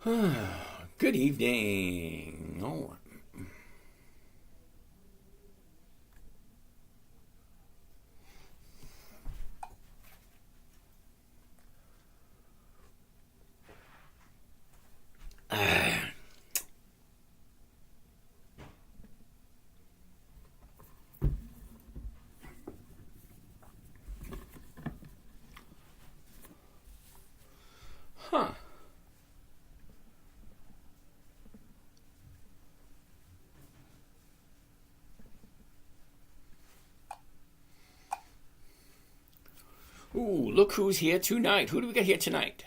Good evening. Oh, huh. Ooh, look who's here tonight. Who do we got here tonight?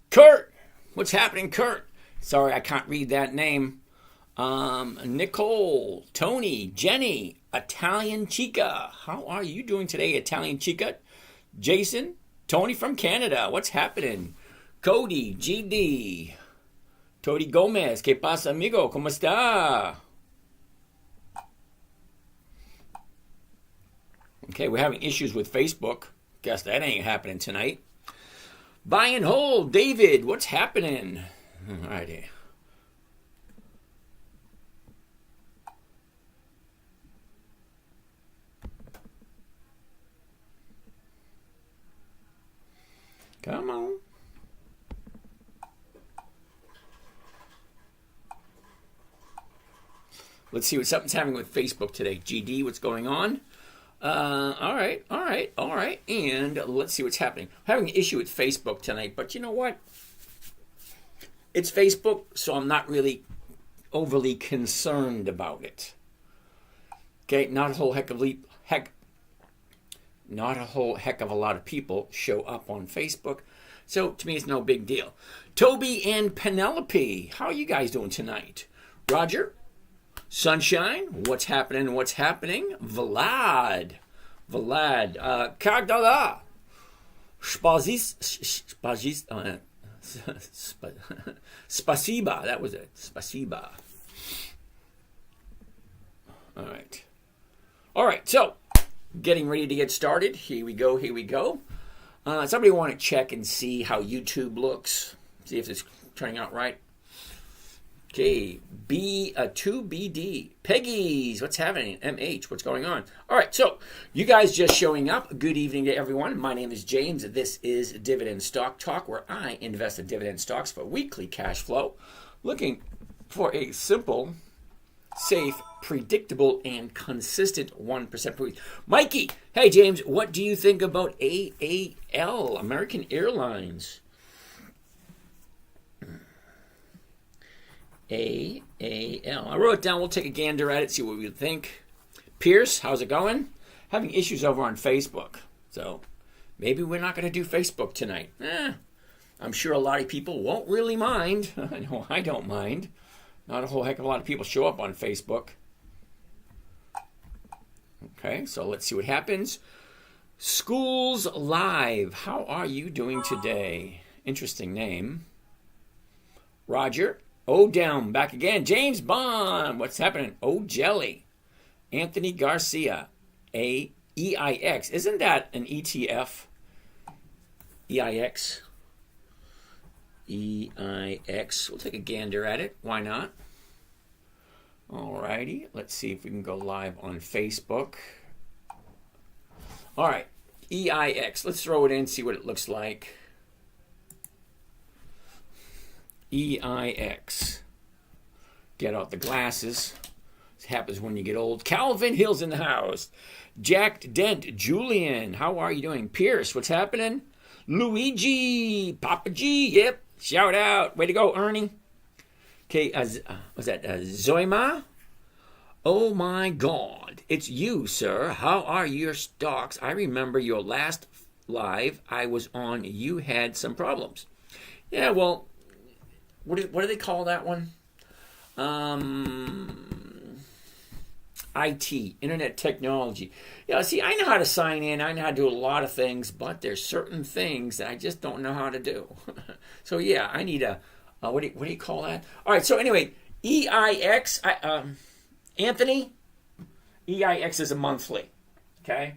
Kurt. What's happening, Kurt? Sorry, I can't read that name. Nicole, Tony, Jenny, Italian Chica. How are you doing today, Italian Chica? Jason, Tony from Canada. What's happening? Cody, GD. Tony Gomez. ¿Qué pasa, amigo? ¿Cómo está? Okay, we're having issues with Facebook. Guess that ain't happening tonight. Buy and hold, David. What's happening? All righty. Come on. Let's see what something's happening with Facebook today. GD, what's going on? All right. And let's see what's happening. I'm having an issue with Facebook tonight, but you know what? It's Facebook, so I'm not really overly concerned about it. Okay, not a whole heck of a lot of people show up on Facebook, so to me it's no big deal. Toby and Penelope, how are you guys doing tonight? Roger, Sunshine, what's happening? Vlad, Kagdala, Spasiba, that was it, Spasiba. All right, so getting ready to get started. Here we go. Somebody want to check and see how YouTube looks, see if it's turning out right. Okay, B2BD. Peggy's, what's happening? MH, what's going on? All right, so you guys just showing up. Good evening to everyone. My name is James. This is Dividend Stock Talk, where I invest in dividend stocks for weekly cash flow. Looking for a simple, safe, predictable, and consistent 1% per week. Mikey, hey James, what do you think about AAL, American Airlines? AAL. I wrote it down. We'll take a gander at it, see what we think. Pierce, how's it going? Having issues over on Facebook. So maybe we're not going to do Facebook tonight. I'm sure a lot of people won't really mind. I know I don't mind. Not a whole heck of a lot of people show up on Facebook. Okay, so let's see what happens. Schools Live. How are you doing today? Interesting name. Roger. O down, back again. James Bond, what's happening? O Jelly. Anthony Garcia. EIX. Isn't that an ETF? EIX. EIX. We'll take a gander at it. Why not? Alrighty. Let's see if we can go live on Facebook. All right. EIX. Let's throw it in, see what it looks like. EIX. Get out the glasses. This happens when you get old. Calvin Hill's in the house. Jack Dent. Julian. How are you doing? Pierce. What's happening? Luigi. Papa G. Yep. Shout out. Way to go, Ernie. Okay. Was that Zoima? Oh my God. It's you, sir. How are your stocks? I remember your last live I was on. You had some problems. Yeah, well, what do they call that one? IT, internet technology. Yeah, see, I know how to sign in. I know how to do a lot of things, but there's certain things that I just don't know how to do. So yeah, I need a, what do you call that? All right, so anyway, EIX, Anthony, EIX is a monthly, okay?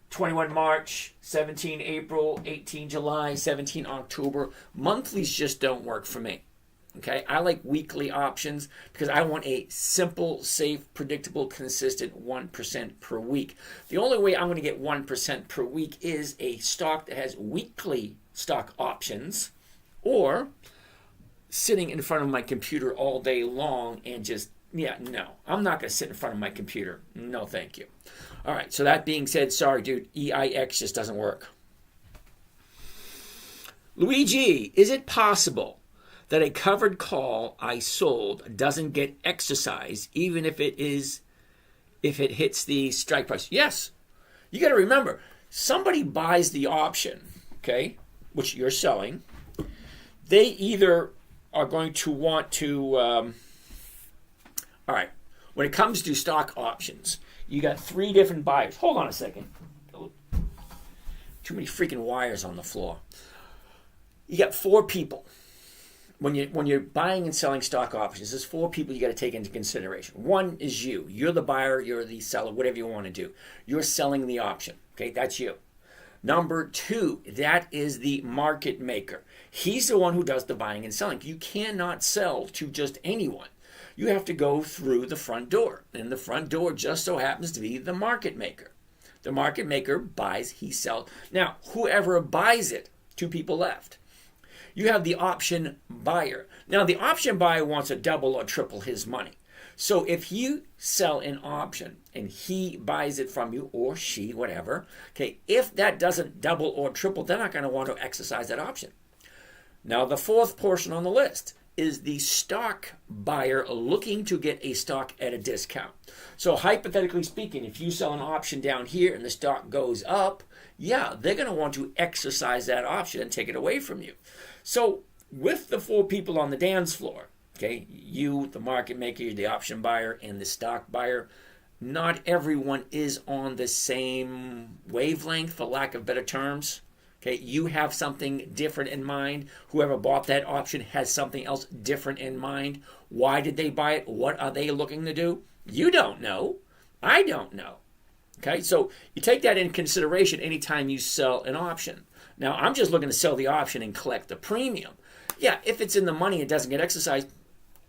21 March, 17 April, 18 July, 17 October. Monthlies just don't work for me. Okay, I like weekly options because I want a simple, safe, predictable, consistent 1% per week. The only way I'm going to get 1% per week is a stock that has weekly stock options, or sitting in front of my computer all day long and just, yeah, no, I'm not going to sit in front of my computer. No, thank you. All right, so that being said, sorry, dude, EIX just doesn't work. Luigi, is it possible that a covered call I sold doesn't get exercised even if it hits the strike price? Yes. You got to remember, somebody buys the option, okay, which you're selling. They either are going to want to, all right, when it comes to stock options, you got 3 different buyers. Hold on a second. Too many freaking wires on the floor. You got 4 people. When you're buying and selling stock options, there's 4 people you got to take into consideration. One is you. You're the buyer, you're the seller, whatever you want to do. You're selling the option. Okay, that's you. Number 2, that is the market maker. He's the one who does the buying and selling. You cannot sell to just anyone. You have to go through the front door. And the front door just so happens to be the market maker. The market maker buys, he sells. Now, whoever buys it, 2 people left. You have the option buyer. Now, the option buyer wants to double or triple his money. So if you sell an option and he buys it from you, or she, whatever, okay, if that doesn't double or triple, they're not going to want to exercise that option. Now, the 4th portion on the list is the stock buyer looking to get a stock at a discount. So hypothetically speaking, if you sell an option down here and the stock goes up, yeah, they're going to want to exercise that option and take it away from you. So with the 4 people on the dance floor, okay, you, the market maker, the option buyer, and the stock buyer, not everyone is on the same wavelength, for lack of better terms. Okay, you have something different in mind. Whoever bought that option has something else different in mind. Why did they buy it? What are they looking to do? You don't know. I don't know. Okay, so you take that into consideration anytime you sell an option. Now, I'm just looking to sell the option and collect the premium. Yeah, if it's in the money and it doesn't get exercised,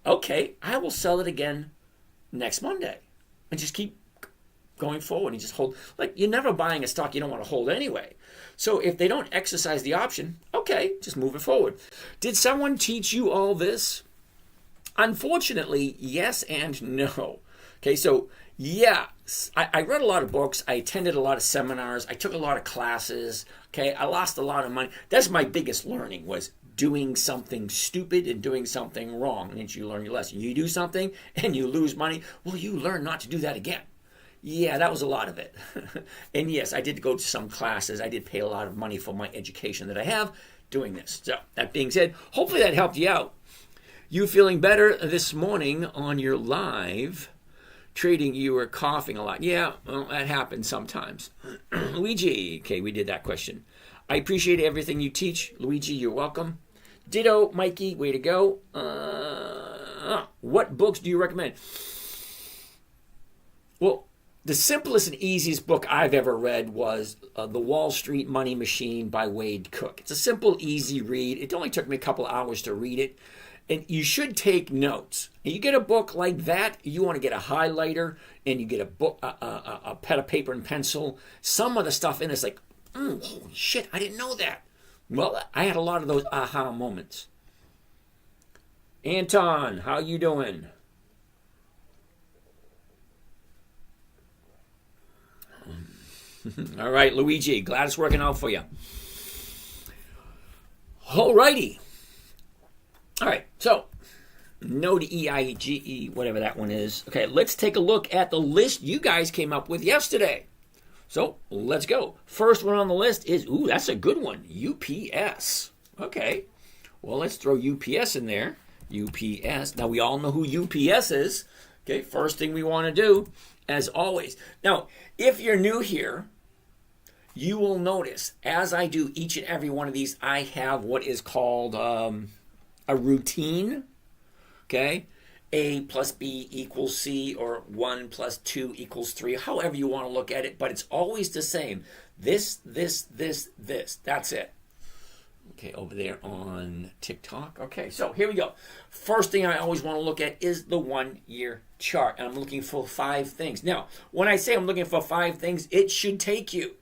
okay, I will sell it again next Monday and just keep going forward and just hold. Like, you're never buying a stock you don't want to hold anyway. So if they don't exercise the option, okay, just move it forward. Did someone teach you all this? Unfortunately, yes and no. Okay, so yeah, I read a lot of books. I attended a lot of seminars. I took a lot of classes. Okay, I lost a lot of money. That's my biggest learning, was doing something stupid and doing something wrong. And you learn your lesson. You do something and you lose money. Well, you learn not to do that again. Yeah, that was a lot of it. And yes, I did go to some classes. I did pay a lot of money for my education that I have doing this. So that being said, hopefully that helped you out. You feeling better this morning on your live trading? You were coughing a lot. Yeah, well, that happens sometimes. Luigi, okay, we did that question. I appreciate everything you teach. Luigi, you're welcome. Ditto, Mikey, way to go. What books do you recommend? Well, the simplest and easiest book I've ever read was The Wall Street Money Machine by Wade Cook. It's a simple, easy read. It only took me a couple hours to read it. And you should take notes. And you get a book like that, you want to get a highlighter, and you get a book, a pad of paper and pencil. Some of the stuff in it's like, holy shit, I didn't know that. Well, I had a lot of those aha moments. Anton, how you doing? All right, Luigi, glad it's working out for you. All righty. All right, so no to EIGE, whatever that one is. Okay, let's take a look at the list you guys came up with yesterday. So let's go. First one on the list is, ooh, that's a good one, UPS. Okay, well, let's throw UPS in there. UPS. Now, we all know who UPS is. Okay, first thing we want to do, as always. Now, if you're new here, you will notice, as I do each and every one of these, I have what is called a routine. Okay, A plus B equals C, or 1 plus 2 equals 3, however you want to look at it, but it's always the same. This. That's it. Okay, over there on TikTok. Okay, so here we go. First thing I always want to look at is the 1-year chart. And I'm looking for 5 things. Now, when I say I'm looking for 5 things, it should take you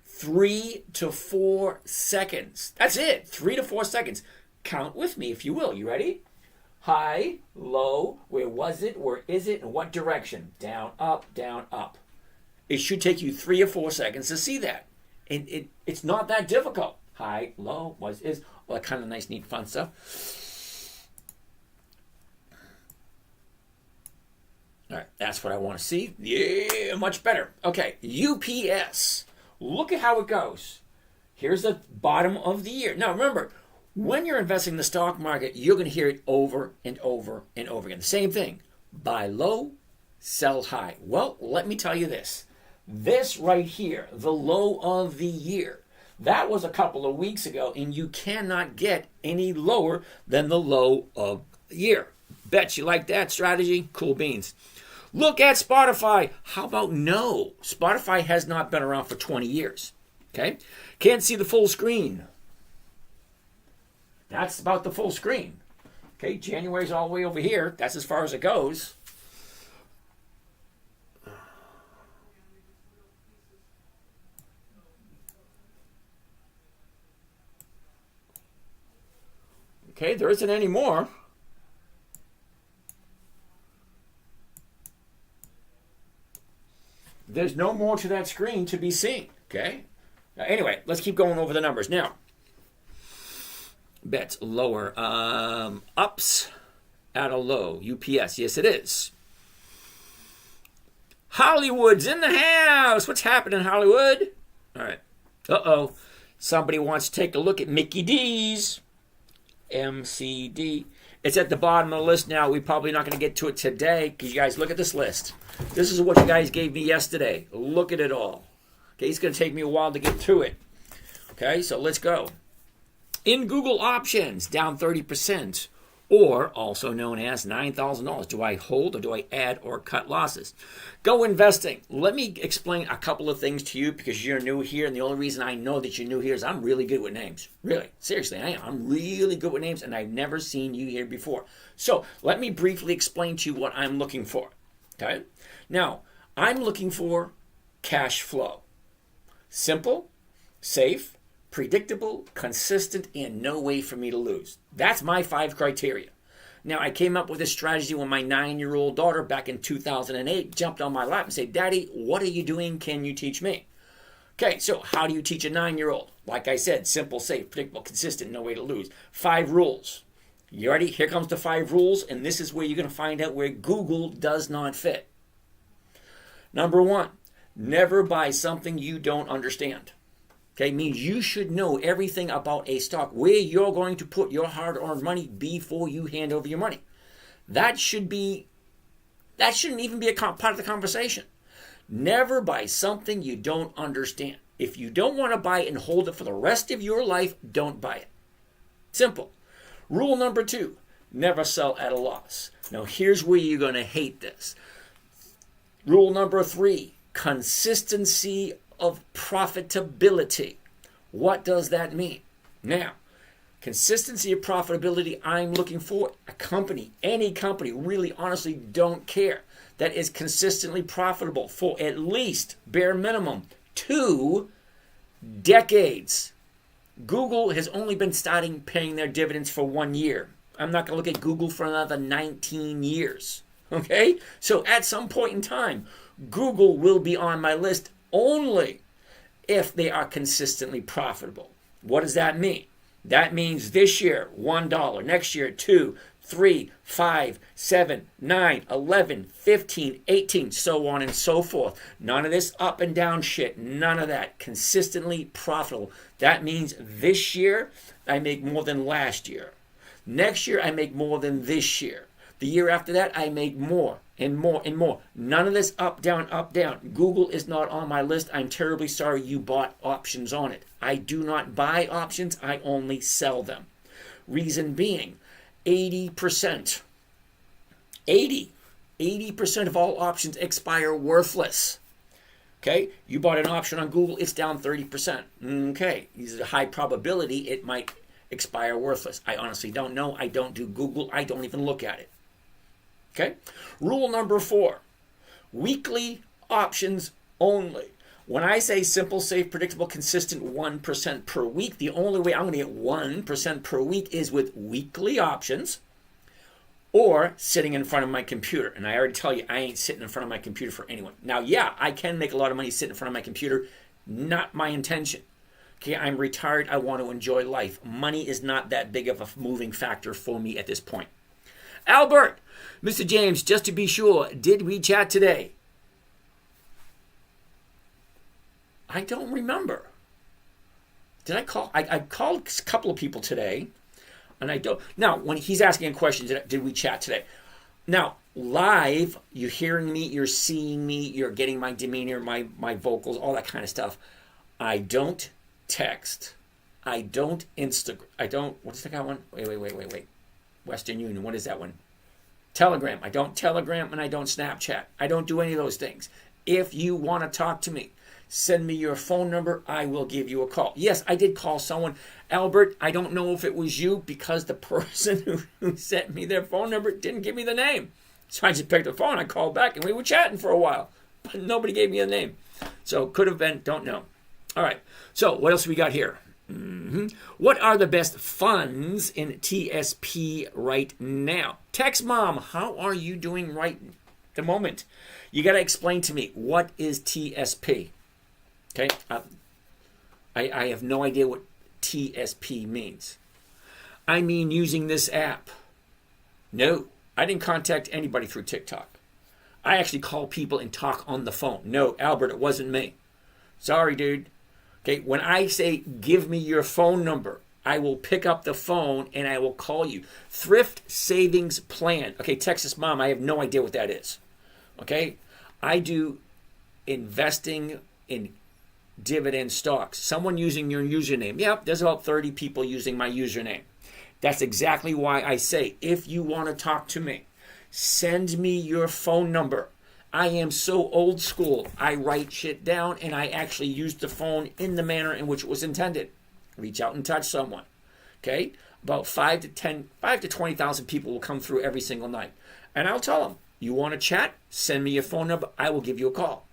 3 to 4 seconds. That's it, 3 to 4 seconds. Count with me if you will. You ready? High, low, where was it, where is it, in what direction? Down, up, down, up. It should take you 3 or 4 seconds to see that. And it's not that difficult. High, low, was, is, all that kind of nice, neat, fun stuff. All right, that's what I want to see. Yeah, much better. Okay, UPS. Look at how it goes. Here's the bottom of the year. Now, remember, when you're investing in the stock market, you're going to hear it over and over and over again. The same thing. Buy low, sell high. Well, let me tell you this. This right here, the low of the year, that was a couple of weeks ago, and you cannot get any lower than the low of the year. Bet you like that strategy? Cool beans. Look at Spotify. How about no? Spotify has not been around for 20 years. Okay? Can't see the full screen. That's about the full screen. Okay, January's all the way over here. That's as far as it goes. Okay, there isn't any more. There's no more to that screen to be seen. Okay? Anyway, let's keep going over the numbers. Now, bets lower. Ups at a low. UPS. Yes, it is. Hollywood's in the house. What's happening, Hollywood? All right. Uh-oh. Somebody wants to take a look at Mickey D's. MCD. It's at the bottom of the list now. We're probably not going to get to it today because you guys look at this list. This is what you guys gave me yesterday. Look at it all. Okay, it's going to take me a while to get through it. Okay, so let's go. In Google options, down 30%, or also known as $9,000. Do I hold or do I add or cut losses? Go investing. Let me explain a couple of things to you because you're new here, and the only reason I know that you're new here is I'm really good with names. Really, seriously, I am. I'm really good with names, and I've never seen you here before. So let me briefly explain to you what I'm looking for. Okay? Now, I'm looking for cash flow. Simple, safe, predictable, consistent, and no way for me to lose. That's my 5 criteria. Now, I came up with this strategy when my 9-year-old daughter back in 2008 jumped on my lap and said, Daddy, what are you doing? Can you teach me? Okay, so how do you teach a 9-year-old? Like I said, simple, safe, predictable, consistent, no way to lose. 5 rules. You ready? Here comes the 5 rules, and this is where you're going to find out where Google does not fit. Number 1, never buy something you don't understand. Okay, means you should know everything about a stock, where you're going to put your hard-earned money before you hand over your money. That shouldn't even be a part of the conversation. Never buy something you don't understand. If you don't want to buy it and hold it for the rest of your life, don't buy it. Simple. Rule number 2, never sell at a loss. Now here's where you're going to hate this. Rule number 3, consistency of profitability. What does that mean? Now, consistency of profitability, I'm looking for a company, any company, really honestly don't care, that is consistently profitable for at least, bare minimum, 2 decades. Google has only been starting paying their dividends for 1 year. I'm not going to look at Google for another 19 years. Okay? So at some point in time, Google will be on my list only if they are consistently profitable. What does that mean? That means this year, $1. Next year, 2, 3, 5, 7, 9, 11, 15, 18, so on and so forth. None of this up and down shit. None of that. Consistently profitable. That means this year, I make more than last year. Next year, I make more than this year. The year after that, I make more and more and more. None of this up, down, up, down. Google is not on my list. I'm terribly sorry you bought options on it. I do not buy options. I only sell them. Reason being, 80% of all options expire worthless. Okay, you bought an option on Google, it's down 30%. Okay, there's a high probability it might expire worthless. I honestly don't know. I don't do Google. I don't even look at it. Okay, rule number 4, weekly options only. When I say simple, safe, predictable, consistent 1% per week, the only way I'm going to get 1% per week is with weekly options or sitting in front of my computer. And I already tell you, I ain't sitting in front of my computer for anyone. Now, yeah, I can make a lot of money sitting in front of my computer. Not my intention. Okay, I'm retired. I want to enjoy life. Money is not that big of a moving factor for me at this point. Albert, Mr. James, just to be sure, did we chat today? I don't remember. Did I call? I called a couple of people today, and I don't. Now, when he's asking a question, did we chat today? Now, live, you're hearing me, you're seeing me, you're getting my demeanor, my vocals, all that kind of stuff. I don't text. I don't Instagram. I don't, what is that one? Wait. Western Union, what is that one? Telegram. I don't Telegram and I don't Snapchat. I don't do any of those things. If you want to talk to me, send me your phone number. I will give you a call. Yes, I did call someone. Albert, I don't know if it was you because the person who sent me their phone number didn't give me the name. So I just picked the phone. I called back and we were chatting for a while. But nobody gave me a name. So could have been, don't know. All right. So what else we got here? What are the best funds in TSP right now? Text Mom, how are you doing right at the moment? You got to explain to me, what is TSP? Okay, I have no idea what TSP means. I mean using this app. No, I didn't contact anybody through TikTok. I actually call people and talk on the phone. No, Albert, it wasn't me. Sorry, dude. Okay, when I say give me your phone number, I will pick up the phone and I will call you. Thrift Savings Plan. Okay, Texas Mom, I have no idea what that is. Okay, I do investing in dividend stocks. Someone using your username. Yep, there's about 30 people using my username. That's exactly why I say, if you want to talk to me, send me your phone number. I am so old school. I write shit down and I actually use the phone in the manner in which it was intended. Reach out and touch someone. Okay? About 5 to 20,000 people will come through every single night. And I'll tell them, you want to chat? Send me your phone number. I will give you a call.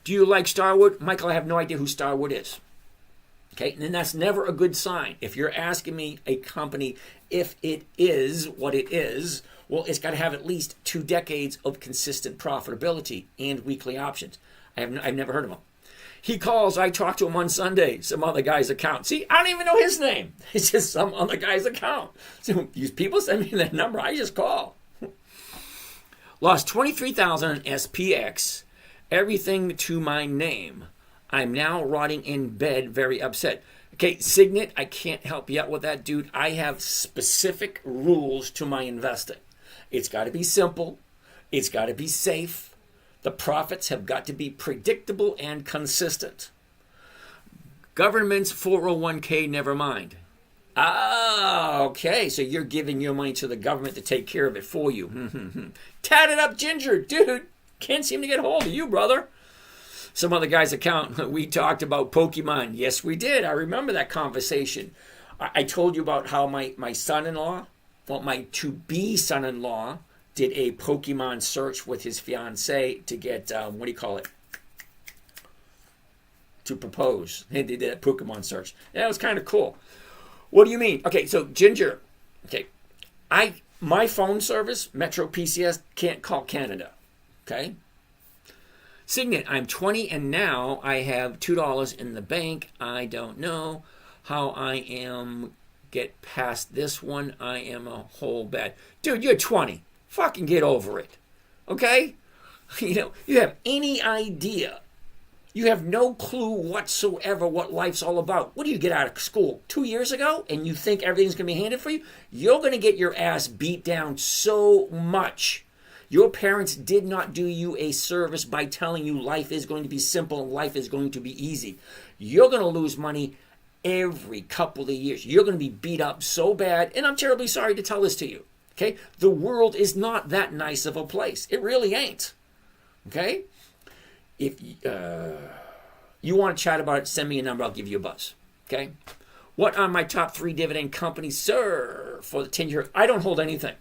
Do you like Starwood? Michael, I have no idea who Starwood is. Okay, and that's never a good sign. If you're asking me a company if it is what it is, well, it's got to have at least 2 decades of consistent profitability and weekly options. I've never heard of him. He calls, I talk to him on Sunday, some other guy's account. See, I don't even know his name. It's just some other guy's account. So these people send me their number, I just call. Lost 23,000 on SPX, everything to my name. I'm now rotting in bed, very upset. Okay, Signet, I can't help you out with that, dude. I have specific rules to my investing. It's got to be simple. It's got to be safe. The profits have got to be predictable and consistent. Government's 401k, never mind. Ah, okay, so you're giving your money to the government to take care of it for you. Tatted up Ginger, dude. Can't seem to get hold of you, brother. Some other guy's account, we talked about Pokemon. Yes, we did. I remember that conversation. I told you about how my son-in-law, well, my to-be son-in-law, did a Pokemon search with his fiancée to get, what do you call it? To propose. They did a Pokemon search. Yeah, it was kind of cool. What do you mean? Okay, so Ginger, okay, my phone service, Metro PCS, can't call Canada, okay? Signet, I'm 20 and now I have $2 in the bank. I don't know how I am get past this one. I am a whole bad. Dude, you're 20. Fucking get over it. Okay? You have any idea. You have no clue whatsoever what life's all about. What do you get out of school 2 years ago and you think everything's going to be handed for you? You're going to get your ass beat down so much. Your parents did not do you a service by telling you life is going to be simple and life is going to be easy. You're going to lose money every couple of years. You're going to be beat up so bad, and I'm terribly sorry to tell this to you. Okay? The world is not that nice of a place. It really ain't. Okay? If you want to chat about it, send me a number. I'll give you a buzz. Okay? What are my top 3 dividend companies, sir, for the 10-year? I don't hold anything.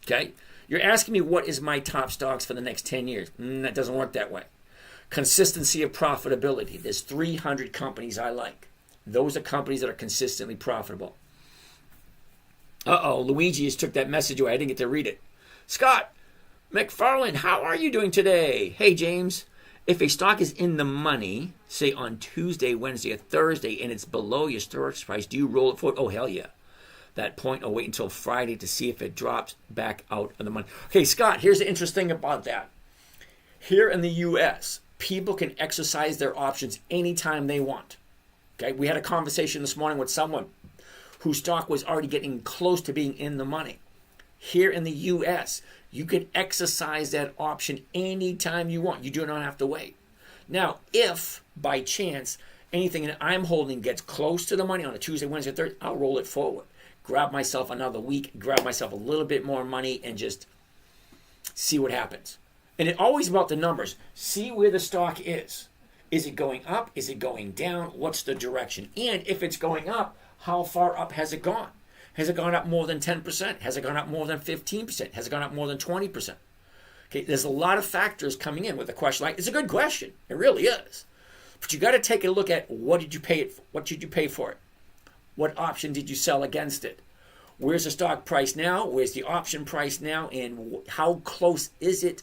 Okay? You're asking me what is my top stocks for the next 10 years. That doesn't work that way. Consistency of profitability. There's 300 companies I like. Those are companies that are consistently profitable. Luigi just took that message away. I didn't get to read it. Scott McFarland, how are you doing today? Hey, James. If a stock is in the money, say on Tuesday, Wednesday, or Thursday, and it's below your storage price, do you roll it forward? Oh, hell yeah. That point, I'll wait until Friday to see if it drops back out of the money. Okay, Scott, here's the interesting thing about that. Here in the U.S., people can exercise their options anytime they want. Okay, we had a conversation this morning with someone whose stock was already getting close to being in the money. Here in the U.S., you can exercise that option anytime you want. You do not have to wait. Now, if by chance anything that I'm holding gets close to the money on a Tuesday, Wednesday, Thursday, I'll roll it forward. Grab myself another week, grab myself a little bit more money, and just see what happens. And it's always about the numbers. See where the stock is. Is it going up? Is it going down? What's the direction? And if it's going up, how far up has it gone? Has it gone up more than 10%? Has it gone up more than 15%? Has it gone up more than 20%? Okay, there's a lot of factors coming in with a question like, it's a good question. It really is. But you got to take a look at what did you pay for it? What option did you sell against it? Where's the stock price now? Where's the option price now? And how close is it?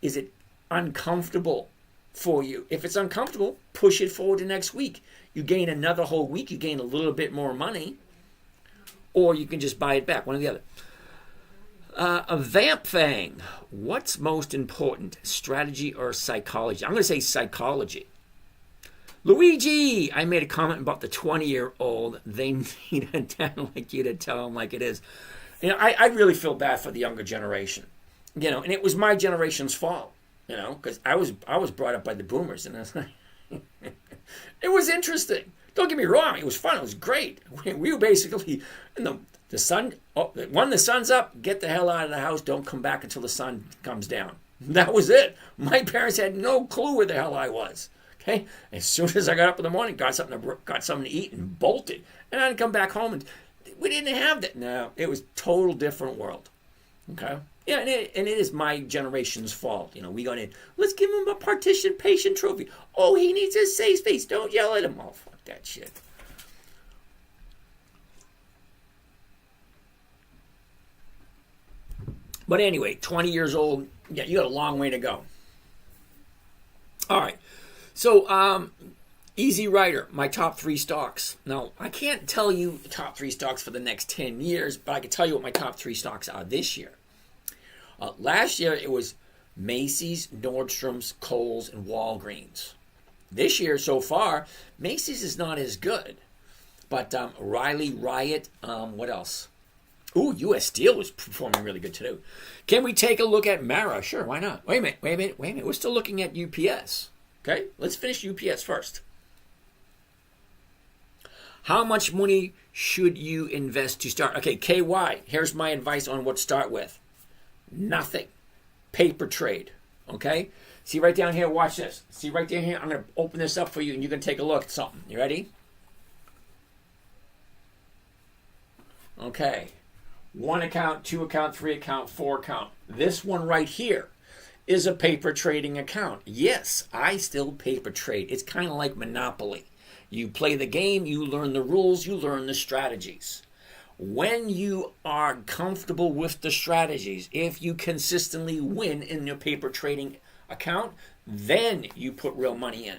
Is it uncomfortable for you? If it's uncomfortable, push it forward to next week. You gain another whole week. You gain a little bit more money. Or you can just buy it back, one or the other. A vamp thing. What's most important, strategy or psychology? I'm going to say psychology. Luigi, I made a comment about the 20-year-old. They need a dad like you to tell them like it is. I really feel bad for the younger generation. And it was my generation's fault. Because I was brought up by the boomers, and it was interesting. Don't get me wrong, it was fun, it was great. We were basically, the sun, when the sun's up, get the hell out of the house, don't come back until the sun comes down. That was it. My parents had no clue where the hell I was. Okay? As soon as I got up in the morning, got something to eat and bolted. And I'd come back home and we didn't have that. No, it was a total different world. Okay? Yeah, and it is my generation's fault. We got in, let's give him a participation trophy. Oh, he needs a safe space. Don't yell at him. Oh, fuck that shit. But anyway, 20 years old, yeah, you got a long way to go. All right. So, Easy Rider, my top 3 stocks. Now, I can't tell you the top 3 stocks for the next 10 years, but I can tell you what my top 3 stocks are this year. Last year, it was Macy's, Nordstrom's, Kohl's, and Walgreens. This year, so far, Macy's is not as good. But Riley, Riot, what else? Ooh, U.S. Steel was performing really good today. Can we take a look at Mara? Sure, why not? Wait a minute. We're still looking at UPS. Okay, let's finish UPS first. How much money should you invest to start? Okay, KY, here's my advice on what to start with. Nothing. Paper trade. Okay? See right down here, watch this. See right down here, I'm going to open this up for you and you can take a look at something. You ready? Okay. 1 account, 2 account, 3 account, 4 account. This one right here is a paper trading account. Yes, I still paper trade. It's kind of like Monopoly. You play the game, you learn the rules, you learn the strategies. When you are comfortable with the strategies, if you consistently win in your paper trading account, then you put real money in.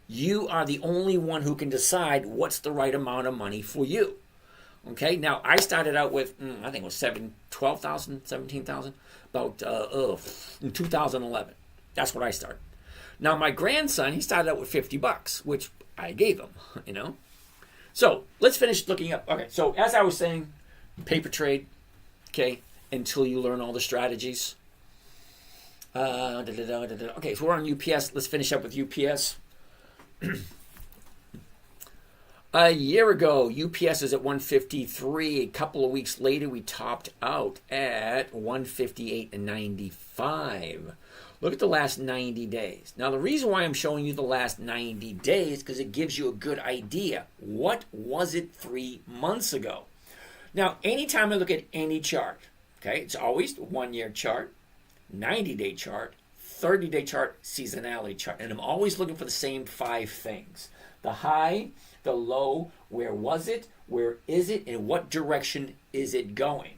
You are the only one who can decide what's the right amount of money for you. Okay, now I started out with, I think it was 12,000, 17,000, about in 2011. That's what I started. Now my grandson, he started out with $50, which I gave him, So let's finish looking up. Okay, so as I was saying, paper trade, okay, until you learn all the strategies. Okay, so we're on UPS. Let's finish up with UPS. A year ago, UPS is at 153. A couple of weeks later, we topped out at 158.95. Look at the last 90 days. Now, the reason why I'm showing you the last 90 days is because it gives you a good idea. What was it 3 months ago? Now, anytime I look at any chart, okay, it's always the 1-year chart, 90-day chart, 30-day chart, seasonality chart. And I'm always looking for the same 5 things. The high, the low, where was it, where is it, and what direction is it going?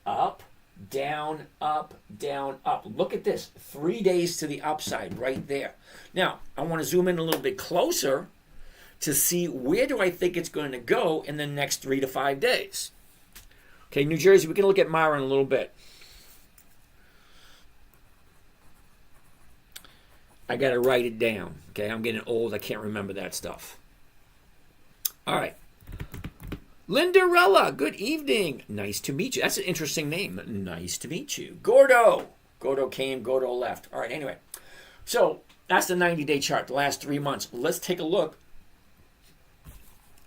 Up, down, up, down, up. Look at this. 3 days to the upside right there. Now, I want to zoom in a little bit closer to see where do I think it's going to go in the next 3 to 5 days. Okay, New Jersey, we can look at Myra in a little bit. I got to write it down. Okay, I'm getting old. I can't remember that stuff. All right. Lindarella, good evening. Nice to meet you. That's an interesting name. Nice to meet you. Gordo. Gordo came, Gordo left. All right, anyway. So that's the 90-day chart, the last 3 months. Let's take a look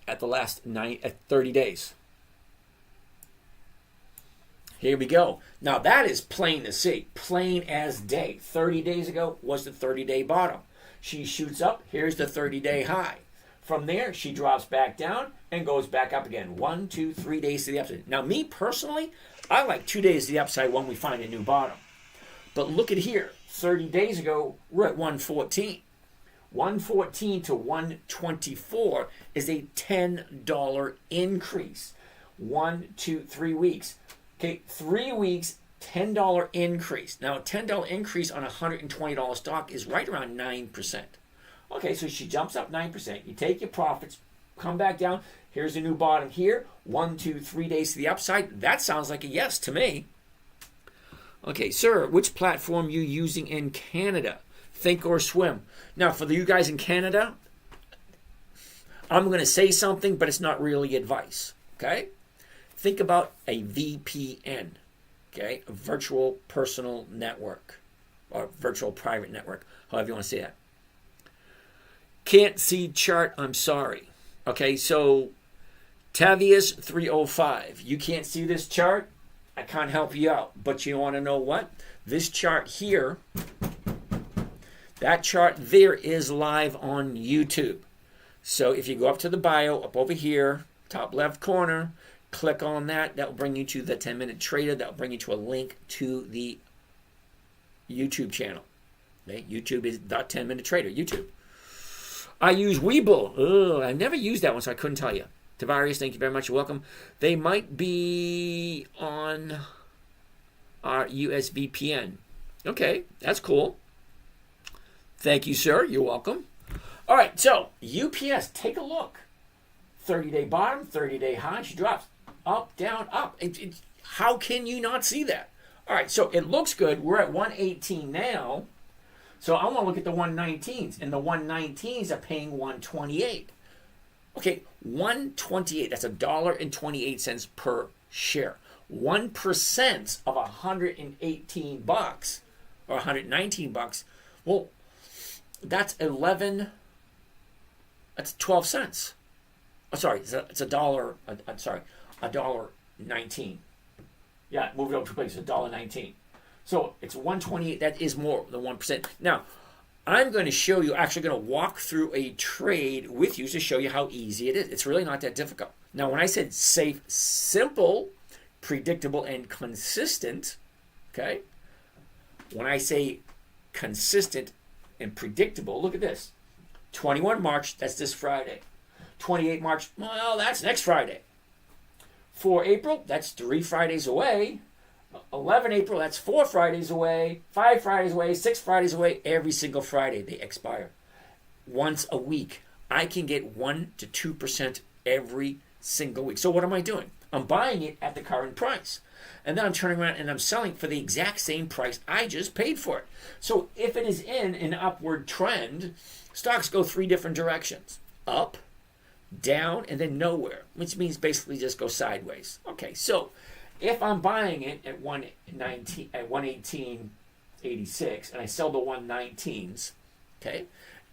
at the last 30 days. Here we go. Now that is plain to see. Plain as day. 30 days ago was the 30-day bottom. She shoots up. Here's the 30-day high. From there, she drops back down and goes back up again. 1, 2, 3 days to the upside. Now, me personally, I like 2 days to the upside when we find a new bottom. But look at here. 30 days ago, we're at 114. 114 to 124 is a $10 increase. 1, 2, 3 weeks. Okay, 3 weeks, $10 increase. Now, a $10 increase on a $120 stock is right around 9%. Okay, so she jumps up 9%. You take your profits, come back down. Here's a new bottom here. 1, 2, 3 days to the upside. That sounds like a yes to me. Okay, sir, which platform you using in Canada? Think or Swim. Now, for you guys in Canada, I'm going to say something, but it's not really advice. Okay? Think about a VPN. Okay? A virtual personal network. Or virtual private network. However you want to say that. Can't see chart, I'm sorry. Okay, so Tavius 305. You can't see this chart? I can't help you out. But you want to know what? This chart here, that chart there is live on YouTube. So if you go up to the bio, up over here, top left corner, click on that. That will bring you to the 10-minute trader. That will bring you to a link to the YouTube channel. Okay? YouTube is .10-minute trader, YouTube. I use Webull. Ugh, I never used that one, so I couldn't tell you. Tavarius, thank you very much. You're welcome. They might be on our USVPN. Okay, that's cool. Thank you, sir. You're welcome. All right, so UPS, take a look. 30-day bottom, 30-day high. She drops up, down, up. How can you not see that? All right, so it looks good. We're at 118 now. So I want to look at the 119s, and the 119s are paying 128. Okay, 128, that's $1.28 per share. 1% of 118 bucks or 119 bucks. Well, that's 12 cents. Oh, sorry, it's a dollar. I'm sorry, $1.19. Yeah, move it over 2 places, $1.19. So it's 128. That is more than 1%. Now, I'm going to show you, actually going to walk through a trade with you to show you how easy it is. It's really not that difficult. Now, when I said safe, simple, predictable, and consistent, okay? When I say consistent and predictable, look at this. 21 March, that's this Friday. 28 March, well, that's next Friday. 4 April, that's 3 Fridays away. 11 April, that's 4 Fridays away, 5 Fridays away, 6 Fridays away. Every single Friday they expire. Once a week. I can get 1 to 2% every single week. So what am I doing? I'm buying it at the current price. And then I'm turning around and I'm selling for the exact same price I just paid for it. So if it is in an upward trend, stocks go 3 different directions. Up, down, and then nowhere, which means basically just go sideways. Okay, so if I'm buying it at 118.86 and I sell the 119s, okay,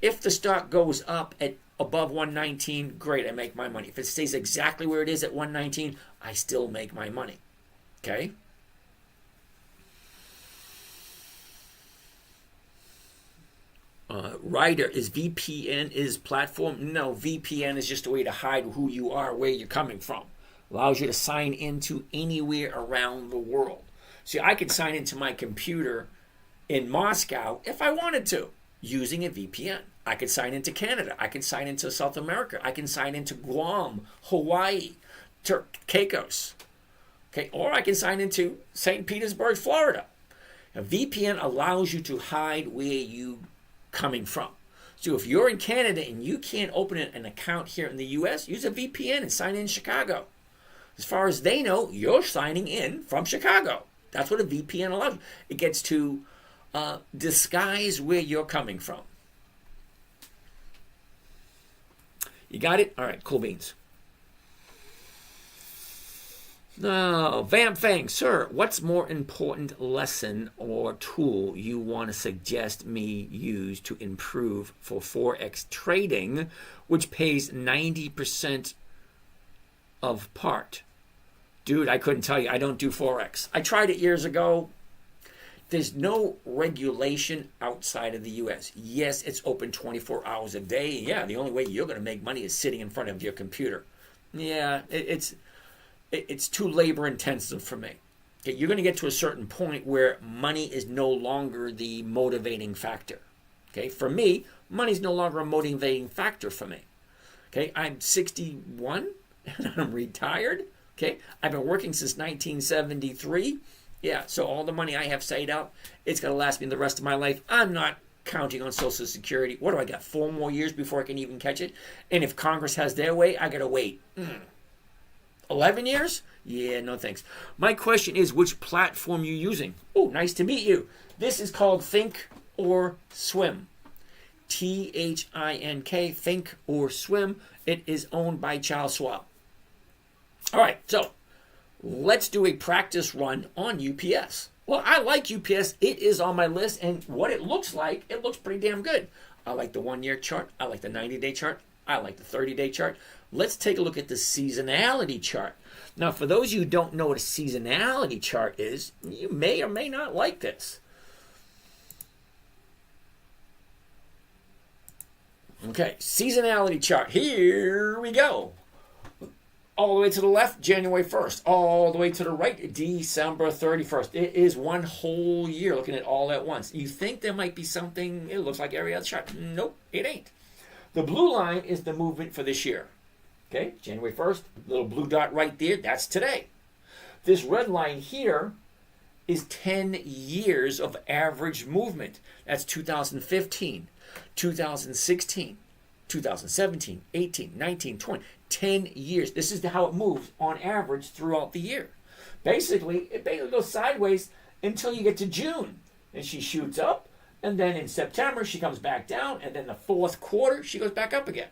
if the stock goes up at above 119, great, I make my money. If it stays exactly where it is at 119, I still make my money. Okay? Writer, is VPN is platform? No, VPN is just a way to hide who you are, where you're coming from. Allows you to sign into anywhere around the world. See, I could sign into my computer in Moscow if I wanted to, using a VPN. I could sign into Canada. I can sign into South America. I can sign into Guam, Hawaii, Caicos. Okay, or I can sign into St. Petersburg, Florida. A VPN allows you to hide where you coming from. So if you're in Canada and you can't open an account here in the US, use a VPN and sign in Chicago. As far as they know, you're signing in from Chicago. That's what a VPN allows you. It gets to disguise where you're coming from. You got it? All right, cool beans. Now, Vamp Fang, sir, what's more important lesson or tool you want to suggest me use to improve for Forex trading, which pays 90% of part? Dude, I couldn't tell you. I don't do Forex. I tried it years ago. There's no regulation outside of the U.S. Yes, it's open 24 hours a day. Yeah, the only way you're going to make money is sitting in front of your computer. Yeah, it's too labor intensive for me. Okay, you're going to get to a certain point where money is no longer the motivating factor. Okay, for me, money is no longer a motivating factor for me. Okay, I'm 61 and I'm retired. Okay, I've been working since 1973. Yeah, so all the money I have saved up, it's going to last me the rest of my life. I'm not counting on Social Security. What do I got? 4 more years before I can even catch it? And if Congress has their way, I got to wait. 11 years? Yeah, no thanks. My question is, which platform you using? Oh, nice to meet you. This is called Think or Swim. T-H-I-N-K, Think or Swim. It is owned by Charles Schwab. All right, so let's do a practice run on UPS. Well, I like UPS. It is on my list, and what it looks like, it looks pretty damn good. I like the 1-year chart. I like the 90-day chart. I like the 30-day chart. Let's take a look at the seasonality chart. Now, for those of you who don't know what a seasonality chart is, you may or may not like this. Okay, seasonality chart. Here we go. All the way to the left, January 1st. All the way to the right, December 31st. It is one whole year looking at all at once. You think there might be something, it looks like every other chart. Nope, it ain't. The blue line is the movement for this year. Okay, January 1st, little blue dot right there, that's today. This red line here is 10 years of average movement. That's 2015, 2016, 2017, 18, 19, 20. 10 years. This is how it moves on average throughout the year. Basically, it goes sideways until you get to June. And she shoots up, and then in September, she comes back down, and then the fourth quarter, she goes back up again.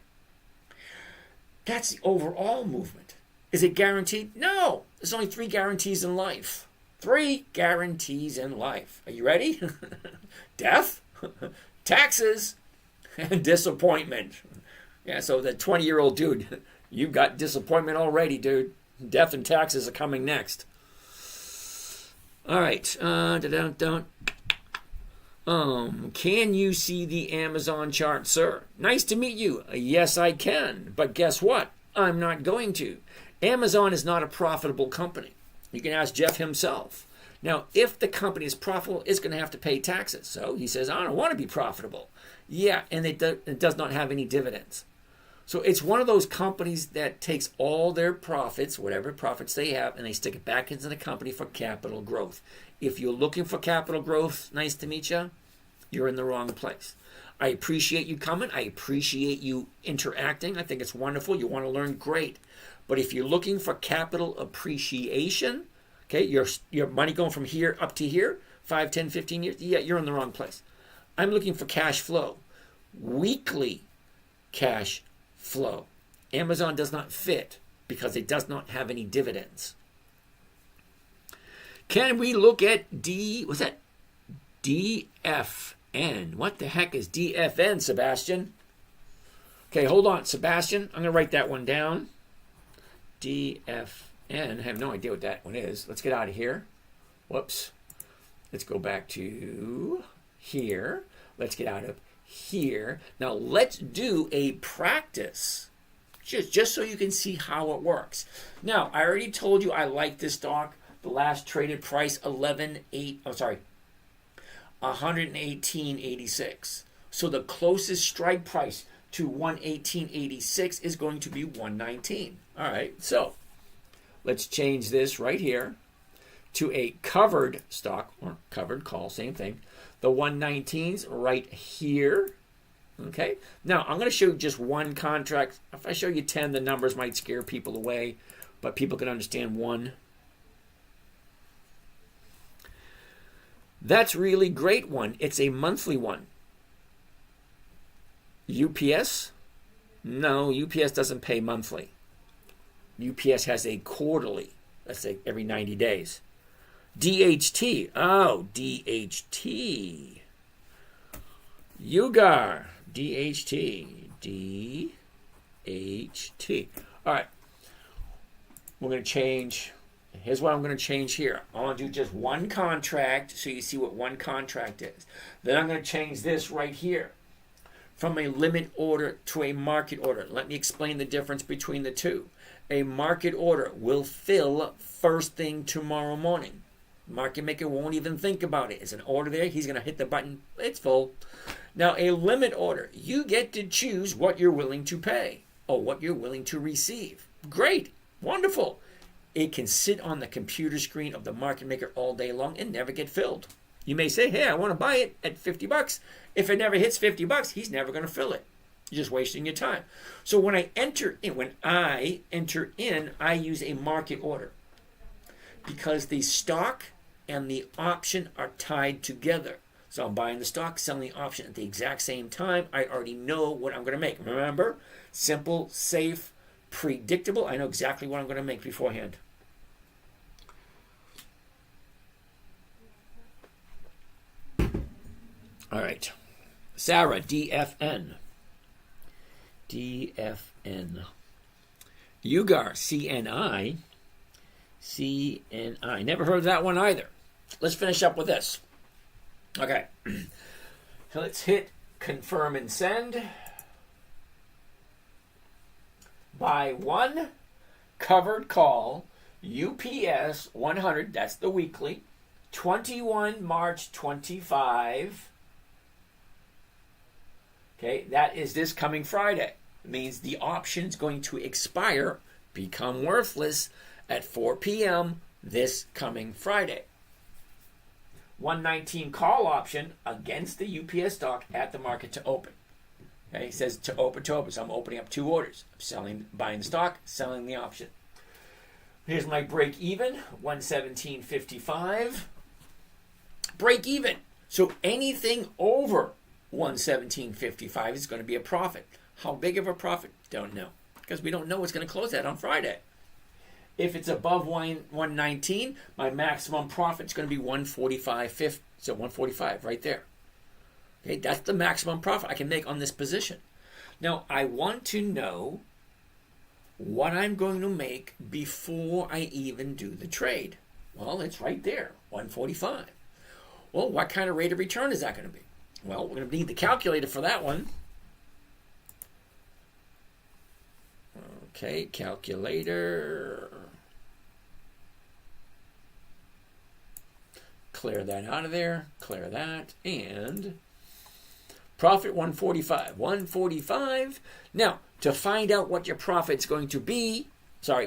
That's the overall movement. Is it guaranteed? No. There's only 3 guarantees in life. 3 guarantees in life. Are you ready? Death, taxes, and disappointment. Yeah, so the 20-year-old dude, you've got disappointment already, dude. Death and taxes are coming next. All right. Can you see the Amazon chart, sir? Nice to meet you. Yes, I can. But guess what? I'm not going to. Amazon is not a profitable company. You can ask Jeff himself. Now, if the company is profitable, it's going to have to pay taxes. So he says, I don't want to be profitable. Yeah, and it does not have any dividends. So it's one of those companies that takes all their profits, whatever profits they have, and they stick it back into the company for capital growth. If you're looking for capital growth, nice to meet you, you're in the wrong place. I appreciate you coming. I appreciate you interacting. I think it's wonderful. You want to learn, great. But if you're looking for capital appreciation, okay, your money going from here up to here, 5, 10, 15 years, yeah, you're in the wrong place. I'm looking for cash flow, weekly cash flow. Amazon does not fit because it does not have any dividends. Can we look at DFN? What the heck is DFN, Sebastian? Okay, hold on, Sebastian. I'm going to write that one down. DFN. I have no idea what that one is. Let's get out of here. Whoops. Let's go back to here. Let's get out of here. Now let's do a practice, just so you can see how it works. Now, I already told you I like this stock. The last traded price 118.86. So the closest strike price to 118.86 is going to be 119. All right, so let's change this right here to a covered stock or covered call, same thing. The 119's right here. Okay, now I'm going to show you just one contract. If I show you 10, the numbers might scare people away, but people can understand one. That's really great one. It's a monthly one. UPS? No, UPS doesn't pay monthly. UPS has a quarterly. Let's say every 90 days. DHT. Oh, DHT. UGAR. DHT. DHT. All right. We're going to change. Here's what I'm going to change here. I want to do just one contract so you see what one contract is. Then I'm going to change this right here from a limit order to a market order. Let me explain the difference between the two. A market order will fill first thing tomorrow morning. Market maker won't even think about it. It's an order there. He's going to hit the button. It's full. Now, a limit order, you get to choose what you're willing to pay or what you're willing to receive. Great. Wonderful. It can sit on the computer screen of the market maker all day long and never get filled. You may say, hey, I want to buy it at $50. If it never hits $50, he's never going to fill it. You're just wasting your time. So when I enter in, I use a market order because the stock and the option are tied together. So I'm buying the stock, selling the option at the exact same time. I already know what I'm going to make. Remember, simple, safe, predictable. I know exactly what I'm going to make beforehand. All right. Sarah, DFN. DFN. UGAR, CNI. CNI. Never heard of that one either. Let's finish up with this. Okay. So let's hit confirm and send. Buy one covered call, UPS 100, that's the weekly, 21 March 25. Okay, that is this coming Friday. It means the option's going to expire, become worthless at 4 p.m. this coming Friday. 119 call option against the UPS stock at the market to open. Okay, it says to open, so I'm opening up two orders. I'm buying the stock, selling the option. Here's my break even, 117.55. Break even. So anything over 117.55 is going to be a profit. How big of a profit? Don't know, because we don't know what's going to close at on Friday. If it's above 119, my maximum profit is going to be 145.50. So 145 right there. Okay, that's the maximum profit I can make on this position. Now, I want to know what I'm going to make before I even do the trade. Well, it's right there, 145. Well, what kind of rate of return is that going to be? Well, we're going to need the calculator for that one. Okay, calculator. Clear that out of there. Clear that. And profit 145. 145. Now, to find out what your profit's going to be,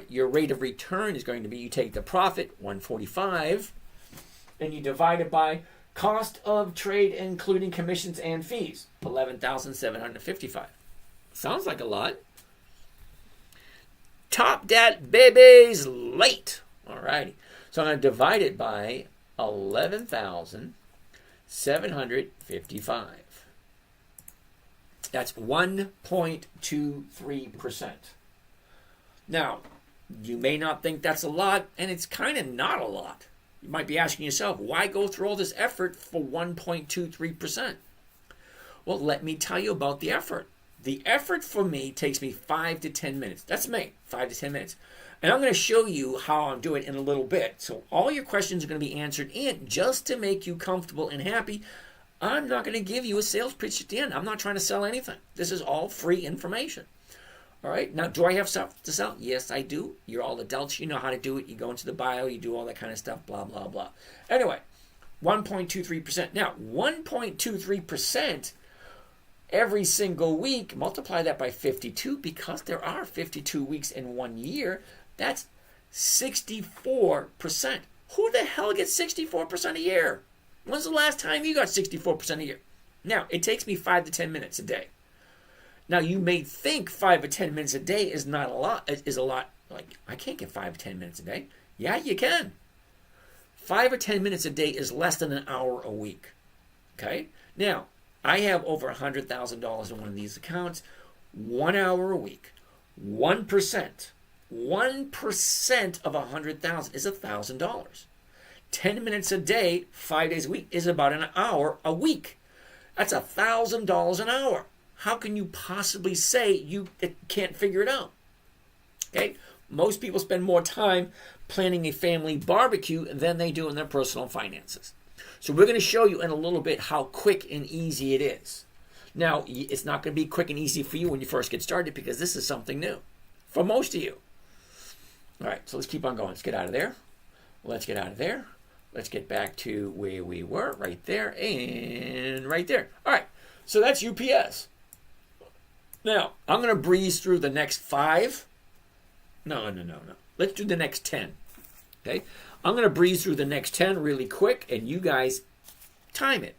your rate of return is going to be, you take the profit, 145, and you divide it by cost of trade, including commissions and fees, 11,755. Sounds like a lot. Top dat babies late. All righty. So I'm going to divide it by 11,755. That's 1.23%. Now, you may not think that's a lot, and it's kind of not a lot. You might be asking yourself, why go through all this effort for 1.23%? Well, let me tell you about the effort. The effort for me takes me 5 to 10 minutes. That's me, 5 to 10 minutes. And I'm going to show you how I'm doing it in a little bit. So all your questions are going to be answered. And just to make you comfortable and happy, I'm not going to give you a sales pitch at the end. I'm not trying to sell anything. This is all free information. All right. Now, do I have stuff to sell? Yes, I do. You're all adults. You know how to do it. You go into the bio. You do all that kind of stuff. Blah, blah, blah. Anyway, 1.23%. Now, 1.23% every single week, multiply that by 52 because there are 52 weeks in 1 year. That's 64%. Who the hell gets 64% a year? When's the last time you got 64% a year? Now, it takes me 5 to 10 minutes a day. Now, you may think 5 or 10 minutes a day is not a lot. Is a lot. Like, I can't get 5 or 10 minutes a day. Yeah, you can. 5 or 10 minutes a day is less than an hour a week. Okay? Now, I have over $100,000 in one of these accounts. 1 hour a week. 1%. 1% of 100,000 is $1,000. 10 minutes a day, 5 days a week, is about an hour a week. That's $1,000 an hour. How can you possibly say you can't figure it out? Okay? Most people spend more time planning a family barbecue than they do in their personal finances. So we're going to show you in a little bit how quick and easy it is. Now, it's not going to be quick and easy for you when you first get started because this is something new for most of you. All right, so let's keep on going. Let's get out of there. Let's get out of there. Let's get back to where we were, right there and right there. All right, so that's UPS. Now, I'm going to breeze through the next 5. No. Let's do the next 10. Okay? I'm going to breeze through the next 10 really quick, and you guys time it.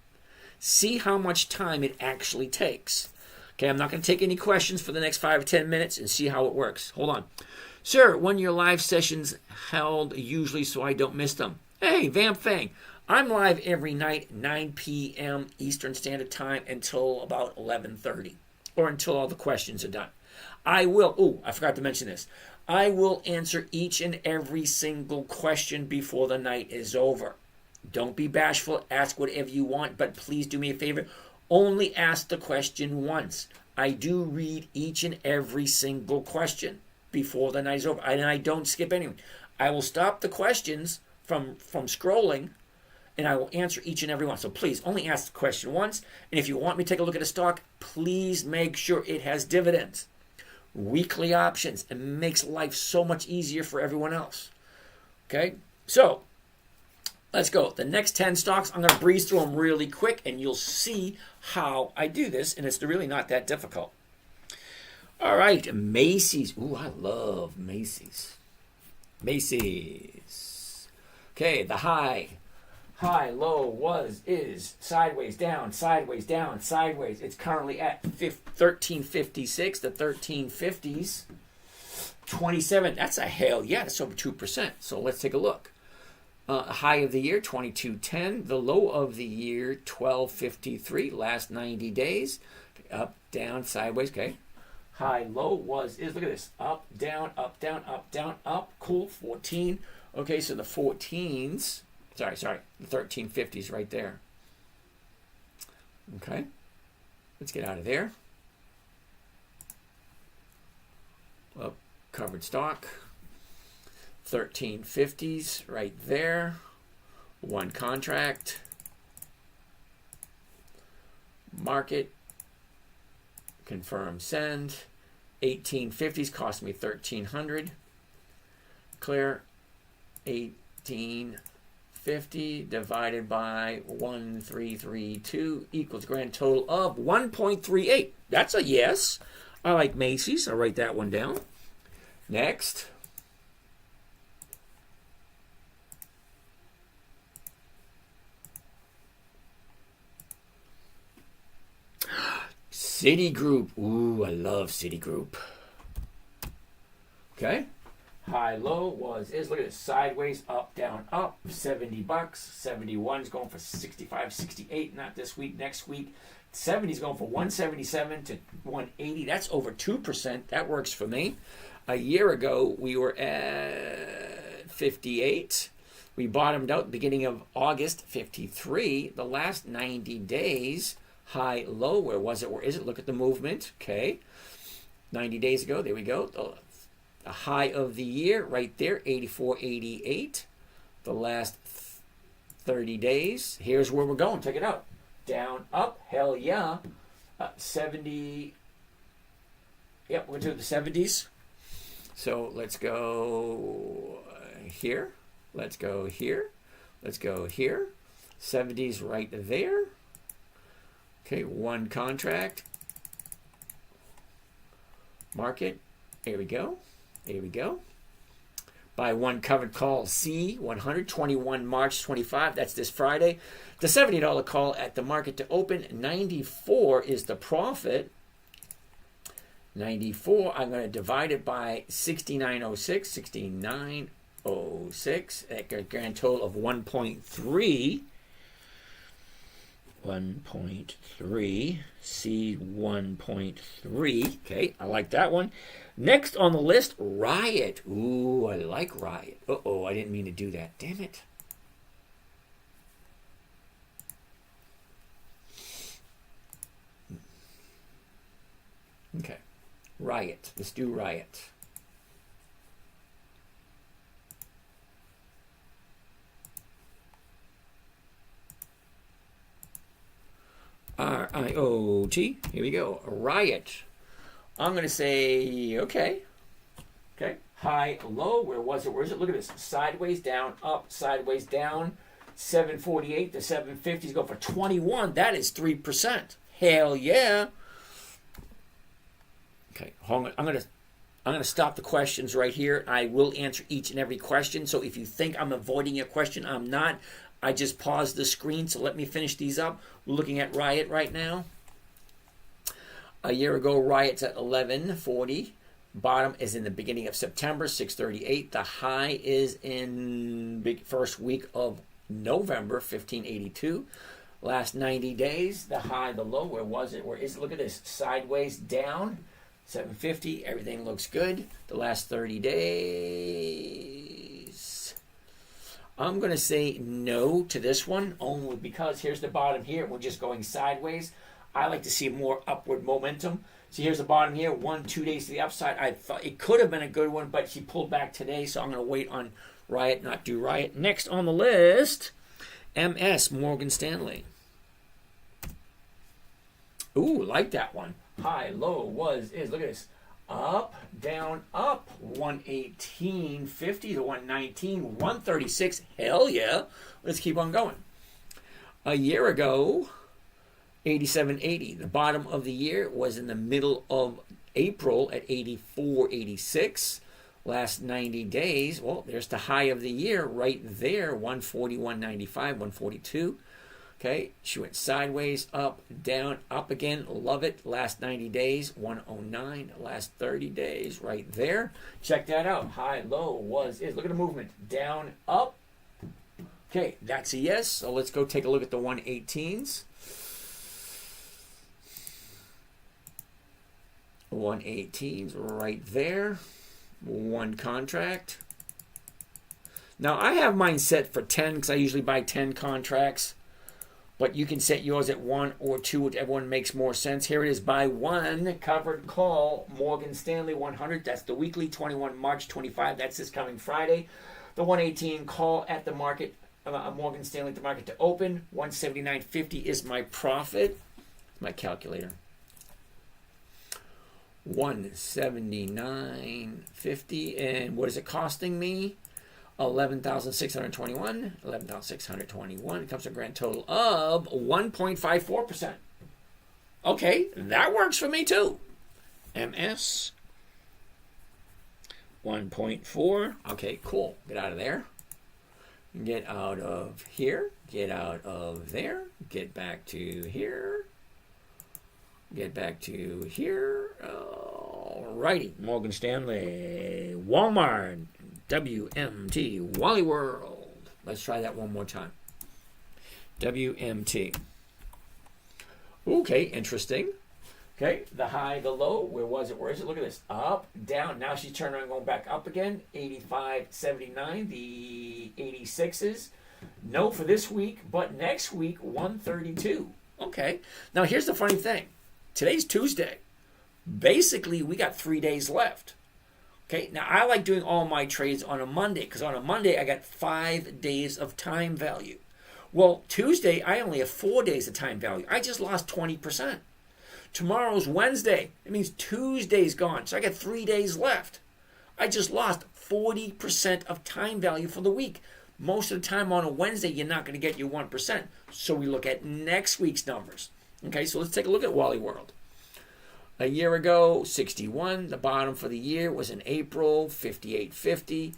See how much time it actually takes. Okay, I'm not going to take any questions for the next 5 or 10 minutes and see how it works. Hold on. Sir, when your live sessions held usually so I don't miss them? Hey, Vamp Fang, I'm live every night, 9 p.m. Eastern Standard Time until about 11:30, or until all the questions are done. I forgot to mention this. I will answer each and every single question before the night is over. Don't be bashful. Ask whatever you want, but please do me a favor. Only ask the question once. I do read each and every single question before the night is over, and I don't skip anyone. I will stop the questions from scrolling, and I will answer each and every one. So please, only ask the question once. And if you want me to take a look at a stock, please make sure it has dividends. Weekly options. It makes life so much easier for everyone else. Okay? So, let's go. The next 10 stocks, I'm going to breeze through them really quick, and you'll see how I do this, and it's really not that difficult. All right, Macy's. Ooh, I love Macy's. Macy's. Okay, the high, low, was, is, sideways, down, sideways, down, sideways. It's currently at 1356, the 1350s. 27, that's a hell yeah, that's over 2%. So let's take a look. High of the year, 2210. The low of the year, 1253. Last 90 days. Up, down, sideways, okay. High, low, was, is, look at this. Up, down, up, down, up, down, up. Cool, 14. Okay, so the 14s, sorry, the 1350s right there. Okay, let's get out of there. Well, covered stock. 1350s right there. One contract. Market. Confirm send. 1850s cost me 1300. Clear. 1850 divided by 1332 equals grand total of 1.38. That's a yes. I like Macy's. I'll write that one down. Next. Citigroup. Ooh, I love Citigroup. Okay. High, low, was, is. Look at this. Sideways, up, down, up. $70. 71 is going for 65, 68. Not this week. Next week. 70 is going for 177 to 180. That's over 2%. That works for me. A year ago, we were at 58. We bottomed out beginning of August, 53. The last 90 days, high, low. Where was it? Where is it? Look at the movement. Okay. 90 days ago. There we go. The high of the year right there, 84.88. The last 30 days. Here's where we're going. Check it out. down, up. Hell yeah. 70. Yep, we're going to do the 70s. So let's go here. Let's go here. Let's go here. 70s right there. Okay, one contract. Market. There we go. There we go. Buy one covered call C 121 March 25. That's this Friday. The $70 call at the market to open. 94 is the profit. 94. I'm going to divide it by 6906. 6906. That got a grand total of 1.3. 1.3. C 1.3. Okay, I like that one. Next on the list, Riot. Ooh, I like Riot. Uh-oh, I didn't mean to do that. Damn it. Okay, Riot. Let's do Riot. R-I-O-T. Here we go. Riot. I'm going to say, okay. Okay. High, low. Where was it? Where is it? Look at this. Sideways, down, up, sideways, down. 748 to 750s go for 21. That is 3%. Hell yeah. Okay. Hold on. I'm going to stop the questions right here. I will answer each and every question. So if you think I'm avoiding your question, I'm not. I just paused the screen, so let me finish these up. We're looking at Riot right now. A year ago, Riot's at 1140. Bottom is in the beginning of September, 638. The high is in big first week of November, 1582. Last 90 days, the high, the low, where was it? Where is it? Look at this. Sideways down, 750. Everything looks good. The last 30 days. I'm going to say no to this one, only because here's the bottom here. We're just going sideways. I like to see more upward momentum. So here's the bottom here, 1-2 days to the upside. I thought it could have been a good one, but he pulled back today, so I'm going to wait on Riot, not do Riot. Next on the list, MS, Morgan Stanley. Ooh, like that one. High, low, was, is. Look at this. Up, down, up. 118.50 to 119, 136. Hell yeah. Let's keep on going. A year ago, 87.80. The bottom of the year was in the middle of April at 84.86. Last 90 days, well, there's the high of the year right there, 141.95, 142. Okay, she went sideways, up, down, up again. Love it. Last 90 days, 109. Last 30 days, right there. Check that out. High, low, was, is. Look at the movement. Down, up. Okay, that's a yes. So let's go take a look at the 118s. 118s right there. One contract. Now, I have mine set for 10 because I usually buy 10 contracts. But you can set yours at 1 or 2, whichever one makes more sense. Here it is. Buy one covered call, Morgan Stanley 100. That's the weekly, 21 March 25. That's this coming Friday. The 118 call at the market, Morgan Stanley at the market to open. 179.50 is my profit. My calculator. 179.50. And what is it costing me? 11,621. 11,621. It comes to a grand total of 1.54%. Okay, that works for me too. MS 1.4. Okay, cool. Get out of there. Get out of here. Get out of there. Get back to here. Get back to here. Alrighty. Morgan Stanley. Walmart. WMT. Wally World. Let's try that one more time. WMT. Okay, interesting. Okay, the high, the low. Where was it? Where is it? Look at this. Up, down. Now she's turning around going back up again. 85.79. The 86s. No for this week, but next week, 132. Okay. Now here's the funny thing. Today's Tuesday. Basically, we got 3 days left. Okay, now I like doing all my trades on a Monday because on a Monday I got 5 days of time value. Well, Tuesday, I only have 4 days of time value. I just lost 20%. Tomorrow's Wednesday. It means Tuesday's gone. So I got 3 days left. I just lost 40% of time value for the week. Most of the time on a Wednesday, you're not going to get your 1%. So we look at next week's numbers. Okay, so let's take a look at Wally World. A year ago, 61. The bottom for the year was in April, 58.50.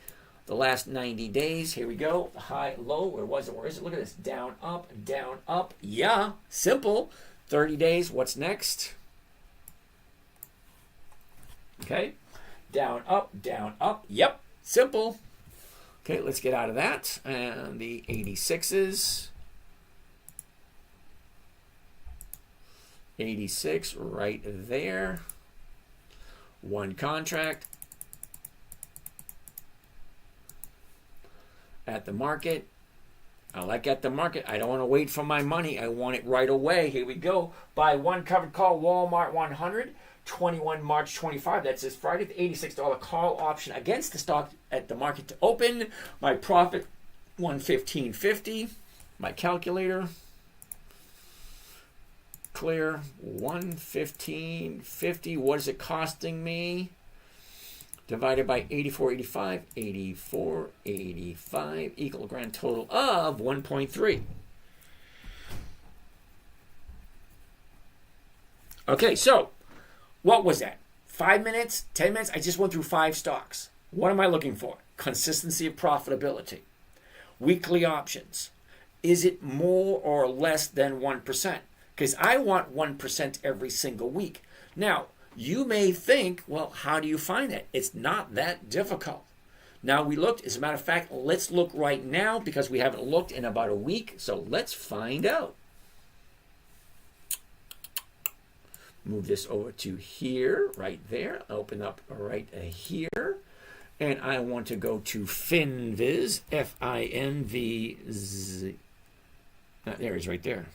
The last 90 days, here we go. The high, low, where was it? Where is it? Look at this. Down, up, down, up. Yeah, simple. 30 days, what's next? Okay. Down, up, down, up. Yep, simple. Okay, let's get out of that. And the 86s. 86 right there. One contract. At the market. I like at the market. I don't want to wait for my money. I want it right away. Here we go. Buy one covered call, Walmart 100. 21 March 25. That's this Friday. The $86 call option against the stock at the market to open. My profit 115.50. My calculator. Clear 115.50. What is it costing me? Divided by 84.85. 84.85 equal a grand total of 1.3. Okay, so what was that? 5 minutes? 10 minutes? I just went through 5 stocks. What am I looking for? Consistency of profitability. Weekly options. Is it more or less than 1%? Because I want 1% every single week. Now, you may think, well, how do you find that? It's not that difficult. Now, we looked. As a matter of fact, let's look right now because we haven't looked in about a week. So let's find out. Move this over to here, right there. Open up right here. And I want to go to FinViz, F-I-N-V-Z. There it is right there.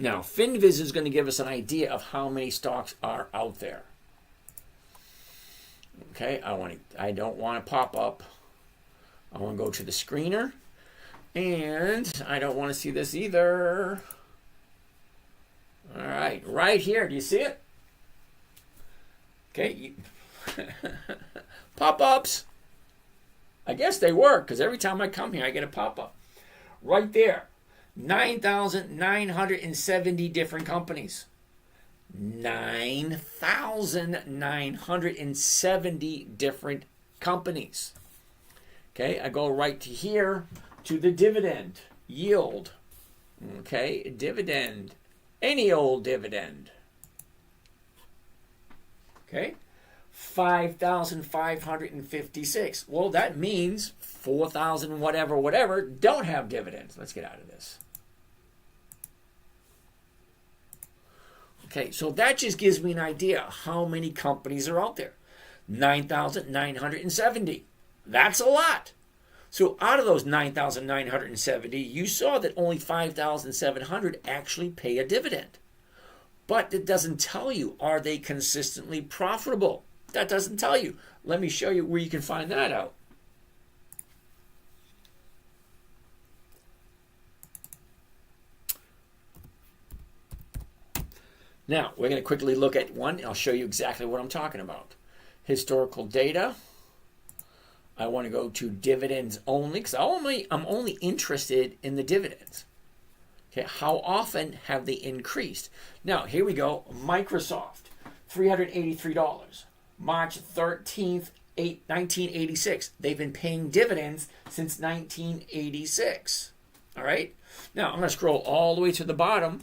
Now, FinViz is going to give us an idea of how many stocks are out there. Okay, I don't want to pop up. I want to go to the screener. And I don't want to see this either. All right, right here. Do you see it? Okay. Pop-ups. I guess they work because every time I come here, I get a pop-up. Right there. 9,970 different companies. 9,970 different companies. Okay, I go right to here to the dividend yield. Okay, dividend. Any old dividend. Okay, 5,556. Well, that means 4,000 whatever don't have dividends. Let's get out of this. Okay, so that just gives me an idea how many companies are out there. 9,970. That's a lot. So out of those 9,970, you saw that only 5,700 actually pay a dividend. But it doesn't tell you, are they consistently profitable? That doesn't tell you. Let me show you where you can find that out. Now, we're going to quickly look at one. I'll show you exactly what I'm talking about. Historical data. I want to go to dividends only because I'm only interested in the dividends. Okay, how often have they increased? Now, here we go. Microsoft, $383. March 13th, 1986. They've been paying dividends since 1986. All right? Now, I'm going to scroll all the way to the bottom.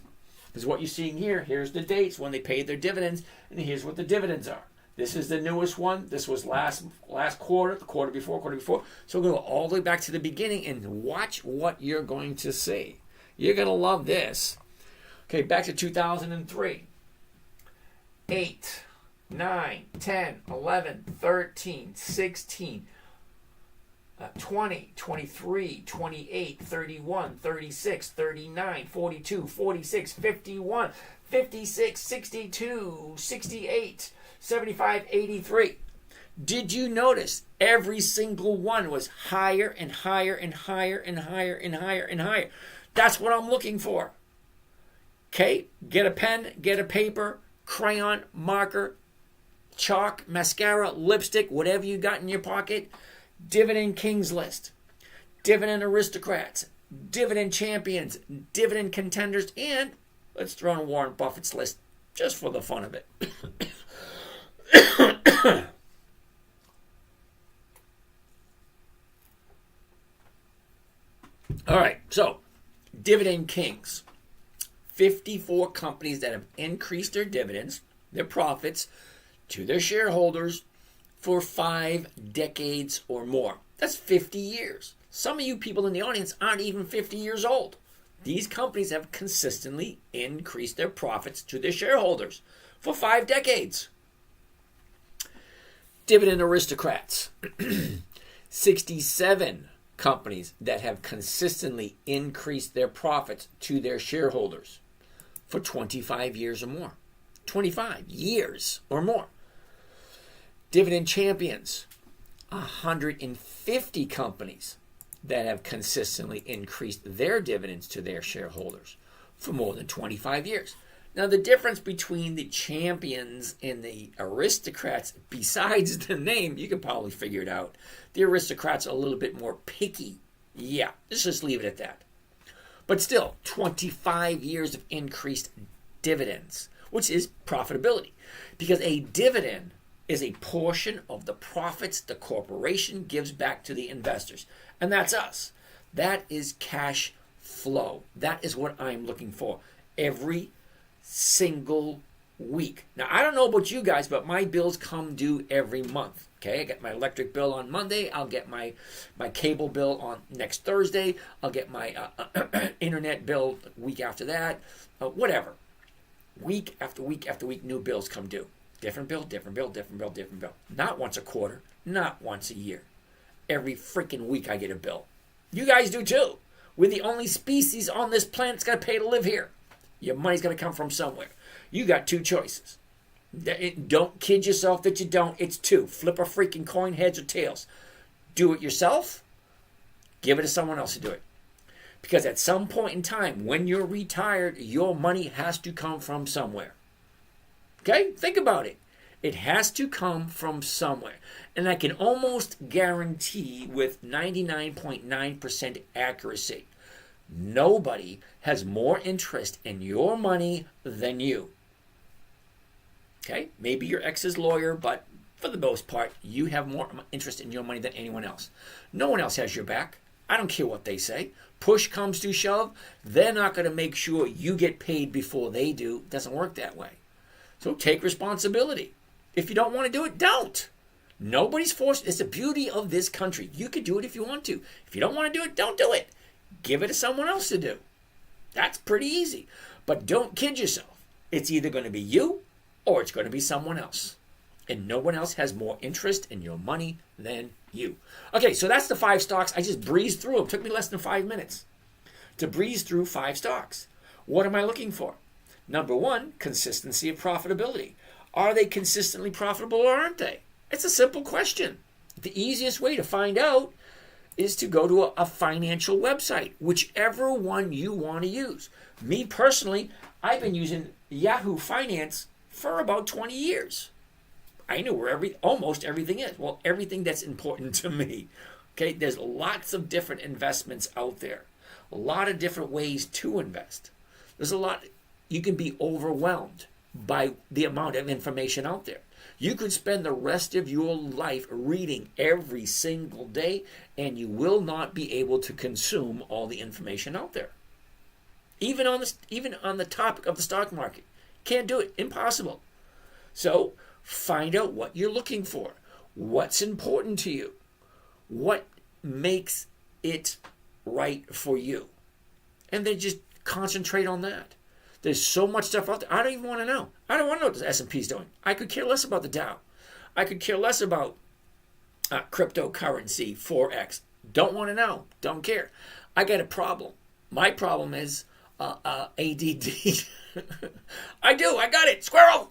Because what you're seeing here, here's the dates when they paid their dividends, and here's what the dividends are. This is the newest one. This was last quarter, the quarter before. So we're going to go all the way back to the beginning and watch what you're going to see. You're going to love this. Okay, back to 2003. 8, 9, 10, 11, 13, 16, 20, 23, 28, 31, 36, 39, 42, 46, 51, 56, 62, 68, 75, 83. Did you notice every single one was higher and higher and higher and higher and higher and higher? That's what I'm looking for. Okay, get a pen, get a paper, crayon, marker, chalk, mascara, lipstick, whatever you got in your pocket. Dividend Kings list, Dividend Aristocrats, Dividend Champions, Dividend Contenders, and let's throw in Warren Buffett's list just for the fun of it. All right, so Dividend Kings. 54 companies that have increased their dividends, their profits, to their shareholders for 5 decades or more. That's 50 years. Some of you people in the audience aren't even 50 years old. These companies have consistently increased their profits to their shareholders for 5 decades. Dividend Aristocrats. 67 companies that have consistently increased their profits to their shareholders for 25 years or more. 25 years or more. Dividend Champions. 150 companies that have consistently increased their dividends to their shareholders for more than 25 years. Now, the difference between the champions and the aristocrats, besides the name, you can probably figure it out. The aristocrats are a little bit more picky. Yeah, let's just leave it at that. But still, 25 years of increased dividends, which is profitability. Because a dividend is a portion of the profits the corporation gives back to the investors. And that's us. That is cash flow. That is what I'm looking for every single week. Now, I don't know about you guys, but my bills come due every month. Okay, I get my electric bill on Monday. I'll get my cable bill on next Thursday. I'll get my internet bill the week after that. Whatever. Week after week after week, new bills come due. Different bill, different bill, different bill, different bill. Not once a quarter, not once a year. Every freaking week I get a bill. You guys do too. We're the only species on this planet that's got to pay to live here. Your money's going to come from somewhere. You got 2 choices. Don't kid yourself that you don't. It's 2. Flip a freaking coin, heads or tails. Do it yourself. Give it to someone else to do it. Because at some point in time, when you're retired, your money has to come from somewhere. Okay? Think about it. It has to come from somewhere. And I can almost guarantee with 99.9% accuracy, nobody has more interest in your money than you. Okay? Maybe your ex's lawyer, but for the most part, you have more interest in your money than anyone else. No one else has your back. I don't care what they say. Push comes to shove, they're not going to make sure you get paid before they do. It doesn't work that way. So take responsibility. If you don't want to do it, don't. Nobody's forced. It's the beauty of this country. You can do it if you want to. If you don't want to do it, don't do it. Give it to someone else to do. That's pretty easy. But don't kid yourself. It's either going to be you or it's going to be someone else. And no one else has more interest in your money than you. Okay, so that's the 5 stocks. I just breezed through them. It took me less than 5 minutes to breeze through 5 stocks. What am I looking for? Number 1, consistency of profitability. Are they consistently profitable or aren't they? It's a simple question. The easiest way to find out is to go to a financial website, whichever one you want to use. Me personally, I've been using Yahoo Finance for about 20 years. I know where almost everything is. Well, everything that's important to me. Okay, there's lots of different investments out there. A lot of different ways to invest. There's a lot. You can be overwhelmed by the amount of information out there. You could spend the rest of your life reading every single day, and you will not be able to consume all the information out there. Even on the topic of the stock market. Can't do it. Impossible. So find out what you're looking for. What's important to you? What makes it right for you? And then just concentrate on that. There's so much stuff out there. I don't even want to know. I don't want to know what the S&P's doing. I could care less about the Dow. I could care less about cryptocurrency, Forex. Don't want to know. Don't care. I got a problem. My problem is ADD. I do. I got it. Squirrel.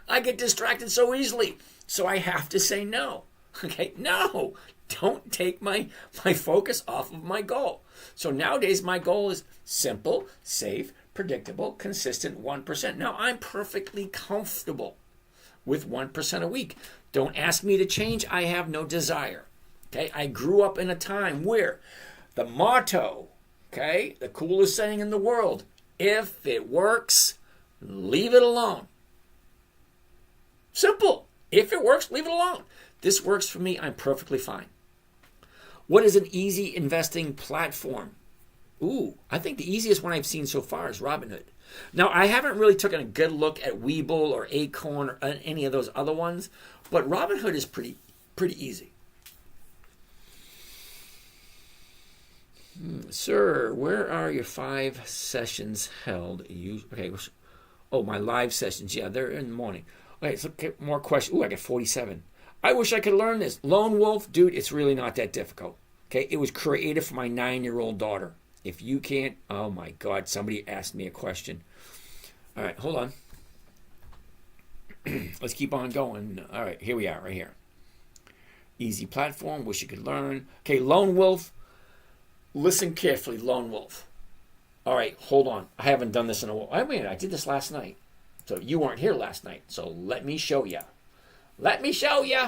I get distracted so easily. So I have to say no. Okay, no. Don't take my focus off of my goal. So nowadays my goal is simple, safe, predictable, consistent 1%. Now I'm perfectly comfortable with 1% a week. Don't ask me to change. I have no desire. Okay, I grew up in a time where the motto, okay, the coolest saying in the world, if it works, leave it alone. Simple. If it works, leave it alone. This works for me. I'm perfectly fine. What is an easy investing platform? Ooh, I think the easiest one I've seen so far is Robinhood. Now, I haven't really taken a good look at Webull or Acorn or any of those other ones, but Robinhood is pretty easy. Sir, where are your 5 sessions held? Okay. Oh, my live sessions. Yeah, they're in the morning. Okay, so more questions. Ooh, I got 47. I wish I could learn this. Lone Wolf, dude, it's really not that difficult. Okay, it was created for my 9-year-old daughter. If you can't, oh my God, somebody asked me a question. All right, hold on. Let's keep on going. All right, here we are, right here. Easy platform, wish you could learn. Okay, Lone Wolf. Listen carefully, Lone Wolf. All right, hold on. I haven't done this in a while. I mean, I did this last night. So you weren't here last night. So let me show you. Let me show you.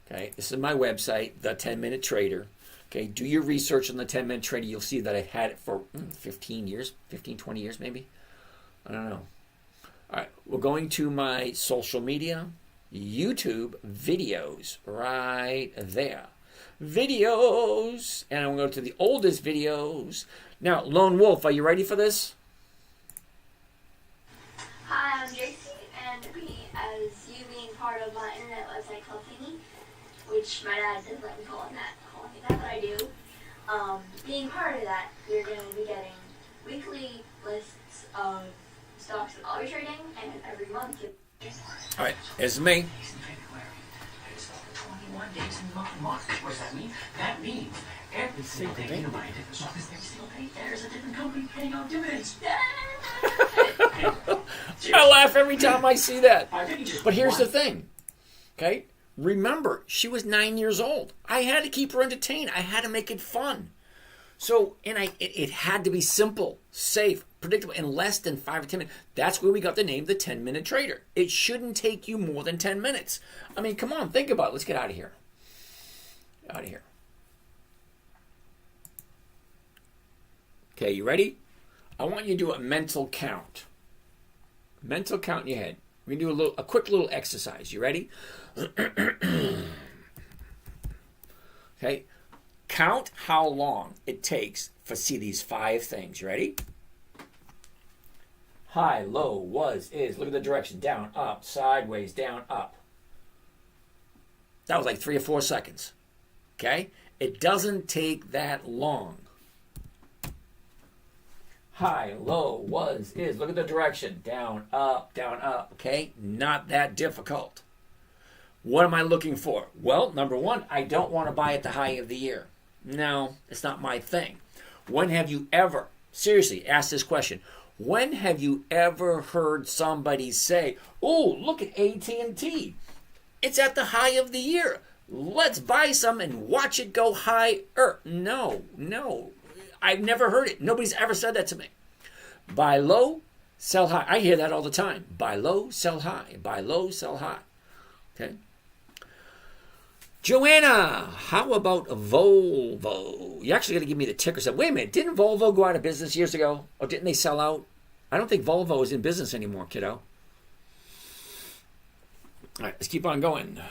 Okay, this is my website, The 10-Minute Trader. Okay, do your research on The 10-Minute Trader. You'll see that I've had it for 15 years, 15, 20 years maybe. I don't know. All right, we're going to my social media, YouTube videos, right there. Videos, and I'm going to go to the oldest videos. Now, Lone Wolf, are you ready for this? Hi, I'm JC, and as you being part of my internet website called Thingy, which my dad doesn't let me call it that, but I do. Being part of that, you're going to be getting weekly lists of stocks that I'll be trading, and every month All right, it's me. 21 days in the month. What does that mean? That means every single day you buy a different stock, every single day there's a different company paying out dividends. I laugh every time I see that. But here's the thing, okay? Remember, she was 9 years old. I had to keep her entertained. I had to make it fun. So, and it had to be simple, safe, predictable, in less than 5 or 10 minutes. That's where we got the name, the 10-Minute Trader. It shouldn't take you more than 10 minutes. I mean, come on, think about it. Let's get out of here. Out of here. Okay, you ready? I want you to do a mental count. Mental count in your head. We're going to do a quick little exercise. You ready? Okay. Count how long it takes to see these 5 things. You ready? High, low, was, is. Look at the direction. Down, up, sideways, down, up. That was like 3 or 4 seconds. Okay? It doesn't take that long. High, low, was, is. Look at the direction. Down, up, okay? Not that difficult. What am I looking for? Well, number 1, I don't want to buy at the high of the year. No, it's not my thing. When have you ever, seriously, ask this question. When have you ever heard somebody say, oh, look at AT&T. It's at the high of the year. Let's buy some and watch it go higher. No. I've never heard it. Nobody's ever said that to me. Buy low, sell high. I hear that all the time. Buy low, sell high. Buy low, sell high. Okay. Joanna, how about Volvo? You actually got to give me the ticker. So, wait a minute. Didn't Volvo go out of business years ago? Or didn't they sell out? I don't think Volvo is in business anymore, kiddo. All right, let's keep on going.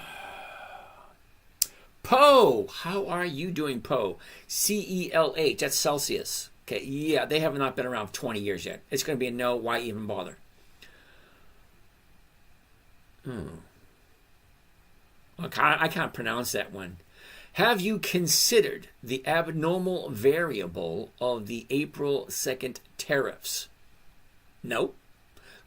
Poe, how are you doing, Poe? CELH, that's Celsius. Okay, yeah, they have not been around 20 years yet. It's going to be a no, why even bother? I can't pronounce that one. Have you considered the abnormal variable of the April 2nd tariffs? No.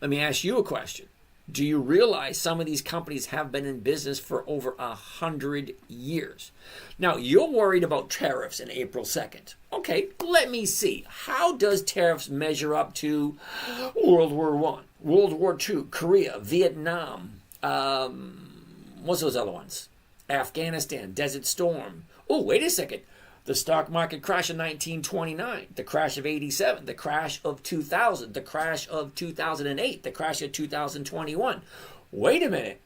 Let me ask you a question. Do you realize some of these companies have been in business for over 100 years? Now, you're worried about tariffs in April 2nd. Okay, let me see. How does tariffs measure up to World War I, World War II, Korea, Vietnam, what's those other ones? Afghanistan, Desert Storm. Oh, wait a second. The stock market crash in 1929, the crash of 87, the crash of 2000, the crash of 2008, the crash of 2021. Wait a minute.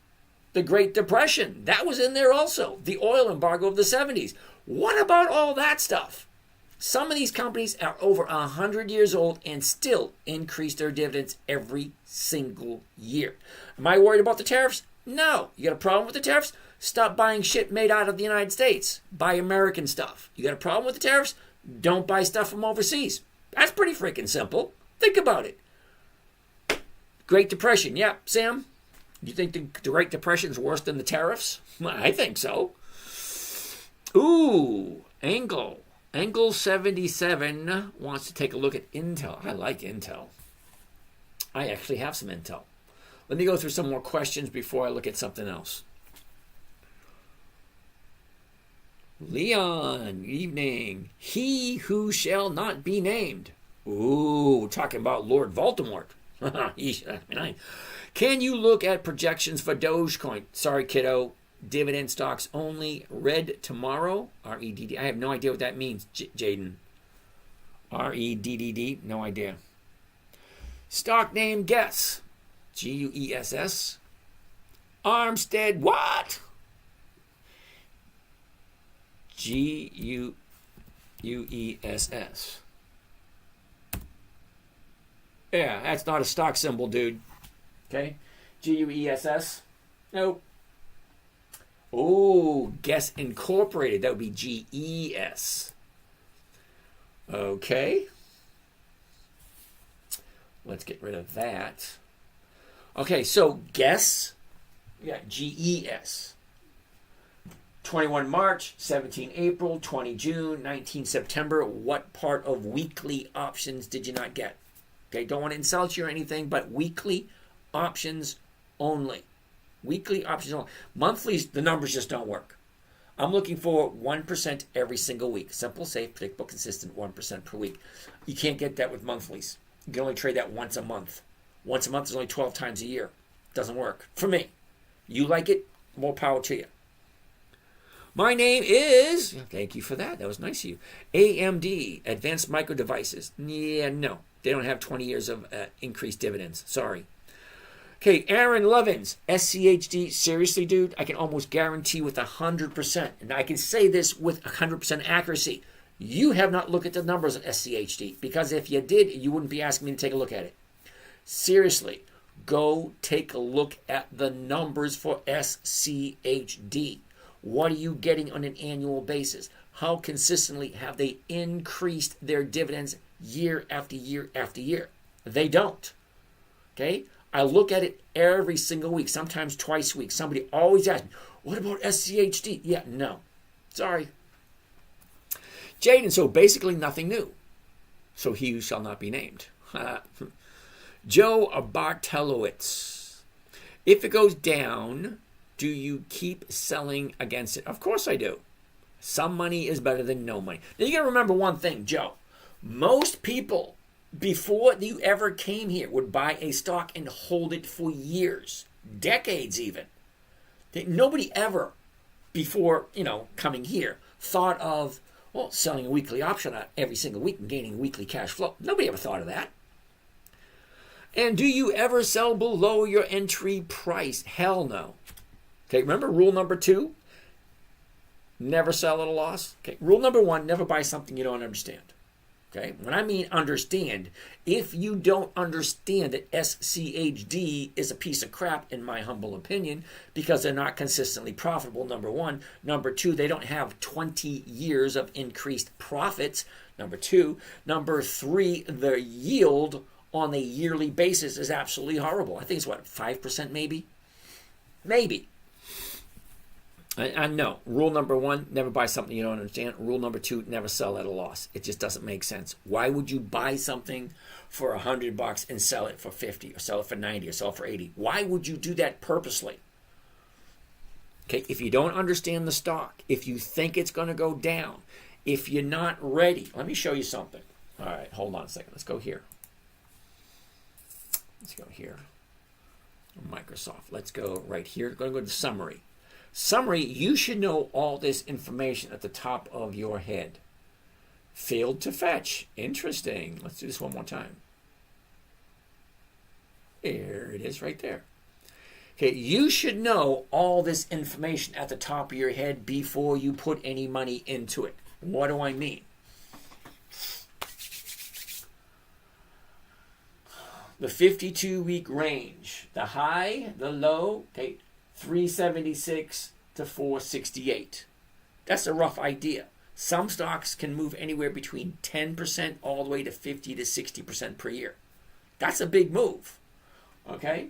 The Great Depression, that was in there also. The oil embargo of the 70s. What about all that stuff? Some of these companies are over 100 years old and still increase their dividends every single year. Am I worried about the tariffs? No. You got a problem with the tariffs? Stop buying shit made out of the United States. Buy American stuff. You got a problem with the tariffs? Don't buy stuff from overseas. That's pretty freaking simple. Think about it. Great Depression. Yeah, Sam? You think the Great Depression is worse than the tariffs? I think so. Ooh, Angle 77 wants to take a look at Intel. I like Intel. I actually have some Intel. Let me go through some more questions before I look at something else. Leon, evening. He who shall not be named. Ooh, talking about Lord Voldemort. Can you look at projections for Dogecoin? Sorry, kiddo. Dividend stocks only. Red tomorrow. REDD. I have no idea what that means, Jaden. REDDD. No idea. Stock name guess. GUESS. Armstead. What? GUESS. Yeah, that's not a stock symbol, dude. Okay? GUESS. Nope. Oh, Guess Incorporated. That would be GES. Okay. Let's get rid of that. Okay, so Guess. Yeah, GES. 21 March, 17 April, 20 June, 19 September. What part of weekly options did you not get? Okay, don't want to insult you or anything, but weekly options only. Weekly options only. Monthlies, the numbers just don't work. I'm looking for 1% every single week. Simple, safe, predictable, consistent, 1% per week. You can't get that with monthlies. You can only trade that once a month. Once a month is only 12 times a year. Doesn't work. For me. You like it, more power to you. My name is, thank you for that. That was nice of you. AMD, Advanced Micro Devices. Yeah, no. They don't have 20 years of increased dividends. Sorry. Okay, Aaron Lovins, SCHD. Seriously, dude, I can almost guarantee with 100%, and I can say this with 100% accuracy. You have not looked at the numbers of SCHD, because if you did, you wouldn't be asking me to take a look at it. Seriously, go take a look at the numbers for SCHD. What are you getting on an annual basis? How consistently have they increased their dividends year after year after year? They don't. Okay? I look at it every single week, sometimes twice a week. Somebody always asks me, what about SCHD? Yeah, no. Sorry. Jaden, so basically nothing new. So he who shall not be named. Joe Bartelowitz. If it goes down, do you keep selling against it? Of course I do. Some money is better than no money. Now you got to remember one thing, Joe. Most people, before you ever came here, would buy a stock and hold it for years, decades even. Nobody ever, before coming here, thought of selling a weekly option every single week and gaining weekly cash flow. Nobody ever thought of that. And do you ever sell below your entry price? Hell no. Okay, remember rule number 2? Never sell at a loss. Okay, rule number 1, never buy something you don't understand. Okay, when I mean understand, if you don't understand that SCHD is a piece of crap, in my humble opinion, because they're not consistently profitable, number 1. Number 2, they don't have 20 years of increased profits, number 2. Number 3, the yield on a yearly basis is absolutely horrible. I think it's 5% maybe? Maybe. And no, rule number one, never buy something you don't understand. Rule number two, never sell at a loss. It just doesn't make sense. Why would you buy something for $100 and sell it for 50, or sell it for 90, or sell it for 80? Why would you do that purposely? Okay, if you don't understand the stock, if you think it's going to go down, if you're not ready, let me show you something. All right, hold on a second. Let's go here. Let's go here. Microsoft. Let's go right here. We're going to go to summary. Summary, you should know all this information at the top of your head. Failed to fetch. Interesting. Let's do this one more time. There it is right there. Okay, you should know all this information at the top of your head before you put any money into it. What do I mean? The 52-week range, the high, the low, okay, 376 to 468. That's a rough idea. Some stocks can move anywhere between 10% all the way to 50 to 60% per year. That's a big move. Okay?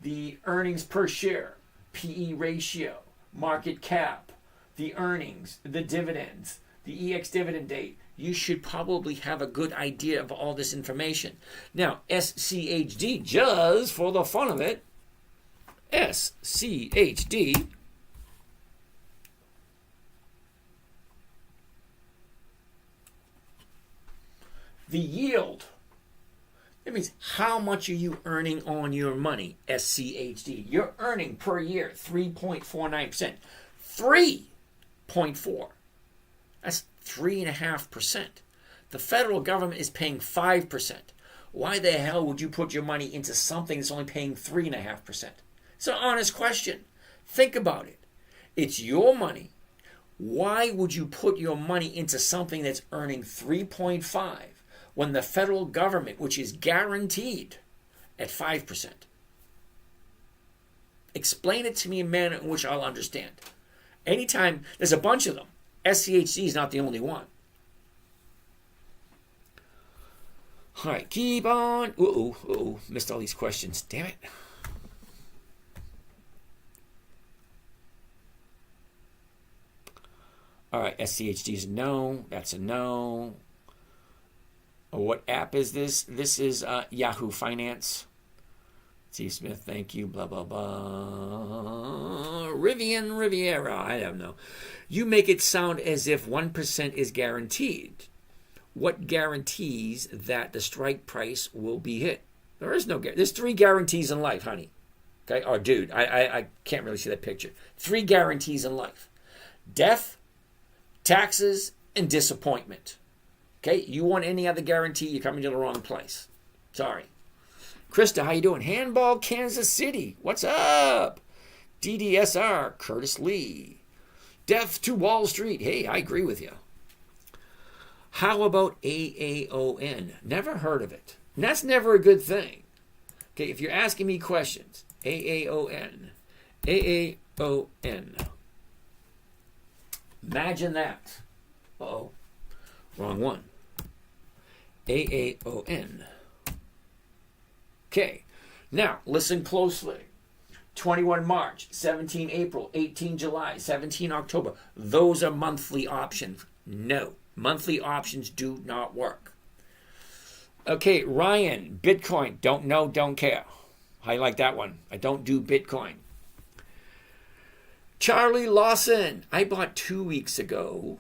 The earnings per share, PE ratio, market cap, the earnings, the dividends, the EX dividend date. You should probably have a good idea of all this information. Now, SCHD, just for the fun of it, SCHD, the yield. That means how much are you earning on your money, SCHD? You're earning per year 3.49%. 3.4. That's 3.5%. The federal government is paying 5%. Why the hell would you put your money into something that's only paying 3.5%? It's an honest question. Think about it. It's your money. Why would you put your money into something that's earning 3.5 when the federal government, which is guaranteed at 5%? Explain it to me in a manner in which I'll understand. Anytime, there's a bunch of them. SCHC is not the only one. All right, keep on. Missed all these questions. Damn it. All right, SCHD is a no. That's a no. What app is this? This is Yahoo Finance. Steve Smith, thank you. Blah, blah, blah. Riviera. I don't know. You make it sound as if 1% is guaranteed. What guarantees that the strike price will be hit? There is no guarantee. There's 3 guarantees in life, honey. Okay? Oh, dude, I can't really see that picture. 3 guarantees in life. Death, taxes, and disappointment. Okay? You want any other guarantee, you're coming to the wrong place. Sorry. Krista, how you doing? Handball, Kansas City. What's up? DDSR, Curtis Lee. Death to Wall Street. Hey, I agree with you. How about AAON? Never heard of it. And that's never a good thing. Okay, if you're asking me questions, AAON. AAON. Imagine that. Uh-oh. Wrong one. AAON. Okay, now listen closely. 21 March, 17 April, 18 July, 17 October. Those are monthly options. No, monthly options do not work. Okay, Ryan, Bitcoin. Don't know, don't care. I like that one. I don't do Bitcoin. Charlie Lawson. I bought 2 weeks ago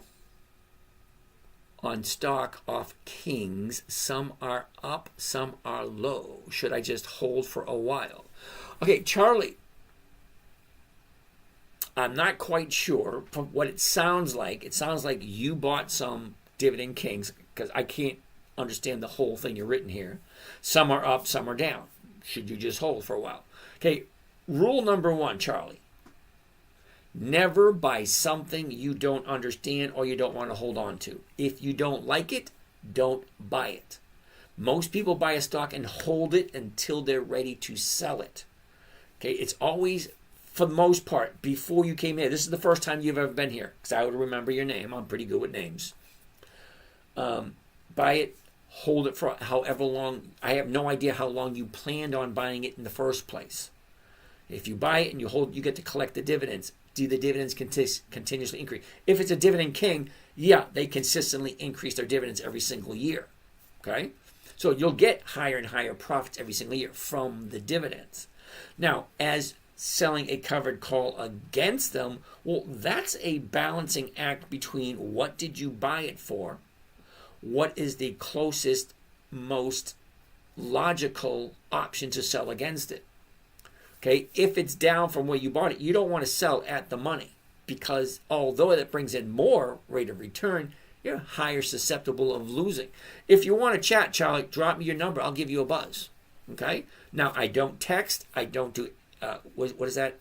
on stock off Kings. Some are up, some are low. Should I just hold for a while? Okay, Charlie, I'm not quite sure from what it sounds like. It sounds like you bought some Dividend Kings, because I can't understand the whole thing you're written here. Some are up, some are down. Should you just hold for a while? Okay, rule number 1, Charlie. Never buy something you don't understand or you don't want to hold on to. If you don't like it, don't buy it. Most people buy a stock and hold it until they're ready to sell it. Okay, it's always, for the most part, before you came here. This is the first time you've ever been here, because I would remember your name. I'm pretty good with names. Buy it, hold it for however long. I have no idea how long you planned on buying it in the first place. If you buy it and you hold, you get to collect the dividends. do the dividends continuously increase? If it's a dividend king, yeah, they consistently increase their dividends every single year. Okay? So you'll get higher and higher profits every single year from the dividends. Now, as selling a covered call against them, well, that's a balancing act between what did you buy it for, what is the closest, most logical option to sell against it. Okay, if it's down from where you bought it, you don't want to sell at the money, because although that brings in more rate of return, you're higher susceptible of losing. If you want to chat, Charlie, drop me your number. I'll give you a buzz. Okay? Now, I don't text. I don't do, what is that?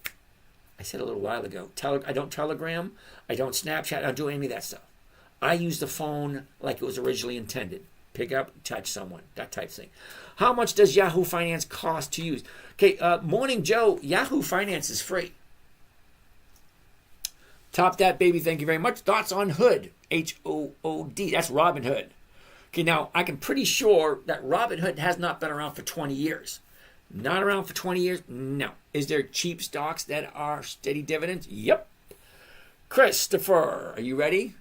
I said a little while ago. I don't Telegram. I don't Snapchat. I don't do any of that stuff. I use the phone like it was originally intended. Pick up, touch someone, that type of thing. How much does Yahoo Finance cost to use? Okay, Morning Joe, Yahoo Finance is free. Top that, baby. Thank you very much. Thoughts on Hood? H-O-O-D. That's Robin Hood. Okay, now, I'm pretty sure that Robin Hood has not been around for 20 years. Not around for 20 years? No. Is there cheap stocks that are steady dividends? Yep. Christopher, are you ready?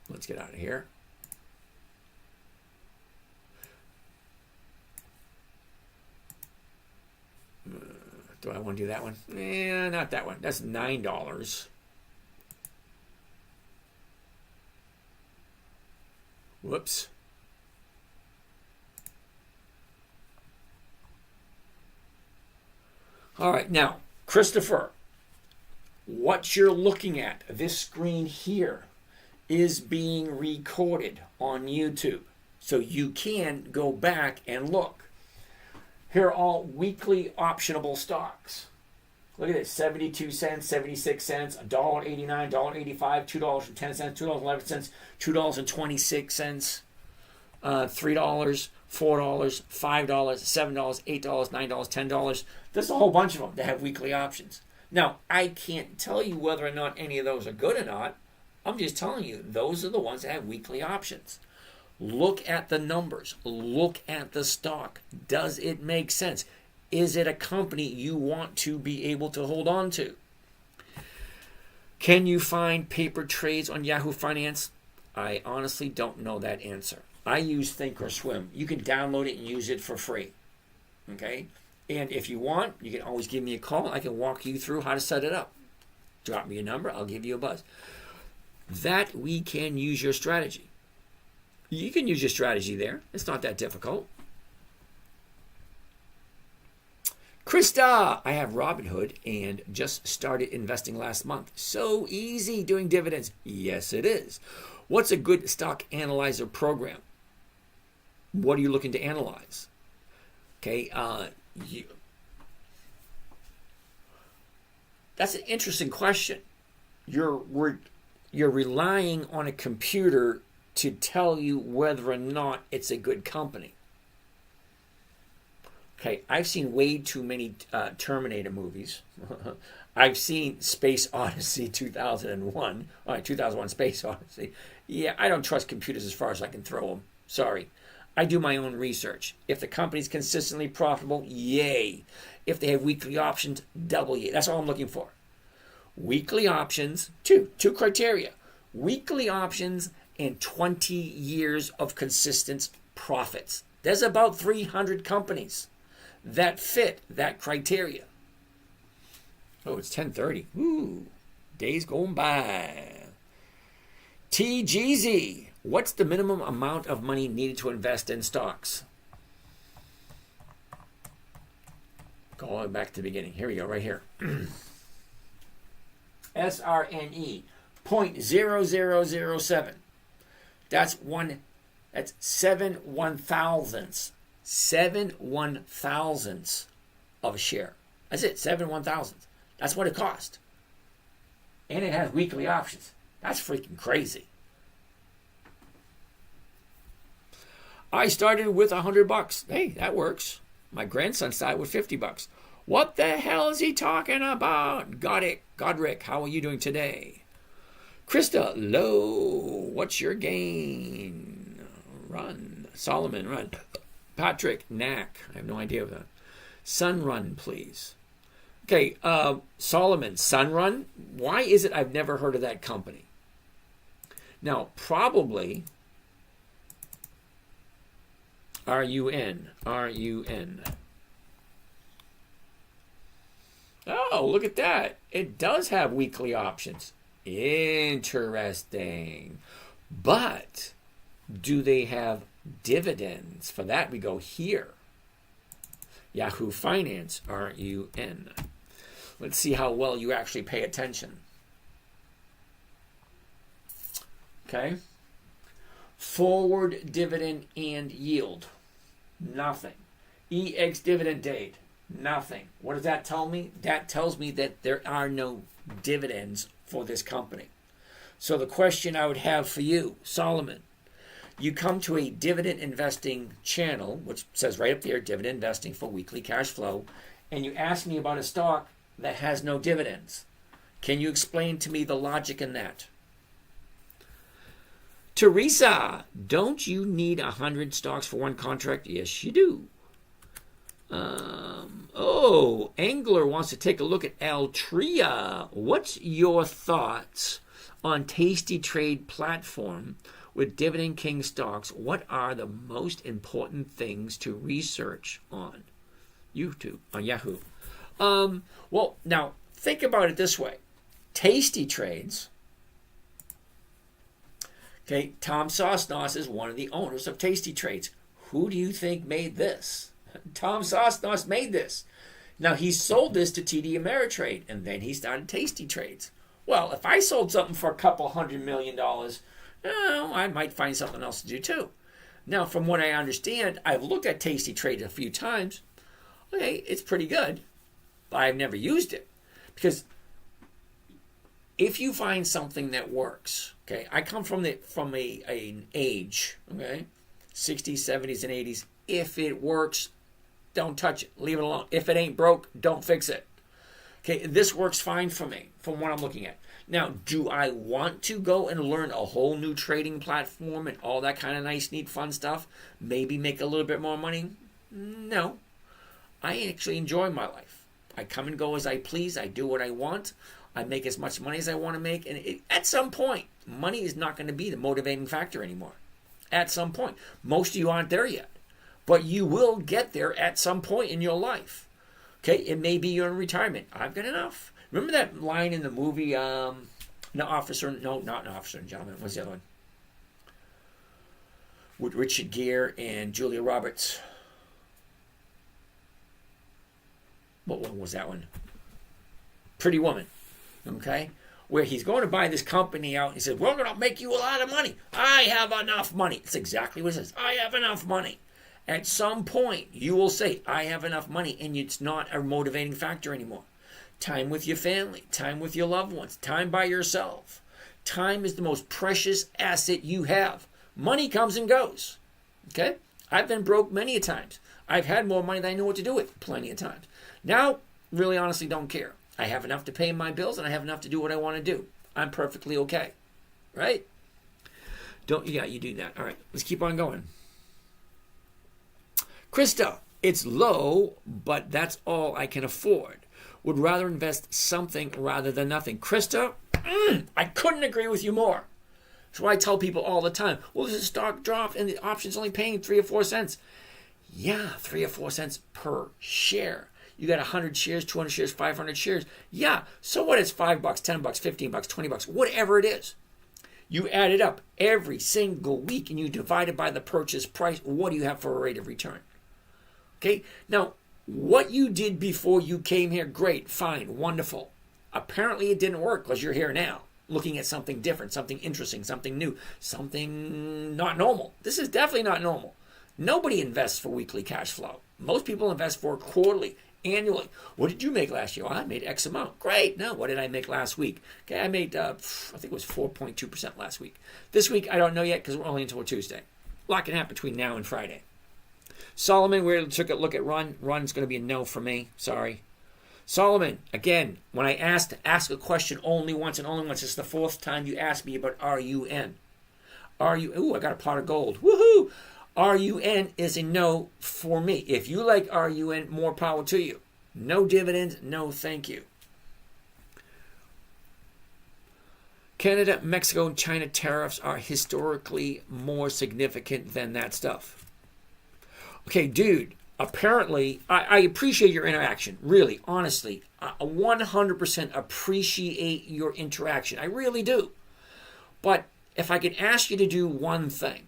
Let's get out of here. Do I want to do that one? Not that one. That's $9. Whoops. All right, now, Christopher, what you're looking at, this screen here, is being recorded on YouTube. So you can go back and look. Here are all weekly optionable stocks. Look at this, 72 cents, 76 cents, $1.89, $1.85, $2.10, $2.11, $2.26, $3, $4, $5, $7, $8, $9, $10. There's a whole bunch of them that have weekly options. Now, I can't tell you whether or not any of those are good or not. I'm just telling you, those are the ones that have weekly options. Look at the numbers. Look at the stock. Does it make sense? Is it a company you want to be able to hold on to? Can you find paper trades on Yahoo Finance? I honestly don't know that answer. I use Thinkorswim. You can download it and use it for free. Okay? And if you want, you can always give me a call. I can walk you through how to set it up. Drop me a number. I'll give you a buzz. That we can use your strategy. You can use your strategy there. It's not that difficult. Krista, I have Robinhood and just started investing last month. So easy doing dividends. Yes, it is. What's a good stock analyzer program? What are you looking to analyze? Okay, that's an interesting question. You're relying on a computer to tell you whether or not it's a good company. Okay, I've seen way too many Terminator movies. I've seen Space Odyssey 2001. All right, 2001 Space Odyssey. Yeah, I don't trust computers as far as I can throw them. Sorry. I do my own research. If the company's consistently profitable, yay. If they have weekly options, double yay. That's all I'm looking for. Weekly options, two criteria. Weekly options and 20 years of consistent profits. There's about 300 companies that fit that criteria. Oh, it's 10:30. Ooh, days going by. TGZ, what's the minimum amount of money needed to invest in stocks? Going back to the beginning. Here we go, right here. SRNE, 0.0007. That's 7 1,000ths. 7 1,000ths of a share. That's it, 7 1,000ths. That's what it cost. And it has weekly options. That's freaking crazy. I started with $100. Hey, that works. My grandson started with $50. What the hell is he talking about? Got it. Godric, how are you doing today? Krista, low. What's your gain? Run. Solomon, run. Patrick, knack. I have no idea of that. Sun run, please. Okay, Solomon, Sunrun. Why is it I've never heard of that company? Now, probably RUN. Oh, look at that. It does have weekly options. Interesting. But do they have dividends? For that, we go here. Yahoo Finance, RUN. Let's see how well you actually pay attention. Okay. Forward dividend and yield. Nothing. EX dividend date. Nothing. What does that tell me? That tells me that there are no dividends for this company. So the question I would have for you, Solomon, you come to a dividend investing channel, which says right up there, dividend investing for weekly cash flow, and you ask me about a stock that has no dividends. Can you explain to me the logic in that? Teresa, don't you need 100 stocks for one contract? Yes, you do. Angler wants to take a look at Altria. What's your thoughts on Tasty Trade platform with Dividend King stocks? What are the most important things to research on YouTube, on Yahoo? Well, now think about it this way. Tasty Trades. Okay, Tom Sosnos is one of the owners of Tasty Trades. Who do you think made this? Tom Sosnos made this. Now, he sold this to TD Ameritrade, and then he started Tasty Trades. Well, if I sold something for a couple $100 million, I might find something else to do too. Now, from what I understand, I've looked at Tasty Trades a few times. Okay, it's pretty good, but I've never used it. Because if you find something that works, okay, I come from an age, okay, 60s, 70s, and 80s. If it works, don't touch it. Leave it alone. If it ain't broke, don't fix it. Okay, this works fine for me from what I'm looking at. Now, do I want to go and learn a whole new trading platform and all that kind of nice, neat, fun stuff? Maybe make a little bit more money? No. I actually enjoy my life. I come and go as I please. I do what I want. I make as much money as I want to make. And at some point, money is not going to be the motivating factor anymore. At some point. Most of you aren't there yet. But you will get there at some point in your life. Okay, it may be you're in retirement. I've got enough. Remember that line in the movie, not Officer and Gentleman. What's the other one? With Richard Gere and Julia Roberts. What one was that one? Pretty Woman. Okay? Where he's going to buy this company out. He said, we're going to make you a lot of money. I have enough money. It's exactly what it says. I have enough money. At some point, you will say, I have enough money, and it's not a motivating factor anymore. Time with your family, time with your loved ones, time by yourself. Time is the most precious asset you have. Money comes and goes. Okay? I've been broke many a times. I've had more money than I know what to do with plenty of times. Now, really honestly don't care. I have enough to pay my bills, and I have enough to do what I want to do. I'm perfectly okay. Right? You do that. All right, let's keep on going. Krista, it's low, but that's all I can afford. Would rather invest something rather than nothing. Krista, I couldn't agree with you more. That's why I tell people all the time, well, this is stock dropped and the option's only paying 3 or 4 cents. Yeah, 3 or 4 cents per share. You got 100 shares, 200 shares, 500 shares. Yeah, so what? It's $5, $10, $15, $20, whatever it is. You add it up every single week and you divide it by the purchase price. What do you have for a rate of return? Okay, now, what you did before you came here, great, fine, wonderful. Apparently it didn't work because you're here now, looking at something different, something interesting, something new, something not normal. This is definitely not normal. Nobody invests for weekly cash flow. Most people invest for quarterly, annually. What did you make last year? Well, I made X amount. Great. No, what did I make last week? Okay, I made, I think it was 4.2% last week. This week, I don't know yet because we're only until Tuesday. A lot can happen between now and Friday. Solomon, we took a look at Run. Run's going to be a no for me. Sorry. Solomon, again, when I asked to ask a question only once and only once, it's the 4th time you asked me about RUN. Ooh, I got a pot of gold. Woohoo! RUN is a no for me. If you like RUN, more power to you. No dividends, no thank you. Canada, Mexico, and China tariffs are historically more significant than that stuff. Okay, dude, apparently, I appreciate your interaction. Really, honestly, I 100% appreciate your interaction. I really do. But if I could ask you to do one thing,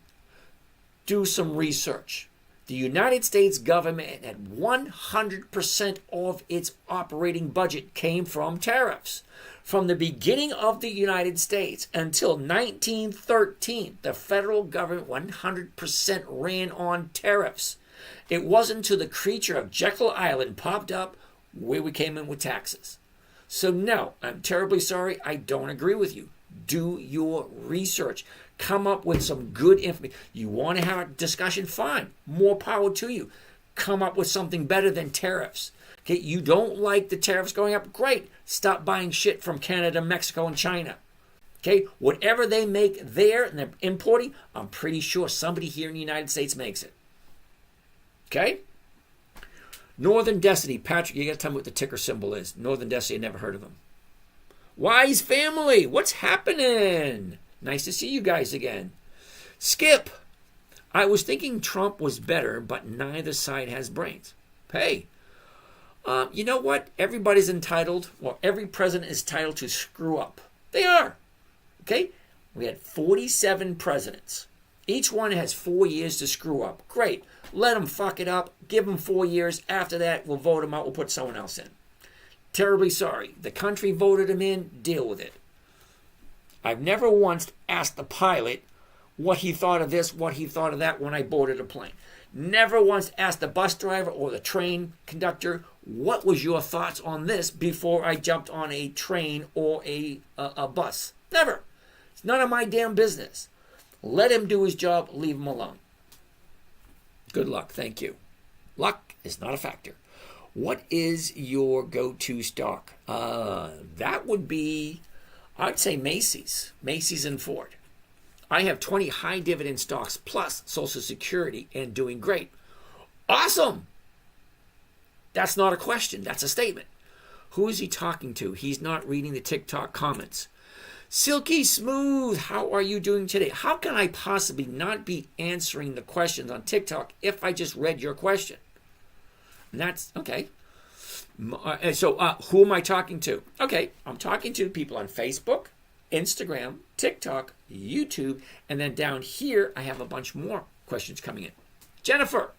do some research. The United States government at 100% of its operating budget came from tariffs. From the beginning of the United States until 1913, the federal government 100% ran on tariffs. It wasn't until the creature of Jekyll Island popped up where we came in with taxes. So no, I'm terribly sorry. I don't agree with you. Do your research. Come up with some good information. You want to have a discussion? Fine. More power to you. Come up with something better than tariffs. Okay, you don't like the tariffs going up? Great. Stop buying shit from Canada, Mexico, and China. Okay, whatever they make there and they're importing, I'm pretty sure somebody here in the United States makes it. Okay? Northern Destiny. Patrick, you got to tell me what the ticker symbol is. Northern Destiny, I never heard of them. Wise family, what's happening? Nice to see you guys again. Skip, I was thinking Trump was better, but neither side has brains. Hey, you know what? Everybody's entitled, well, every president is entitled to screw up. They are. Okay? We had 47 presidents. Each one has 4 years to screw up. Great. Let them fuck it up. Give them 4 years. After that, we'll vote them out. We'll put someone else in. Terribly sorry. The country voted him in. Deal with it. I've never once asked the pilot what he thought of this, what he thought of that when I boarded a plane. Never once asked the bus driver or the train conductor, what was your thoughts on this before I jumped on a train or a bus. Never. It's none of my damn business. Let him do his job. Leave him alone. Good luck. Thank you. Luck is not a factor. What is your go-to stock? That would be, I'd say Macy's. Macy's and Ford. I have 20 high dividend stocks plus Social Security and doing great. Awesome. That's not a question. That's a statement. Who is he talking to? He's not reading the TikTok comments. Silky Smooth, how are you doing today? How can I possibly not be answering the questions on TikTok if I just read your question? And that's, okay. So who am I talking to? Okay, I'm talking to people on Facebook, Instagram, TikTok, YouTube, and then down here I have a bunch more questions coming in. Jennifer,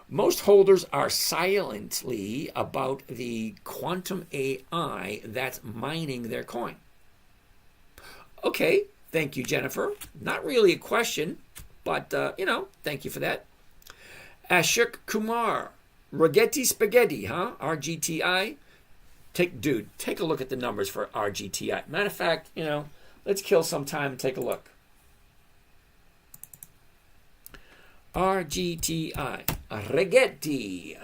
most holders are silently about the quantum AI that's mining their coin. Okay, thank you, Jennifer. Not really a question, but, thank you for that. Ashok Kumar, Rigetti Spaghetti, huh? RGTI. Take a look at the numbers for RGTI. Matter of fact, let's kill some time and take a look. RGTI, Rigetti.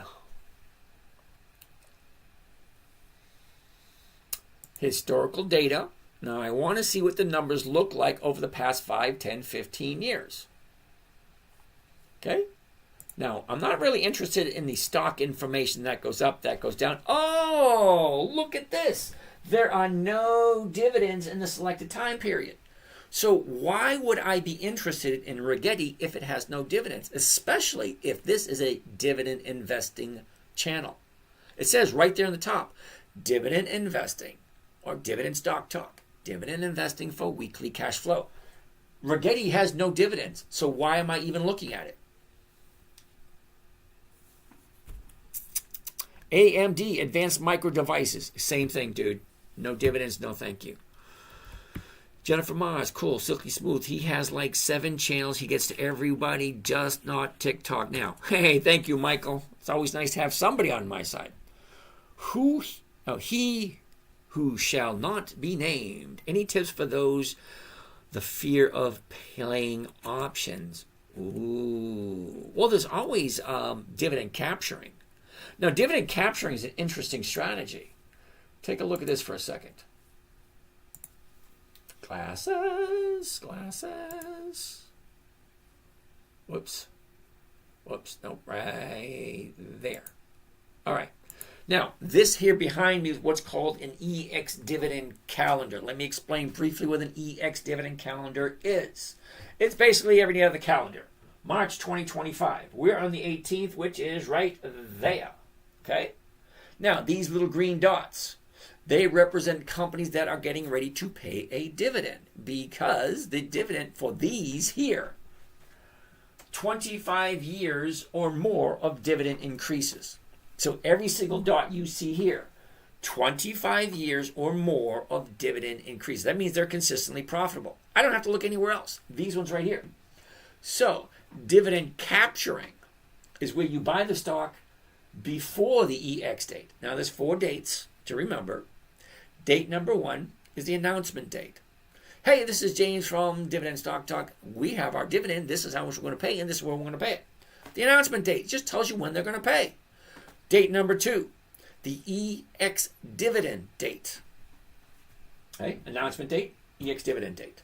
Historical data. Now, I want to see what the numbers look like over the past 5, 10, 15 years. Okay? Now, I'm not really interested in the stock information that goes up, that goes down. Oh, look at this. There are no dividends in the selected time period. So why would I be interested in Rigetti if it has no dividends, especially if this is a dividend investing channel? It says right there on the top, dividend investing or dividend stock talk, dividend investing for weekly cash flow. Rigetti has no dividends, so why am I even looking at it? AMD, Advanced Micro Devices. Same thing, dude. No dividends, no thank you. Jennifer Mars, cool, Silky Smooth. He has like 7 channels. He gets to everybody, just not TikTok now. Hey, thank you, Michael. It's always nice to have somebody on my side. He who shall not be named. Any tips for those, the fear of playing options? Ooh. Well, there's always dividend capturing. Now, dividend capturing is an interesting strategy. Take a look at this for a second. Glasses. Whoops, no, right there. All right. Now, this here behind me is what's called an EX dividend calendar. Let me explain briefly what an EX dividend calendar is. It's basically every day of the calendar. March 2025. We're on the 18th, which is right there. Okay? Now, these little green dots, they represent companies that are getting ready to pay a dividend, because the dividend for these here, 25 years or more of dividend increases. So every single dot you see here, 25 years or more of dividend increases. That means they're consistently profitable. I don't have to look anywhere else. These ones right here. So dividend capturing is where you buy the stock before the EX date. Now there's 4 dates to remember. Date number 1 is the announcement date. Hey, this is James from Dividend Stock Talk. We have our dividend. This is how much we're going to pay, and this is where we're going to pay it. The announcement date just tells you when they're going to pay. Date number 2, the EX dividend date. Okay, announcement date, EX dividend date.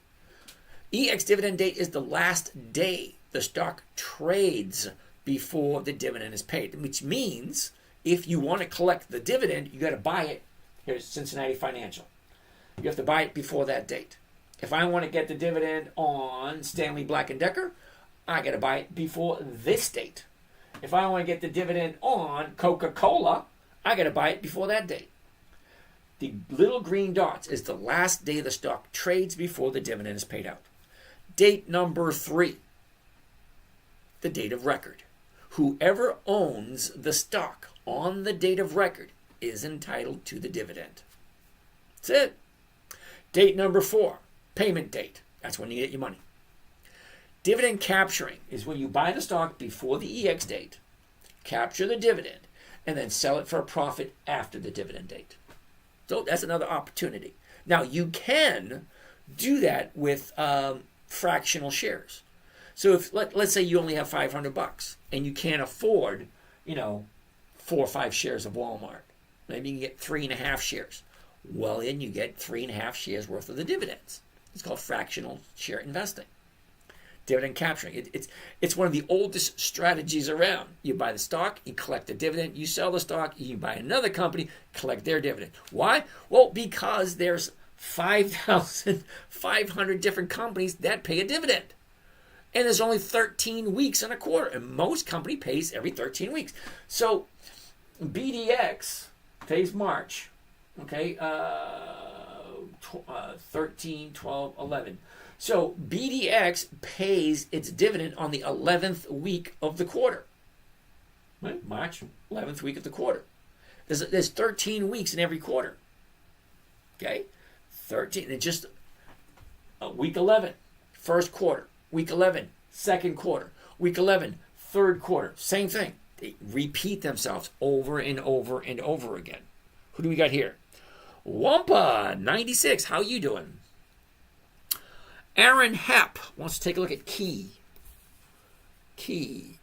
EX dividend date is the last day the stock trades before the dividend is paid, which means if you want to collect the dividend, you got to buy it. Here's Cincinnati Financial. You have to buy it before that date. If I want to get the dividend on Stanley Black & Decker, I got to buy it before this date. If I want to get the dividend on Coca-Cola, I got to buy it before that date. The little green dots is the last day the stock trades before the dividend is paid out. Date number 3, the date of record. Whoever owns the stock on the date of record is entitled to the dividend. That's it. Date number 4, payment date. That's when you get your money. Dividend capturing is when you buy the stock before the EX date, capture the dividend, and then sell it for a profit after the dividend date. So that's another opportunity. Now, you can do that with fractional shares. So if let's say you only have $500 and you can't afford, 4 or 5 shares of Walmart. Maybe you can get 3.5 shares. Well, then you get 3.5 shares worth of the dividends. It's called fractional share investing. Dividend capturing. It's one of the oldest strategies around. You buy the stock, you collect the dividend, you sell the stock, you buy another company, collect their dividend. Why? Well, because there's 5,500 different companies that pay a dividend. And there's only 13 weeks in a quarter. And most company pays every 13 weeks. So BDX pays March. Okay, 13, 12, 11. So BDX pays its dividend on the 11th week of the quarter. Right? March, 11th week of the quarter. There's 13 weeks in every quarter. Okay? 13. And just week 11, first quarter. Week 11, second quarter. Week 11, third quarter. Same thing. They repeat themselves over and over and over again. Who do we got here? Wampa 96. How you doing? Aaron Hepp wants to take a look at Key. Key.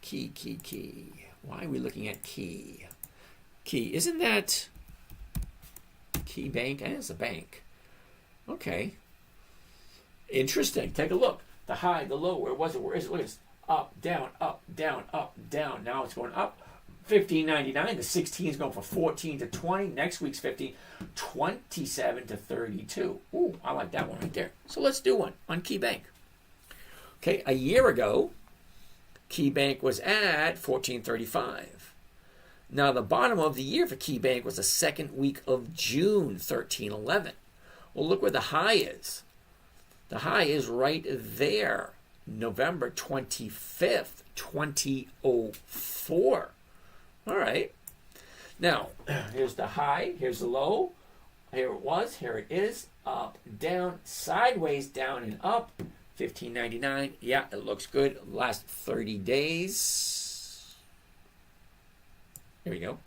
Why are we looking at Key? Key. Isn't that Key Bank? I think it's a bank. Okay. Interesting. Take a look. The high, the low. Where was it? Where is it? Look at this. Up, down, up, down, up, down. Now it's going up. 15.99. The 16 is going from 14 to 20. Next week's 15. 27 to 32. Ooh, I like that one right there. So let's do one on Key Bank. Okay, a year ago, Key Bank was at 14.35. Now the bottom of the year for Key Bank was the second week of June, 13.11. Well, look where the high is. The high is right there, November 25th, 2004. All right. Now, here's the high, here's the low. Here it was, here it is. Up, down, sideways, down and up. 15.99. Yeah, it looks good. Last 30 days. Here we go.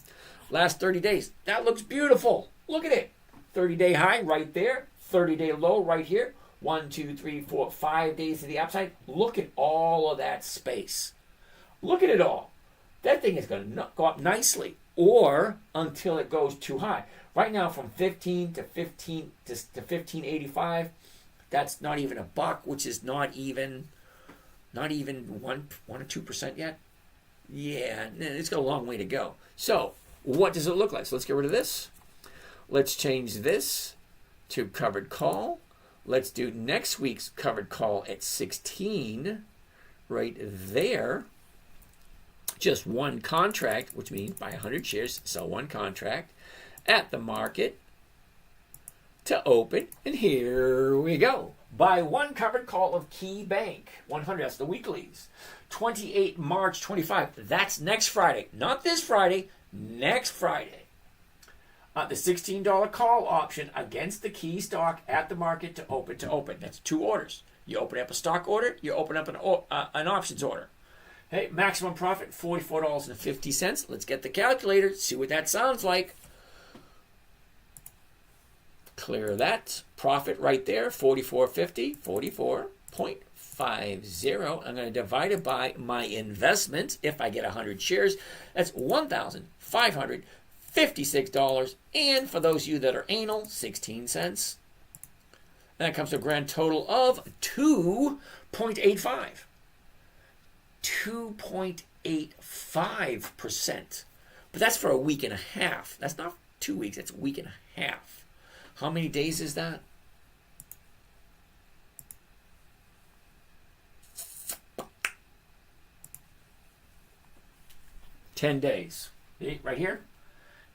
Last 30 days. That looks beautiful. Look at it. 30-day high right there. 30-day low right here. 1, 2, 3, 4, 5 days to the upside. Look at all of that space. Look at it all. That thing is going to go up nicely, or until it goes too high. Right now, from 15 to 15.85, that's not even a buck, which is not even 1 or 2% yet. Yeah, it's got a long way to go. So what does it look like? So let's get rid of this. Let's change this to covered call. Let's do next week's covered call at 16 right there. Just one contract, which means buy 100 shares, sell one contract at the market to open. And here we go. Buy one covered call of Key Bank, 100. That's the weeklies. 28 March 25. That's next Friday. Not this Friday, next Friday. The $16 call option against the Key stock at the market to open to open. That's 2 orders. You open up a stock order, you open up an options order. Hey, maximum profit, $44.50. Let's get the calculator, see what that sounds like. Clear that. Profit right there, $44.50, 44.50. I'm going to divide it by my investment. If I get 100 shares, that's $1,556. And for those of you that are anal, 16 cents. That comes to a grand total of 2.85. 2.85%. But that's for a week and a half. That's not 2 weeks, that's a week and a half. How many days is that? $10 days. See, right here?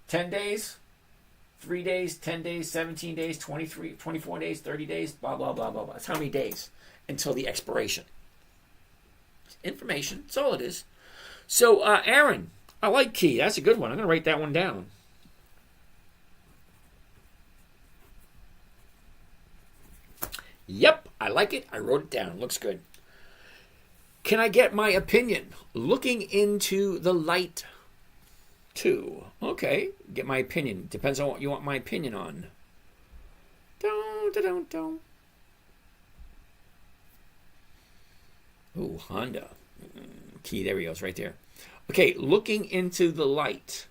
10 days, 3 days, 10 days, 17 days, 23, 24 days, 30 days, blah, blah, blah, blah, blah. That's how many days until the expiration. Information, that's all it is. So, Aaron, I like Key. That's a good one. I'm going to write that one down. Yep, I like it. I wrote it down. Looks good. Can I get my opinion? Looking into the light too. Okay, get my opinion. Depends on what you want my opinion on. Don't. Ooh, Honda. Key, there he goes, right there. Okay, looking into the light.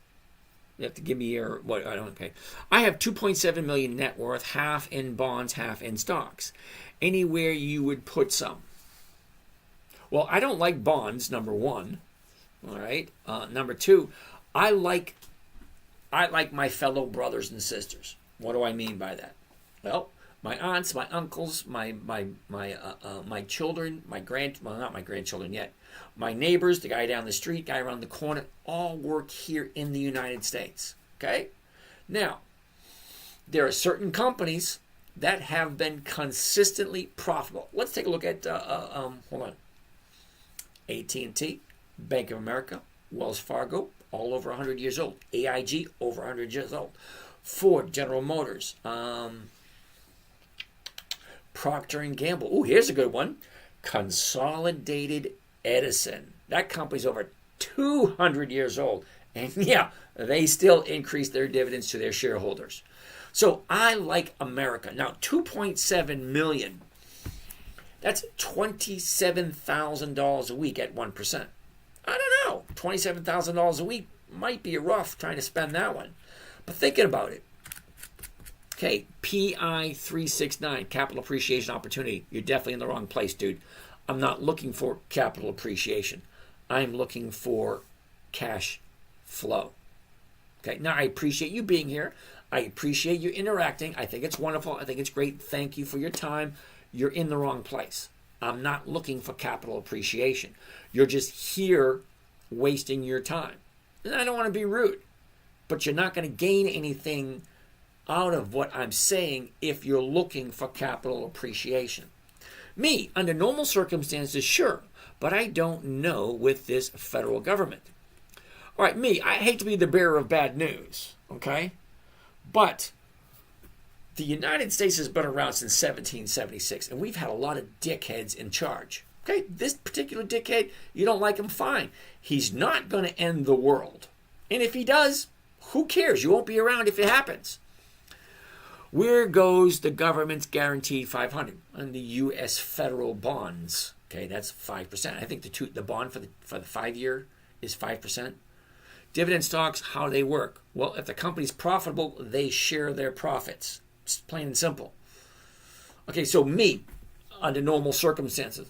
You have to give me your what? I don't. Okay, I have 2.7 million net worth, half in bonds, half in stocks. Anywhere you would put some. Well, I don't like bonds. Number one. All right. Number two, I like my fellow brothers and sisters. What do I mean by that? Well, my aunts, my uncles, my children, well, not my grandchildren yet. My neighbors, the guy down the street, guy around the corner, all work here in the United States. Okay? Now, there are certain companies that have been consistently profitable. Let's take a look at, hold on. AT&T, Bank of America, Wells Fargo, all over 100 years old. AIG, over 100 years old. Ford, General Motors, Procter & Gamble. Ooh, here's a good one. Consolidated Edison. That company's over 200 years old. And yeah, they still increase their dividends to their shareholders. So I like America. Now, 2.7 million. That's $27,000 a week at 1%. I don't know. $27,000 a week might be rough trying to spend that one. But thinking about it. Okay, PI 369, capital appreciation opportunity. You're definitely in the wrong place, dude. I'm not looking for capital appreciation. I'm looking for cash flow. Okay, now I appreciate you being here. I appreciate you interacting. I think it's wonderful. I think it's great. Thank you for your time. You're in the wrong place. I'm not looking for capital appreciation. You're just here wasting your time. And I don't want to be rude, but you're not going to gain anything out of what I'm saying if you're looking for capital appreciation. Me, under normal circumstances, sure, but I don't know with this federal government. All right, me, I hate to be the bearer of bad news, okay? But the United States has been around since 1776, and we've had a lot of dickheads in charge. Okay, this particular dickhead, you don't like him, fine. He's not going to end the world. And if he does, who cares? You won't be around if it happens. Where goes the government's guaranteed 500 on the U.S. federal bonds? Okay, that's 5%. I think the bond for the 5 year is 5%. Dividend stocks, how they work? Well, if the company's profitable, they share their profits. It's plain and simple. Okay, so me, under normal circumstances.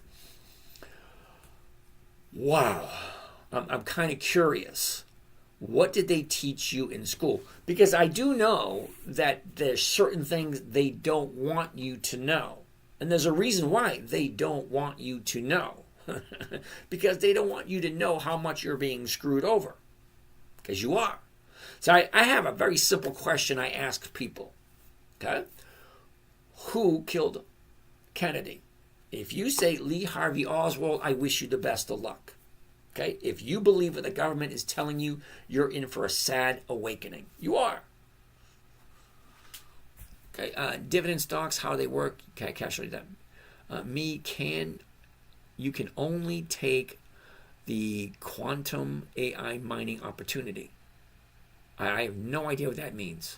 Wow, I'm kind of curious. What did they teach you in school? Because I do know that there's certain things they don't want you to know. And there's a reason why they don't want you to know. Because they don't want you to know how much you're being screwed over. Because you are. So I have a very simple question I ask people. Okay? Who killed Kennedy? If you say Lee Harvey Oswald, I wish you the best of luck. Okay? If you believe what the government is telling you, you're in for a sad awakening. You are. Okay? Dividend stocks, how they work. Okay, cash only them. You can only take the quantum AI mining opportunity. I have no idea what that means.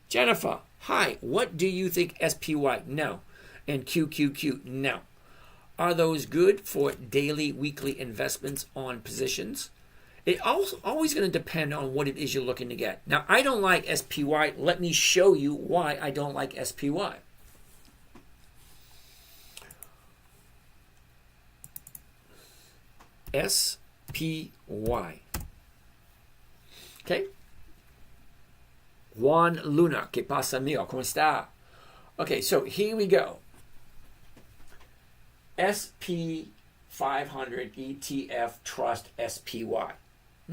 Jennifer, hi. What do you think SPY? No. And QQQ? No. Are those good for daily, weekly investments on positions? It's always going to depend on what it is you're looking to get. Now, I don't like SPY. Let me show you why I don't like SPY. SPY. Okay? Juan Luna, ¿qué pasa, amigo? ¿Cómo está? Okay, so here we go. SP 500 ETF Trust SPY.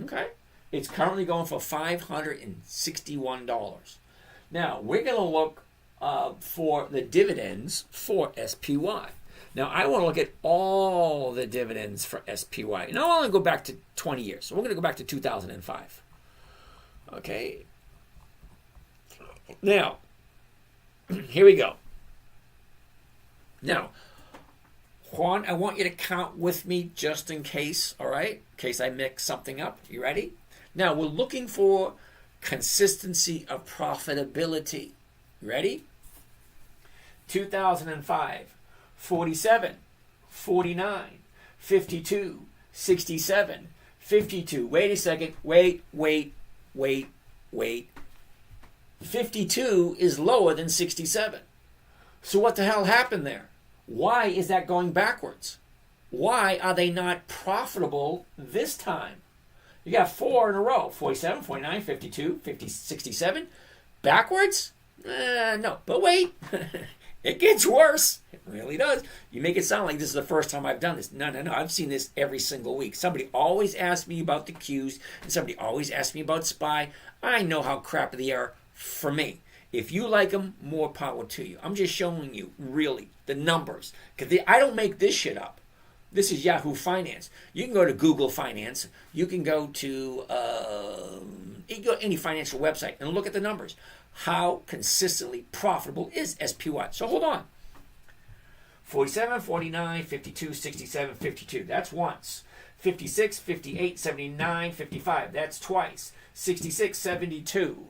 Okay? It's currently going for $561. Now, we're going to look for the dividends for SPY. Now, I want to look at all the dividends for SPY. And I want to go back to 20 years. So we're going to go back to 2005. Okay? Now, here we go. Now, Juan, I want you to count with me just in case, all right? In case I mix something up. You ready? Now, we're looking for consistency of profitability. Ready? 2005, 47, 49, 52, 67, 52. Wait a second. Wait. 52 is lower than 67. So what the hell happened there? Why is that going backwards? Why are they not profitable this time? You got 4 in a row. 47, 49, 52, 50, 67. Backwards? No. But wait. It gets worse. It really does. You make it sound like this is the first time I've done this. No. I've seen this every single week. Somebody always asks me about the Qs, and somebody always asks me about SPY. I know how crappy they are for me. If you like them, more power to you. I'm just showing you, really, the numbers. Because I don't make this shit up. This is Yahoo Finance. You can go to Google Finance. You can go to any financial website and look at the numbers. How consistently profitable is SPY? So hold on. 47, 49, 52, 67, 52. That's once. 56, 58, 79, 55. That's twice. 66, 72.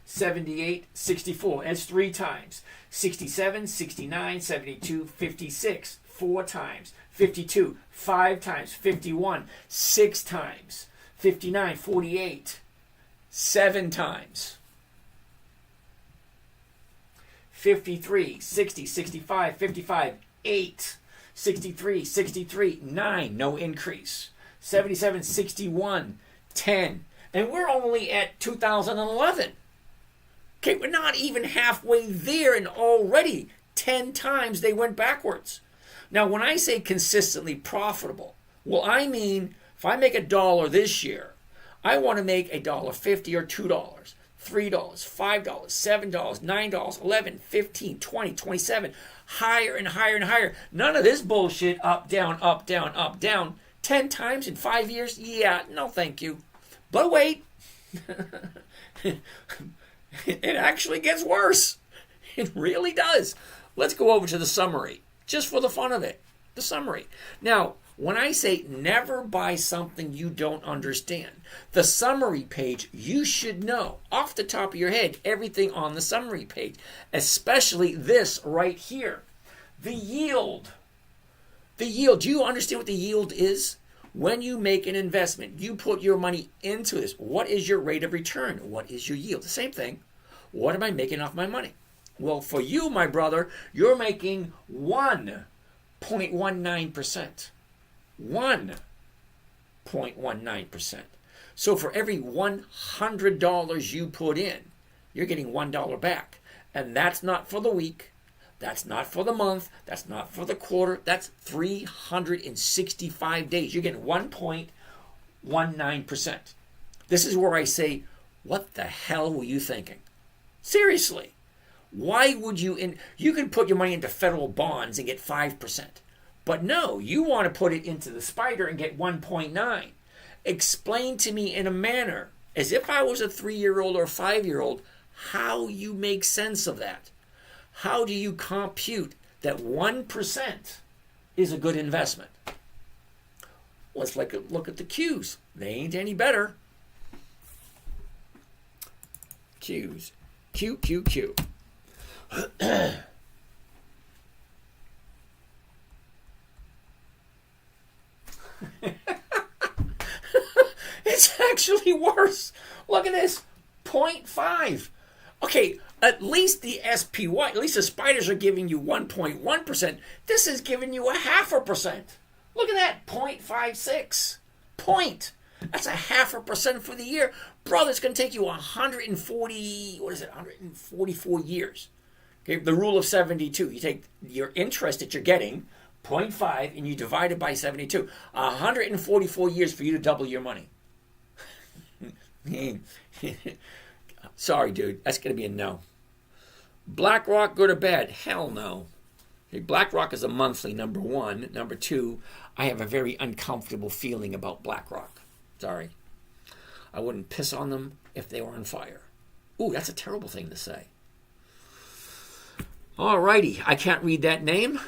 78, 64. That's 3 times. 67, 69, 72, 56. 4 times. 52, 5 times. 51, 6 times. 59, 48. 7 times. 53, 60, 65, 55. 8. 63, 63. 9. No increase. 77, 61. 10. And we're only at 2011. Okay, we're not even halfway there, and already 10 times they went backwards. Now, when I say consistently profitable, well, I mean, if I make $1 this year, I want to make $1.50 or $2, $3, $5, $7, $9, $11, $15, $20, $27, higher and higher and higher. None of this bullshit up, down, up, down, up, down. 10 times in 5 years? Yeah, no thank you. But wait. It actually gets worse. It really does. Let's go over to the summary, just for the fun of it. The summary. Now, when I say never buy something you don't understand, the summary page, you should know off the top of your head everything on the summary page, especially this right here. The yield. The yield. Do you understand what the yield is? When you make an investment, you put your money into this. What is your rate of return? What is your yield? The same thing. What am I making off my money? Well, for you, my brother, you're making 1% 0.19%. 1.19%. So for every $100 you put in, you're getting $1 back. And that's not for the week. That's not for the month. That's not for the quarter. That's 365 days. You're getting 1.19%. This is where I say, what the hell were you thinking? Seriously. Why would you can put your money into federal bonds and get 5%. But no, you want to put it into the spider and get 1.9. Explain to me in a manner, as if I was a 3-year-old or a 5-year-old, how you make sense of that. How do you compute that 1% is a good investment? Let's look at the Qs. They ain't any better. Qs. Q, Q, Q. It's actually worse. Look at this. 0.5. Okay, at least the SPY, at least the spiders are giving you 1.1%. This is giving you 0.5%. Look at that. 0.56. Point. That's 0.5% for the year. Brother, it's going to take you 144 years. Okay, the rule of 72. You take your interest that you're getting, 0.5, and you divide it by 72. 144 years for you to double your money. Sorry, dude. That's going to be a no. BlackRock, good or bad? Hell no. Okay, BlackRock is a monthly, number one. Number two, I have a very uncomfortable feeling about BlackRock. Sorry. I wouldn't piss on them if they were on fire. Ooh, that's a terrible thing to say. All righty. I can't read that name.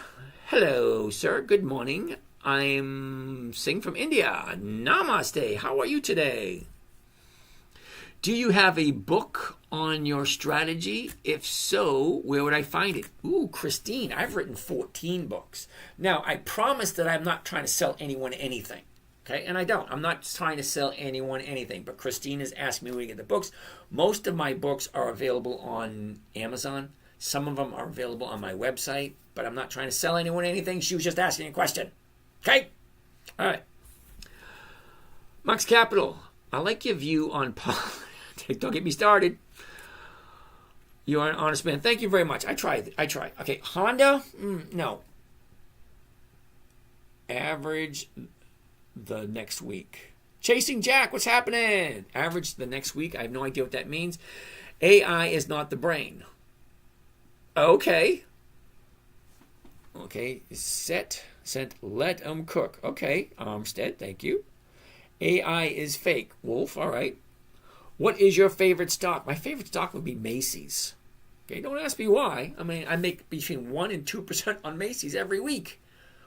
Hello, sir. Good morning. I'm Singh from India. Namaste. How are you today? Do you have a book on your strategy? If so, where would I find it? Ooh, Christine, I've written 14 books. Now, I promise that I'm not trying to sell anyone anything. Okay, and I don't. I'm not trying to sell anyone anything. But Christine is asking me where to get the books. Most of my books are available on Amazon. Some of them are available on my website. But I'm not trying to sell anyone anything. She was just asking a question. Okay? All right. Max Capital, I like your view on... Don't get me started. You are an honest man. Thank you very much. I try. Okay, Honda? No. Average the next week. Chasing Jack, what's happening? Average the next week. I have no idea what that means. AI is not the brain. Okay. Sent, let them cook. Okay, Armstead, thank you. AI is fake. Wolf, all right. What is your favorite stock? My favorite stock would be Macy's. Okay, don't ask me why. I mean, I make between 1% and 2% on Macy's every week.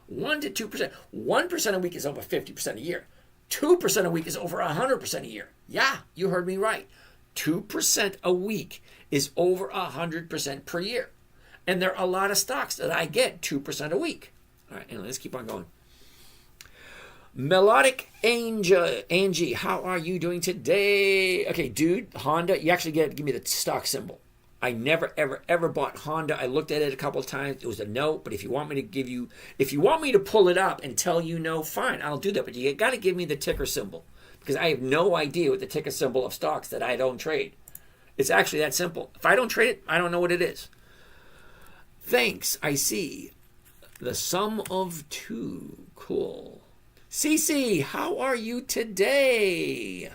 1 to 2%. 1% a week is over 50% a year. 2% a week is over 100% a year. Yeah, you heard me right. 2% a week is over 100% per year. And there are a lot of stocks that I get 2% a week. All right, and let's keep on going. Melodic Angie, how are you doing today? Okay, dude, Honda, you actually give me the stock symbol. I never, ever bought Honda. I looked at it a couple of times. It was a no, but if you want me to pull it up and tell you no, fine, I'll do that. But you got to give me the ticker symbol because I have no idea what the ticker symbol of stocks that I don't trade. It's actually that simple. If I don't trade it, I don't know what it is. Thanks, I see. The sum of two. Cool. Cece, how are you today?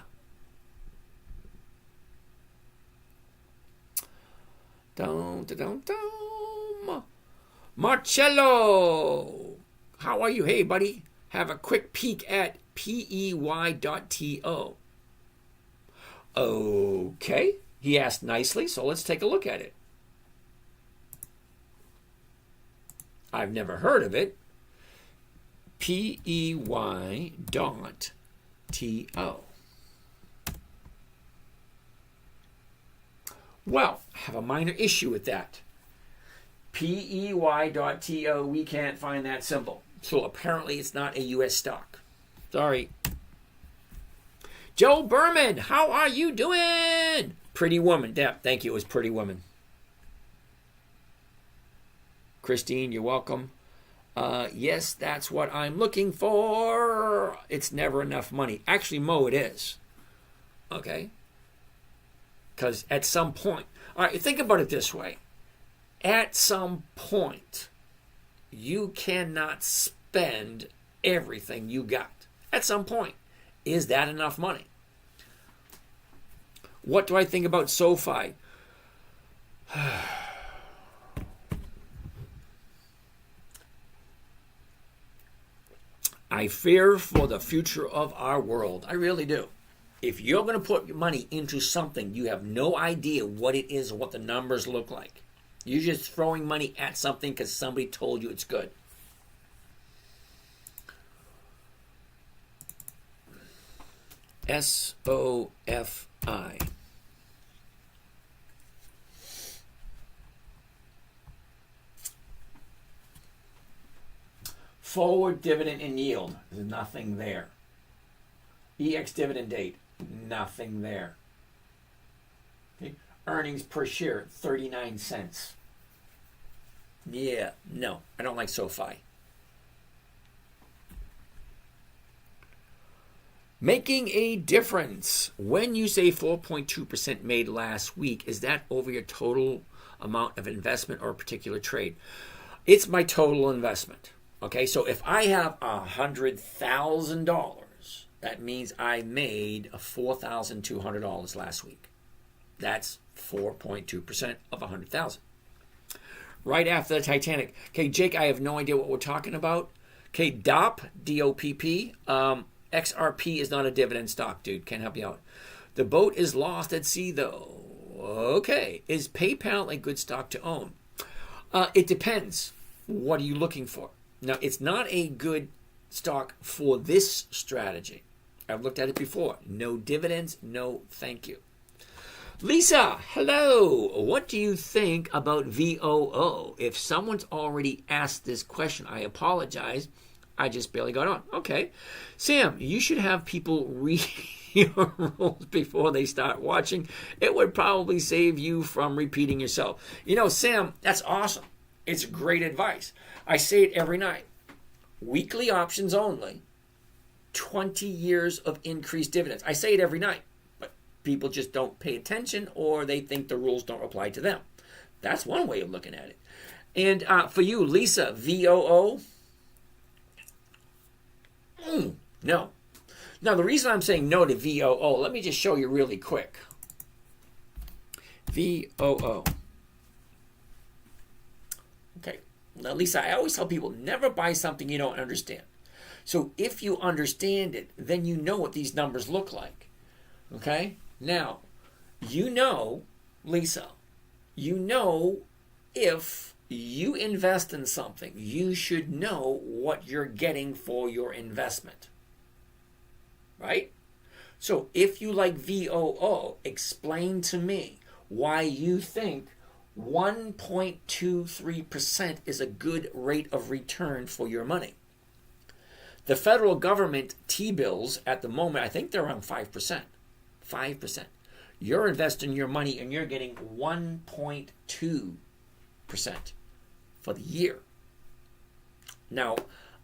Marcello, how are you? Hey, buddy. Have a quick peek at pey.to. Okay. He asked nicely, so let's take a look at it. I've never heard of it. pey.to. Well, I have a minor issue with that. pey.to, we can't find that symbol. So apparently it's not a U.S. stock. Sorry. Joe Berman, how are you doing? Pretty Woman. Yeah, thank you. It was Pretty Woman. Christine, you're welcome. Yes, that's what I'm looking for. It's never enough money. Actually, Mo, it is. Okay? Because at some point, all right, think about it this way. At some point, you cannot spend everything you got. At some point. Is that enough money? What do I think about SoFi? I fear for the future of our world. I really do. If you're going to put your money into something, you have no idea what it is or what the numbers look like. You're just throwing money at something because somebody told you it's good. SOFI. Forward dividend and yield. There's nothing there. EX dividend date. Nothing there. Okay. Earnings per share, 39 cents. Yeah, no, I don't like SoFi. Making a difference. When you say 4.2% made last week, is that over your total amount of investment or a particular trade? It's my total investment. Okay, so if I have $100,000, that means I made $4,200 last week. That's 4.2% of 100,000. Right after the Titanic. Okay, Jake, I have no idea what we're talking about. Okay, DOP, D-O-P-P. XRP is not a dividend stock, dude. Can't help you out. The boat is lost at sea, though. Okay. Is PayPal a good stock to own? It depends. What are you looking for? Now, it's not a good stock for this strategy. I've looked at it before. No dividends, no thank you. Lisa, hello. What do you think about VOO? If someone's already asked this question, I apologize. I just barely got on. Okay. Sam, you should have people read your rules before they start watching. It would probably save you from repeating yourself. You know, Sam, that's awesome. It's great advice. I say it every night. Weekly options only. 20 years of increased dividends. I say it every night, but people just don't pay attention or they think the rules don't apply to them. That's one way of looking at it. And for you, Lisa, VOO? No. Now, the reason I'm saying no to VOO, let me just show you really quick. VOO. Okay. Now, Lisa, I always tell people, never buy something you don't understand. So if you understand it, then you know what these numbers look like. Okay? Now, you know, Lisa, you know if you invest in something, you should know what you're getting for your investment. Right? So if you like VOO, explain to me why you think 1.23% is a good rate of return for your money. The federal government T-bills at the moment, I think they're around 5%. 5%. You're investing your money and you're getting 1.2% for the year. Now,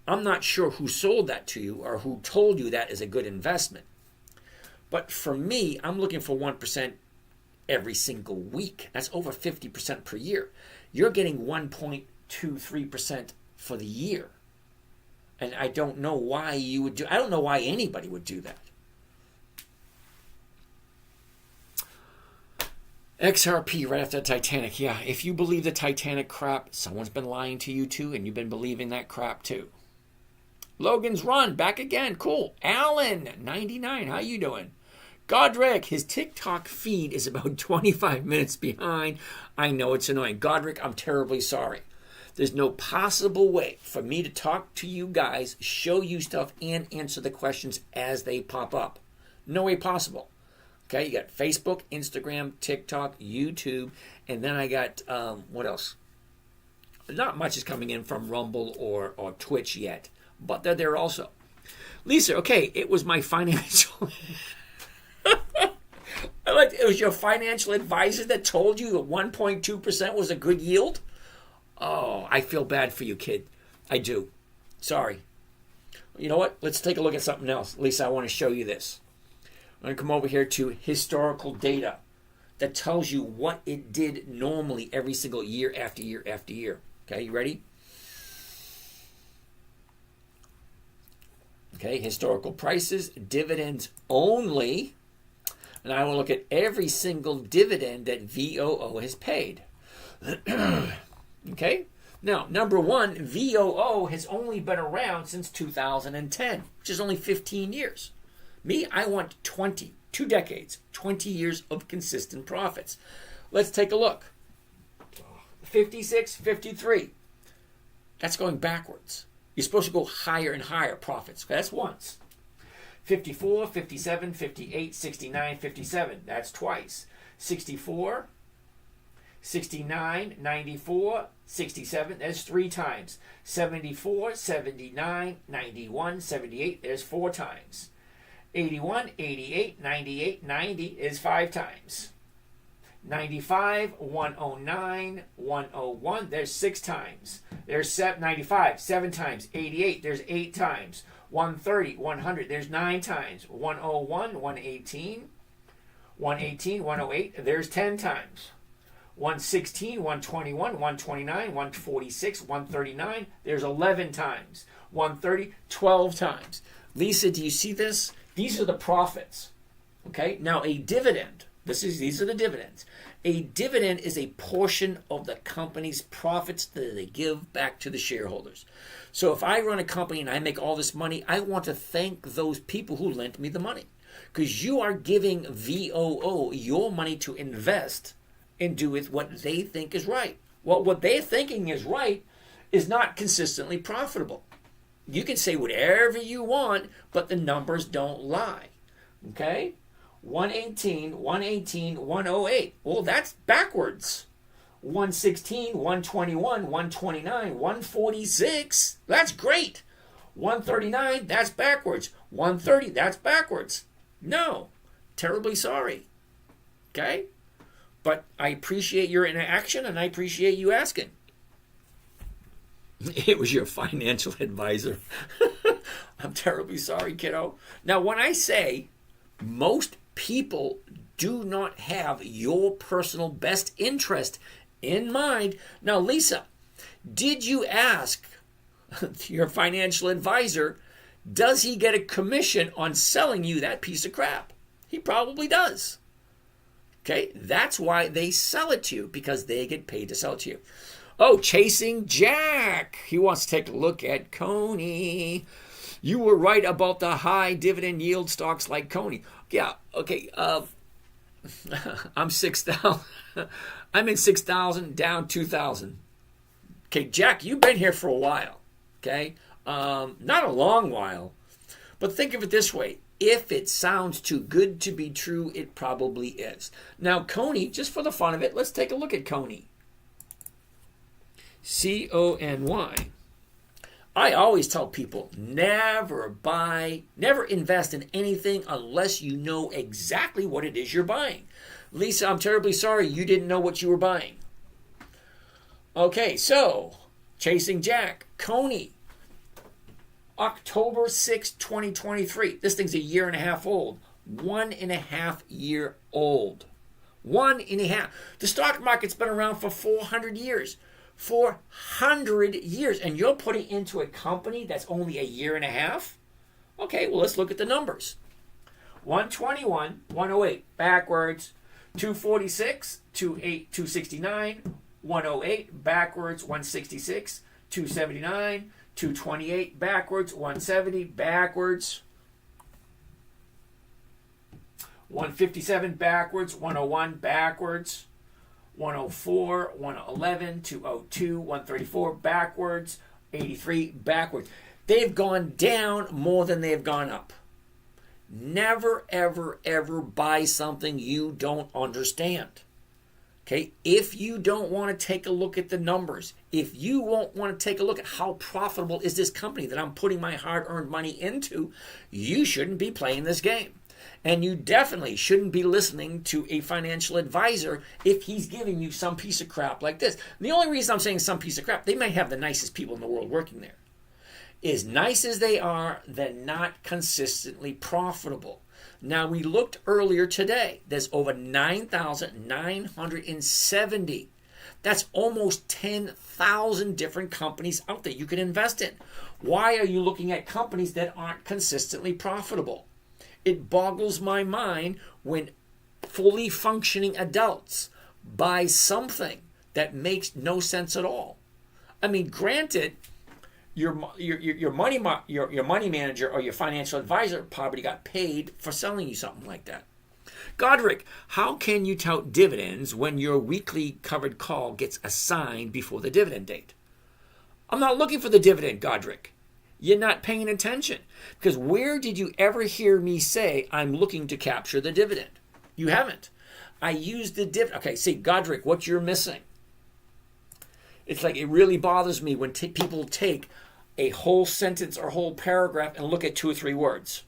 I'm not sure who sold that to you or who told you that is a good investment. But for me, I'm looking for 1% every single week. That's over 50% per year. You're getting 1.23% for the year. And I don't know why you would do, I don't know why anybody would do that. XRP right after the Titanic. Yeah, if you believe the Titanic crap, someone's been lying to you too, and you've been believing that crap too. Logan's Run, back again. Cool. Alan, 99. How you doing? Godric, his TikTok feed is about 25 minutes behind. I know it's annoying. Godric, I'm terribly sorry. There's no possible way for me to talk to you guys, show you stuff, and answer the questions as they pop up. No way possible. Okay, you got Facebook, Instagram, TikTok, YouTube, and then I got, what else? Not much is coming in from Rumble or Twitch yet, but they're there also. Lisa, okay, it was my financial... It was your financial advisor that told you that 1.2% was a good yield? Oh, I feel bad for you, kid. I do. Sorry. You know what? Let's take a look at something else. At least I want to show you this. I'm going to come over here to historical data that tells you what it did normally every single year after year after year. Okay, you ready? Okay, historical prices, dividends only. And I will look at every single dividend that VOO has paid. Okay? Now, number one, VOO has only been around since 2010, which is only 15 years. Me, I want 20, 2 decades, 20 years of consistent profits. Let's take a look. 56, 53. That's going backwards. You're supposed to go higher and higher profits. Okay, that's once. 54, 57, 58, 69, 57. That's twice. 64, 69, 94, 67. That's 3 times. 74, 79, 91, 78. There's 4 times. 81, 88, 98, 90 is 5 times. 95, 109, 101, there's 6 times. There's 95, 7 times. 88, there's 8 times. 130, 100, there's 9 times. 101, 118, 118, 108, there's 10 times. 116, 121, 129, 146, 139, there's 11 times. 130, 12 times. Lisa, do you see this? These are the profits. Okay, now a dividend. These are the dividends. A dividend is a portion of the company's profits that they give back to the shareholders. So if I run a company and I make all this money, I want to thank those people who lent me the money. Because you are giving VOO your money to invest and do with what they think is right. Well, what they're thinking is right is not consistently profitable. You can say whatever you want, but the numbers don't lie. Okay? 118, 118, 108. Well, that's backwards. 116, 121, 129, 146. That's great. 139, that's backwards. 130, that's backwards. No. Terribly sorry. Okay? But I appreciate your interaction and I appreciate you asking. It was your financial advisor. I'm terribly sorry, kiddo. Now, when I say most people do not have your personal best interest in mind. Now, Lisa, did you ask your financial advisor, does he get a commission on selling you that piece of crap? He probably does. Okay, that's why they sell it to you, because they get paid to sell it to you. Oh, Chasing Jack. He wants to take a look at Coney. You were right about the high dividend yield stocks like Coney. Yeah, okay. I'm 6,000. I'm in 6,000, down 2,000. Okay, Jack, you've been here for a while. Okay, not a long while, but think of it this way. If it sounds too good to be true, it probably is. Now, Coney, just for the fun of it, let's take a look at Coney. C-O-N-Y. I always tell people, never invest in anything unless you know exactly what it is you're buying. Lisa, I'm terribly sorry you didn't know what you were buying. Okay, so, Chasing Jack, Coney, October 6, 2023. This thing's 1.5 years old. 1.5 year old. 1.5. The stock market's been around for 400 years. 400 years. And you're putting into a company that's only 1.5 years? Okay, well, let's look at the numbers. 121, 108, backwards. 246, 269, 108, backwards. 166, 279, 228, backwards. 170, backwards. 157, backwards. 101, backwards. 104, 111, 202, 134, backwards. 83, backwards. They've gone down more than they've gone up. Never, ever, ever buy something you don't understand. Okay? If you don't want to take a look at the numbers, if you won't want to take a look at how profitable is this company that I'm putting my hard-earned money into, you shouldn't be playing this game. And you definitely shouldn't be listening to a financial advisor if he's giving you some piece of crap like this. And the only reason I'm saying some piece of crap, they may have the nicest people in the world working there. As nice as they are, they're not consistently profitable. Now, we looked earlier today. There's over 9,970. That's almost 10,000 different companies out there you can invest in. Why are you looking at companies that aren't consistently profitable? It boggles my mind when fully functioning adults buy something that makes no sense at all. I mean, granted, your money manager or your financial advisor probably got paid for selling you something like that. Godric, how can you tout dividends when your weekly covered call gets assigned before the dividend date? I'm not looking for the dividend, Godric. You're not paying attention. Because where did you ever hear me say I'm looking to capture the dividend? You haven't. I used the dividend. Okay, see, Godric, what you're missing. It's like it really bothers me when people take a whole sentence or whole paragraph and look at 2 or 3 words.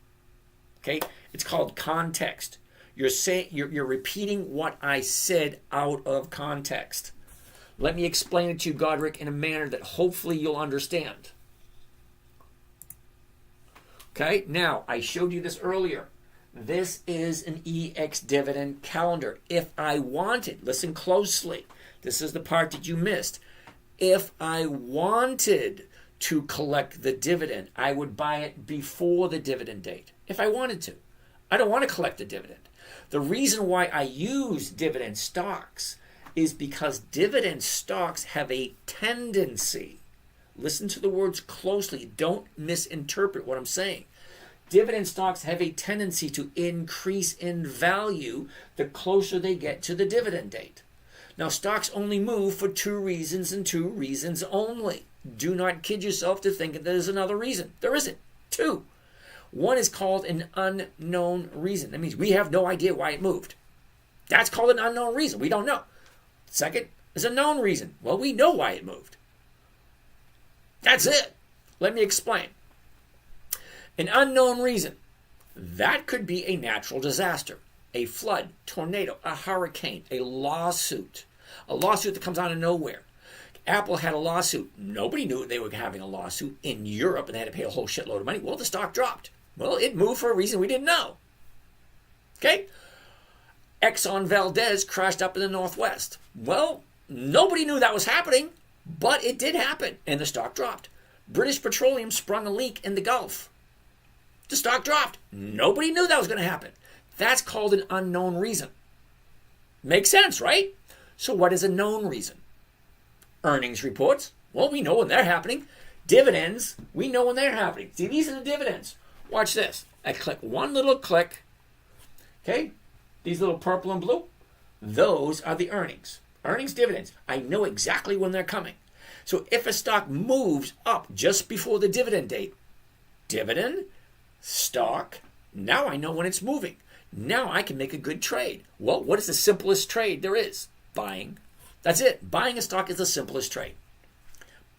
Okay? It's called context. You're repeating what I said out of context. Let me explain it to you, Godric, in a manner that hopefully you'll understand. Okay, now I showed you this earlier. This is an EX dividend calendar. If I wanted, listen closely, this is the part that you missed. If I wanted to collect the dividend, I would buy it before the dividend date. If I wanted to. I don't want to collect the dividend. The reason why I use dividend stocks is because dividend stocks have a tendency. Listen to the words closely. Don't misinterpret what I'm saying. Dividend stocks have a tendency to increase in value the closer they get to the dividend date. Now, stocks only move for 2 reasons and 2 reasons only. Do not kid yourself to think that there's another reason. There isn't. 2. One is called an unknown reason. That means we have no idea why it moved. That's called an unknown reason. We don't know. Second is a known reason. Well, we know why it moved. That's it. Let me explain. An unknown reason. That could be a natural disaster, a flood, tornado, a hurricane, a lawsuit that comes out of nowhere. Apple had a lawsuit. Nobody knew they were having a lawsuit in Europe and they had to pay a whole shitload of money. Well, the stock dropped. Well, it moved for a reason we didn't know. Okay? Exxon Valdez crashed up in the Northwest. Well, nobody knew that was happening, but it did happen, and the stock dropped. British Petroleum sprung a leak in the Gulf. The stock dropped. Nobody knew that was going to happen. That's called an unknown reason. Makes sense, right? So what is a known reason? Earnings reports. Well, we know when they're happening. Dividends. We know when they're happening. See, these are the dividends. Watch this. I click one little click. Okay? These little purple and blue. Those are the earnings. Earnings, dividends. I know exactly when they're coming. So if a stock moves up just before the dividend date, dividend, stock, now I know when it's moving. Now I can make a good trade. Well, what is the simplest trade there is? Buying. That's it. Buying a stock is the simplest trade.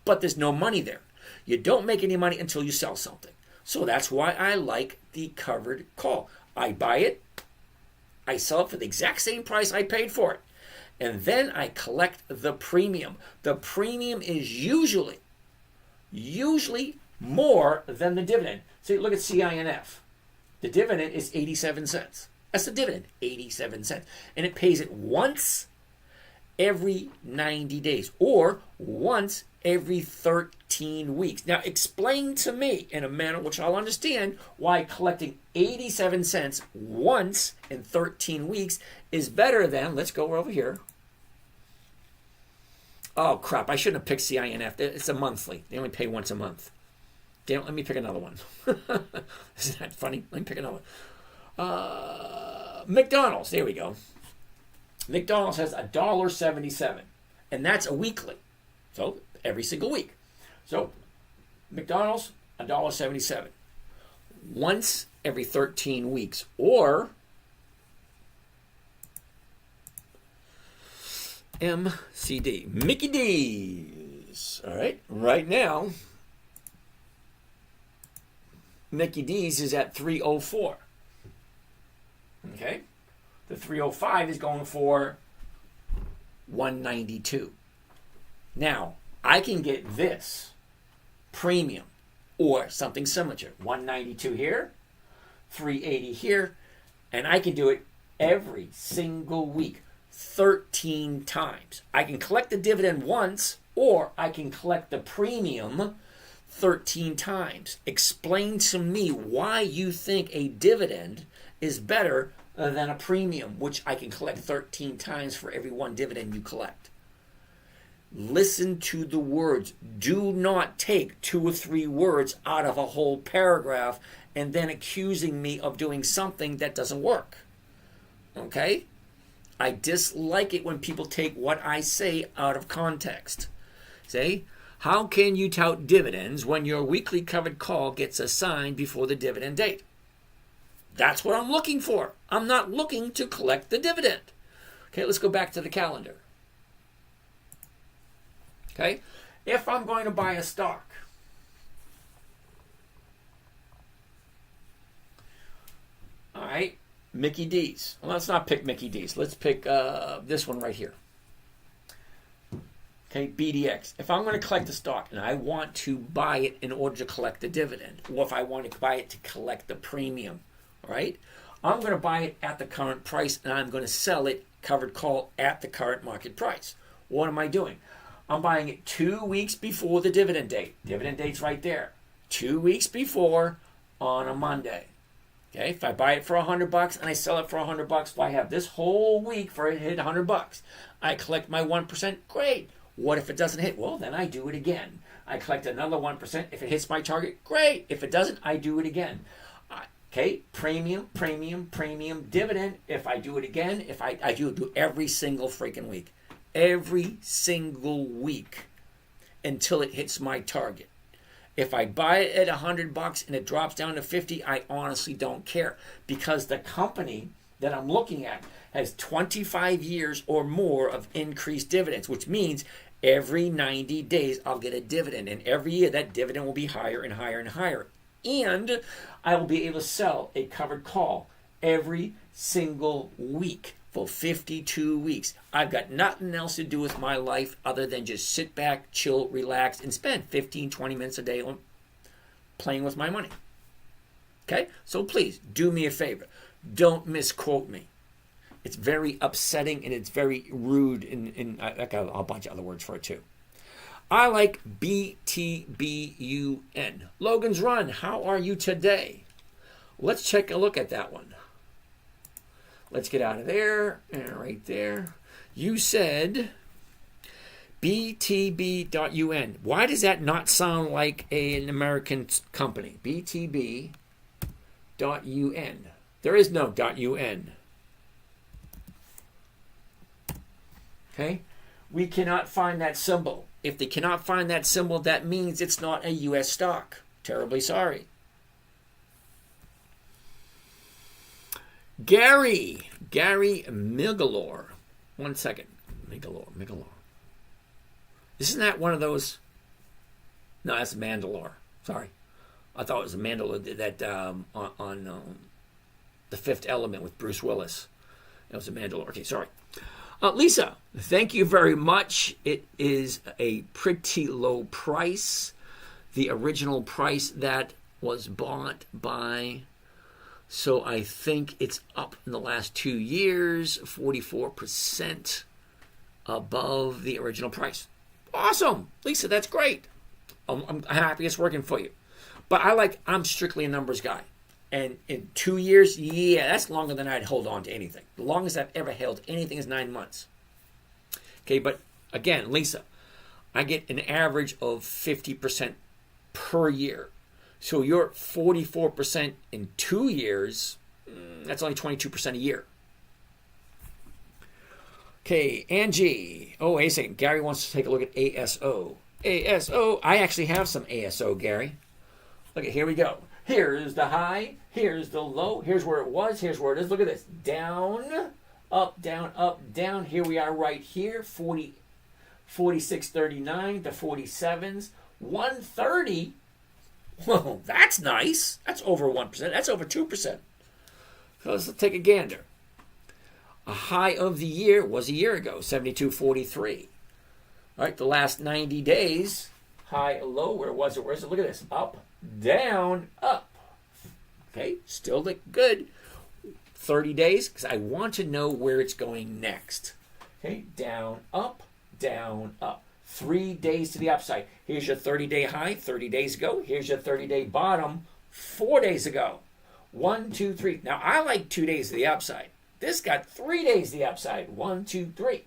But there's no money there. You don't make any money until you sell something. So that's why I like the covered call. I buy it. I sell it for the exact same price I paid for it. And then I collect the premium. The premium is usually more than the dividend. See, look at CINF. The dividend is 87 cents. That's the dividend, 87 cents. And it pays it once every 90 days or once every 13 weeks. Now, explain to me in a manner which I'll understand why collecting 87 cents once in 13 weeks is better than, let's go over here. Oh, crap. I shouldn't have picked CINF. It's a monthly. They only pay once a month. Damn, let me pick another one. Isn't that funny? Let me pick another one. McDonald's. There we go. McDonald's has $1.77. And that's a weekly. So, every single week. So, McDonald's, $1.77. Once every 13 weeks. Or MCD. Mickey D's. All right. Right now, Mickey D's is at 304. Okay? The 305 is going for 192. Now, I can get this premium or something similar to 192 here, 380 here, and I can do it every single week 13 times. I can collect the dividend once, or I can collect the premium 13 times. Explain to me why you think a dividend is better than a premium, which I can collect 13 times for every one dividend you collect. Listen to the words. Do not take 2 or 3 words out of a whole paragraph and then accusing me of doing something that doesn't work. Okay? I dislike it when people take what I say out of context. Say, how can you tout dividends when your weekly covered call gets assigned before the dividend date? That's what I'm looking for. I'm not looking to collect the dividend. Okay, let's go back to the calendar. Okay, if I'm going to buy a stock, all right, Mickey D's. Well, let's not pick Mickey D's. Let's pick this one right here. Okay, BDX. If I'm going to collect the stock and I want to buy it in order to collect the dividend, or if I want to buy it to collect the premium, all right, I'm going to buy it at the current price and I'm going to sell it covered call at the current market price. What am I doing? I'm buying it 2 weeks before the dividend date. Dividend date's right there. 2 weeks before on a Monday. Okay, if I buy it for $100 and I sell it for $100, I have this whole week for it to hit $100. I collect my 1%, great. What if it doesn't hit? Well, then I do it again. I collect another 1%. If it hits my target, great. If it doesn't, I do it again. Okay, premium, dividend. If I do it again, if I do every single freaking week. Every single week until it hits my target. If I buy it at $100 and it drops down to 50, I honestly don't care, because the company that I'm looking at has 25 years or more of increased dividends, which means every 90 days I'll get a dividend, and every year that dividend will be higher and higher and higher. And I will be able to sell a covered call every single week for 52 weeks. I've got nothing else to do with my life other than just sit back, chill, relax, and spend 15, 20 minutes a day on playing with my money. Okay? So please, do me a favor. Don't misquote me. It's very upsetting and it's very rude, and I got a bunch of other words for it too. I like BTBUN. Logan's Run, how are you today? Let's take a look at that one. Let's get out of there and right there. You said BTB.UN. Why does that not sound like an American company? BTB.UN. There is no .UN. Okay? We cannot find that symbol. If they cannot find that symbol, that means it's not a U.S. stock. Terribly sorry. Gary Migalore. 1 second. Migalore. Isn't that one of those? No, that's Mandalore. Sorry. I thought it was a Mandalore that on The Fifth Element with Bruce Willis. It was a Mandalore. Okay, sorry. Lisa, thank you very much. It is a pretty low price. The original price that was bought by... So I think it's up in the last 2 years, 44% above the original price. Awesome. Lisa, that's great. I'm happy it's working for you. But I'm strictly a numbers guy. And in 2 years, yeah, that's longer than I'd hold on to anything. The longest I've ever held anything is 9 months. Okay, but again, Lisa, I get an average of 50% per year. So you're 44% in 2 years, that's only 22% a year. Okay, Angie. Oh, wait a second. Gary wants to take a look at ASO. ASO. I actually have some ASO, Gary. Look, here we go. Here's the high. Here's the low. Here's where it was. Here's where it is. Look at this. Down, up, down, up, down. Here we are right here. 46.39 to 47s. 130. Whoa, that's nice. That's over 1%. That's over 2%. So let's take a gander. A high of the year was a year ago, 72.43. All right, the last 90 days, high, low, where was it? Where is it? Look at this. Up, down, up. Okay, still look good. 30 days, because I want to know where it's going next. Okay, down, up, down, up. 3 days to the upside. Here's your 30-day high 30 days ago. Here's your 30-day bottom 4 days ago. 1, 2, 3. Now, I like 2 days to the upside. This got 3 days to the upside. 1, 2, 3.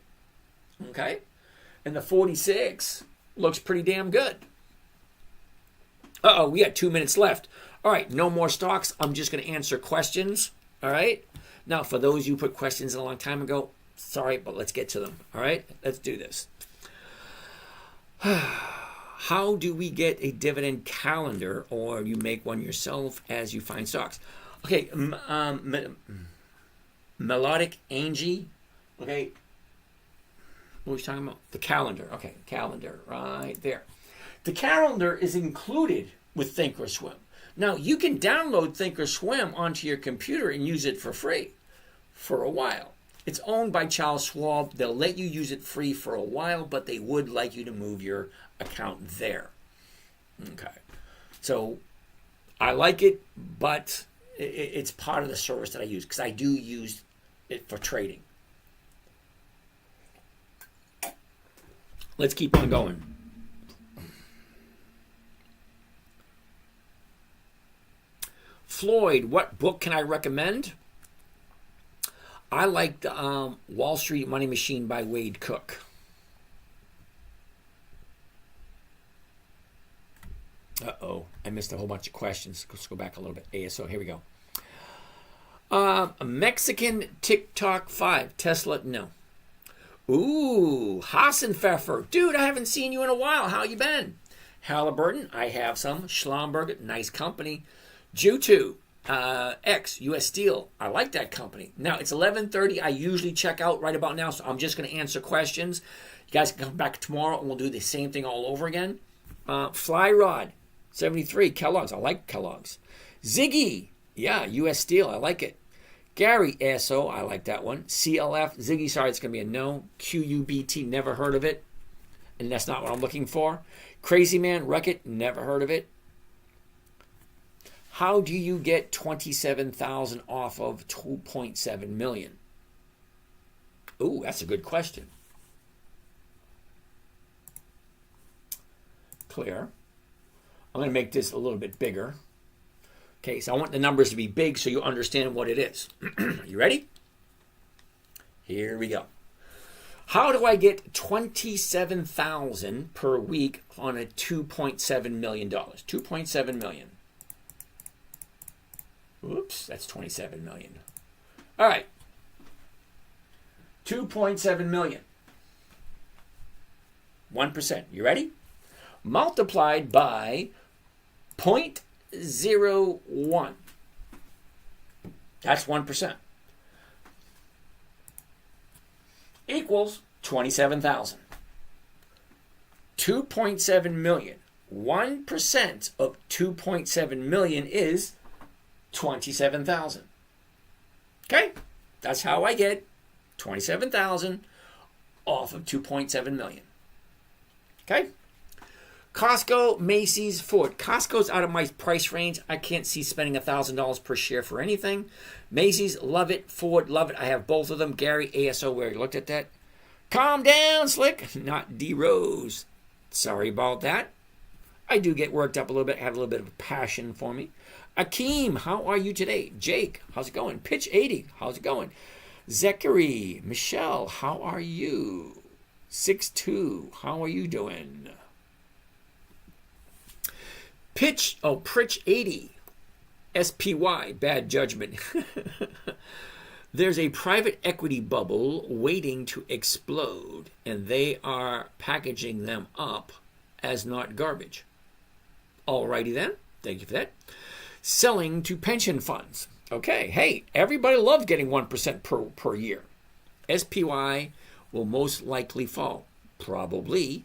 Okay? And the 46 looks pretty damn good. Uh-oh, we got 2 minutes left. All right, no more stocks. I'm just going to answer questions. All right? Now, for those you put questions in a long time ago, sorry, but let's get to them. All right? Let's do this. How do we get a dividend calendar, or you make one yourself as you find stocks? Okay, Melodic Angie. Okay, what was you talking about? The calendar. Okay, calendar right there. The calendar is included with Thinkorswim. Now, you can download Thinkorswim onto your computer and use it for free for a while. It's owned by Charles Schwab. They'll let you use it free for a while, but they would like you to move your account there. Okay. So I like it, but it's part of the service that I use because I do use it for trading. Let's keep on going. Floyd, what book can I recommend? I like the Wall Street Money Machine by Wade Cook. Uh-oh, I missed a whole bunch of questions. Let's go back a little bit. ASO, here we go. Mexican TikTok 5. Tesla, no. Ooh, Hassenpfeffer. Dude, I haven't seen you in a while. How you been? Halliburton, I have some. Schlumberger, nice company. Jutu, X, U.S. Steel. I like that company. Now, it's 11:30. I usually check out right about now, so I'm just going to answer questions. You guys can come back tomorrow, and we'll do the same thing all over again. Flyrod, 73. Kellogg's. I like Kellogg's. Ziggy. Yeah, U.S. Steel. I like it. Gary, ASO. I like that one. CLF. Ziggy, sorry, it's going to be a no. QUBT. Never heard of it. And that's not what I'm looking for. Crazy Man, Wreck-It. Never heard of it. How do you get 27,000 off of 2.7 million? Ooh, that's a good question. Clear. I'm going to make this a little bit bigger. Okay, so I want the numbers to be big so you understand what it is. You ready? Here we go. How do I get 27,000 per week on a $2.7 million? 2.7 million. Oops, that's 27 million. All right. 2.7 million. 1%. You ready? Multiplied by 0.01. That's 1%. Equals 27,000. 2.7 million. 1% of 2.7 million is 27,000. Okay? That's how I get 27,000 off of 2.7 million. Okay? Costco, Macy's, Ford. Costco's out of my price range. I can't see spending $1,000 per share for anything. Macy's, love it. Ford, love it. I have both of them. Gary, ASO, where you looked at that. Calm down, Slick. Not D. Rose. Sorry about that. I do get worked up a little bit. I have a little bit of a passion for me. Akeem, how are you today? Jake, how's it going? Pitch 80, how's it going? Zachary, Michelle, how are you? 6'2", how are you doing? Pitch 80, SPY, bad judgment. There's a private equity bubble waiting to explode, and they are packaging them up as not garbage. Alrighty then, thank you for that. Selling to pension funds. Okay, hey, everybody loves getting 1% per year. SPY will most likely fall. Probably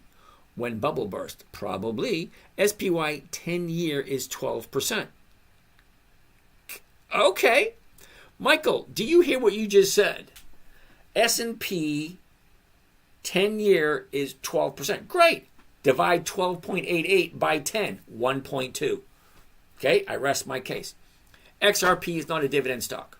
when bubble burst. Probably. SPY 10-year is 12%. Okay. Michael, do you hear what you just said? S&P 10-year is 12%. Great. Divide 12.88 by 10, 1.2. Okay, I rest my case. XRP is not a dividend stock.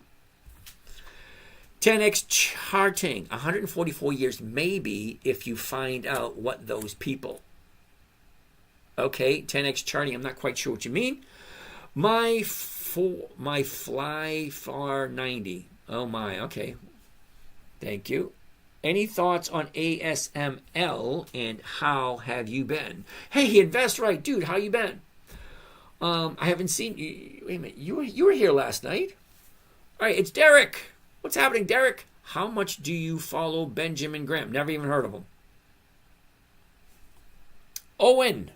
10x charting, 144 years maybe if you find out what those people. Okay, 10x charting, I'm not quite sure what you mean. My fly far 90. Oh my, okay. Thank you. Any thoughts on ASML and how have you been? Hey, he invests right, dude. How you been? I haven't seen you. Wait a minute. You were here last night. All right, it's Derek. What's happening, Derek? How much do you follow Benjamin Graham? Never even heard of him. Owen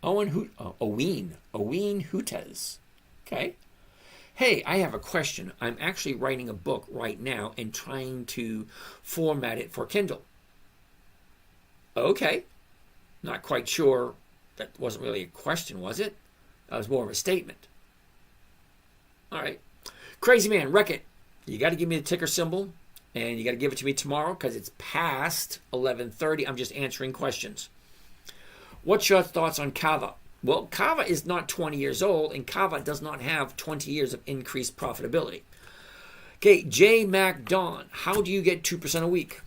Hutes. Okay. Hey, I have a question. I'm actually writing a book right now and trying to format it for Kindle. Okay. Not quite sure. That wasn't really a question, was it? That was more of a statement. All right. Crazy man, wreck it. You got to give me the ticker symbol, and you got to give it to me tomorrow because it's past 11:30. I'm just answering questions. What's your thoughts on Kava? Well, Kava is not 20 years old, and Kava does not have 20 years of increased profitability. Okay, J. Mac Don, how do you get 2% a week?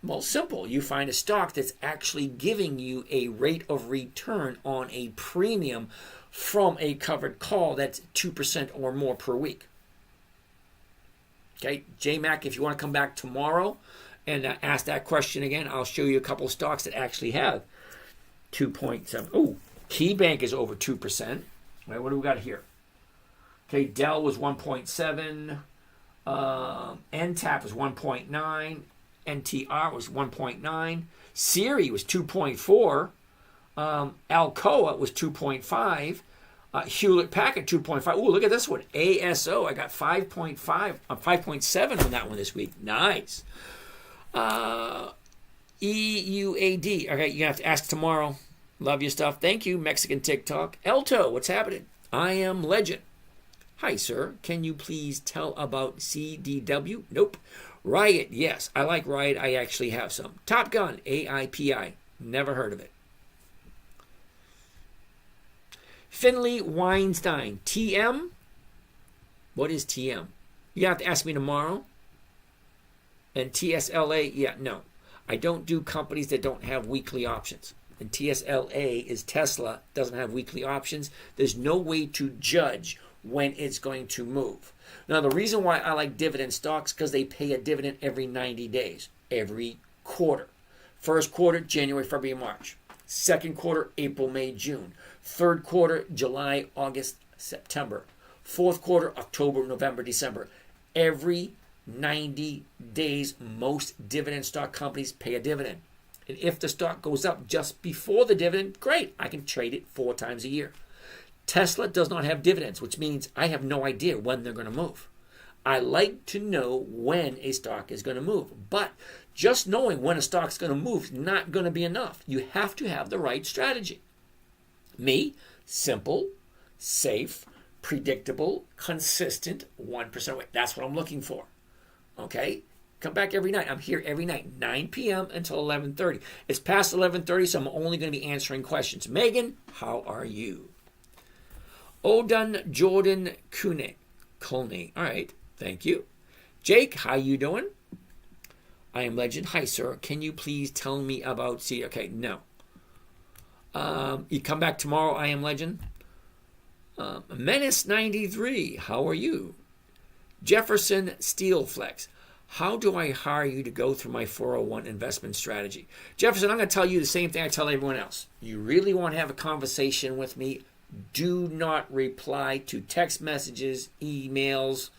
Well, simple. You find a stock that's actually giving you a rate of return on a premium from a covered call that's 2% or more per week. Okay, J. Mac, if you want to come back tomorrow and ask that question again, I'll show you a couple of stocks that actually have 2.7. Oh, KeyBank is over 2%. Right, what do we got here? Okay, Dell was 1.7. NTAP was 1.9. NTR was 1.9. Siri was 2.4. Alcoa was 2.5. Hewlett Packard 2.5. Ooh, look at this one. ASO, I got 5.5, 5.7 on that one this week. Nice. EUAD. Okay, you have to ask tomorrow. Love your stuff. Thank you, Mexican TikTok. Elto, what's happening? I am Legend. Hi, sir. Can you please tell about CDW? Nope. Riot, yes. I like Riot. I actually have some. Top Gun, AIPI. Never heard of it. Finley Weinstein, TM? What is TM? You have to ask me tomorrow. And TSLA, yeah, no. I don't do companies that don't have weekly options. And TSLA is Tesla, doesn't have weekly options. There's no way to judge when it's going to move. Now, the reason why I like dividend stocks because they pay a dividend every 90 days, every quarter. First quarter, January, February, March. Second quarter, April, May, June. Third quarter, July, August, September. Fourth quarter, October, November, December. Every 90 days, most dividend stock companies pay a dividend. And if the stock goes up just before the dividend, great. I can trade it 4 times a year. Tesla does not have dividends, which means I have no idea when they're going to move. I like to know when a stock is going to move. But just knowing when a stock's going to move is not going to be enough. You have to have the right strategy. Me, simple, safe, predictable, consistent, 1% away. That's what I'm looking for. Okay? Come back every night. I'm here every night, 9 p.m. until 11:30. It's past 11:30, so I'm only going to be answering questions. Megan, how are you? Odun Jordan Kune. All right. Thank you. Jake, how you doing? I am Legend. Hi, sir. Can you please tell me about C? Okay, no. You come back tomorrow, I am Legend. Menace 93, how are you? Jefferson Steelflex, how do I hire you to go through my 401 investment strategy? Jefferson, I'm going to tell you the same thing I tell everyone else. You really want to have a conversation with me, do not reply to text messages, emails,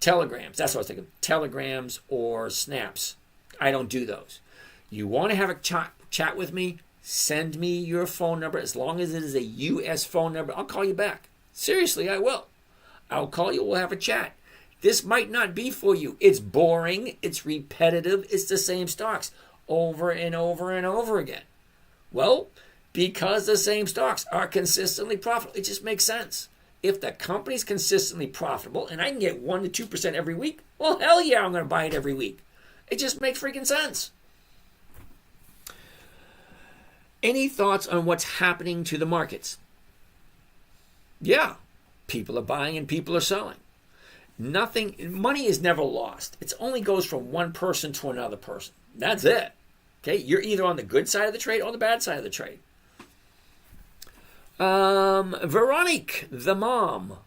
telegrams. That's what I was thinking. Telegrams or snaps. I don't do those. You want to have a chat with me? Send me your phone number. As long as it is a U.S. phone number, I'll call you back. Seriously, I will. I'll call you. We'll have a chat. This might not be for you. It's boring. It's repetitive. It's the same stocks over and over and over again. Well, Because the same stocks are consistently profitable. It just makes sense. If the company's consistently profitable and I can get 1% to 2% every week, well, hell yeah, I'm going to buy it every week. It just makes freaking sense. Any thoughts on what's happening to the markets? Yeah, people are buying and people are selling. Money is never lost. It only goes from one person to another person. That's it. Okay, you're either on the good side of the trade or the bad side of the trade. Veronique, the mom.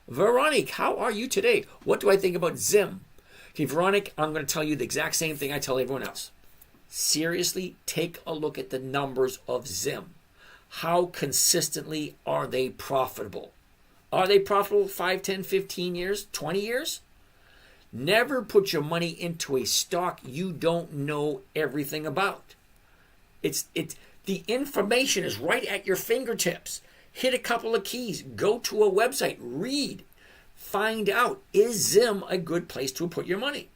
Veronique, how are you today? What do I think about Zim? Okay, Veronique, I'm going to tell you the exact same thing I tell everyone else. Seriously, take a look at the numbers of Zim. How consistently are they profitable? Are they profitable 5, 10, 15 years, 20 years? Never put your money into a stock you don't know everything about. The information is right at your fingertips. Hit a couple of keys. Go to a website. Read. Find out, is Zim a good place to put your money?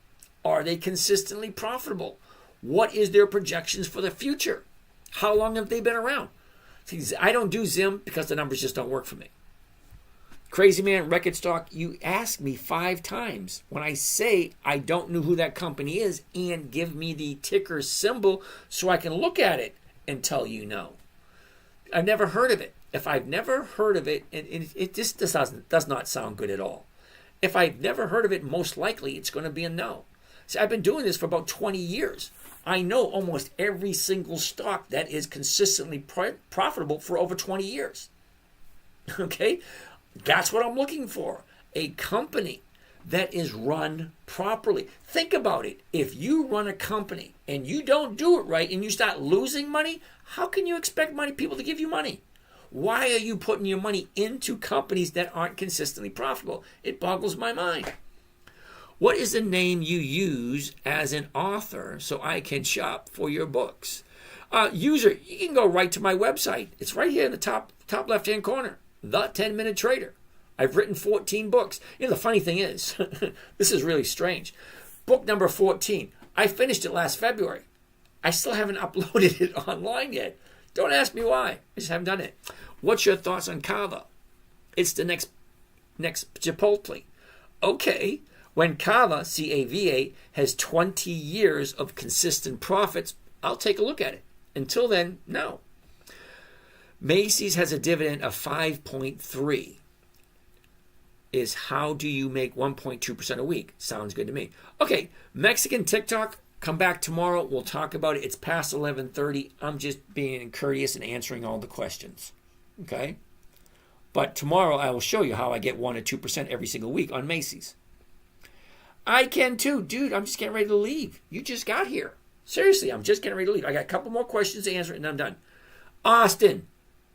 Are they consistently profitable? What is their projections for the future? How long have they been around? See, I don't do Zim because the numbers just don't work for me. Crazy Man, Record Stock, you asked me 5 times when I say I don't know who that company is and give me the ticker symbol so I can look at it and tell you no. I've never heard of it. If I've never heard of it, and it just does not sound good at all. If I've never heard of it, most likely it's going to be a no. See, I've been doing this for about 20 years. I know almost every single stock that is consistently profitable for over 20 years. Okay? That's what I'm looking for. A company that is run properly. Think about it. If you run a company and you don't do it right and you start losing money, how can you expect people to give you money? Why are you putting your money into companies that aren't consistently profitable? It boggles my mind. What is the name you use as an author so I can shop for your books? User, you can go right to my website. It's right here in the top left-hand corner. The 10-Minute Trader. I've written 14 books. You know, the funny thing is, this is really strange. Book number 14. I finished it last February. I still haven't uploaded it online yet. Don't ask me why. I just haven't done it. What's your thoughts on Kava? It's the next Chipotle. Okay. When Kava, C-A-V-A, has 20 years of consistent profits, I'll take a look at it. Until then, no. Macy's has a dividend of 5.3. Is how do you make 1.2% a week? Sounds good to me. Okay, Mexican TikTok, come back tomorrow. We'll talk about it. It's past 11:30. I'm just being courteous and answering all the questions. Okay? But tomorrow I will show you how I get 1 or 2% every single week on Macy's. I can too. Dude, I'm just getting ready to leave. You just got here. Seriously, I'm just getting ready to leave. I got a couple more questions to answer and I'm done. Austin,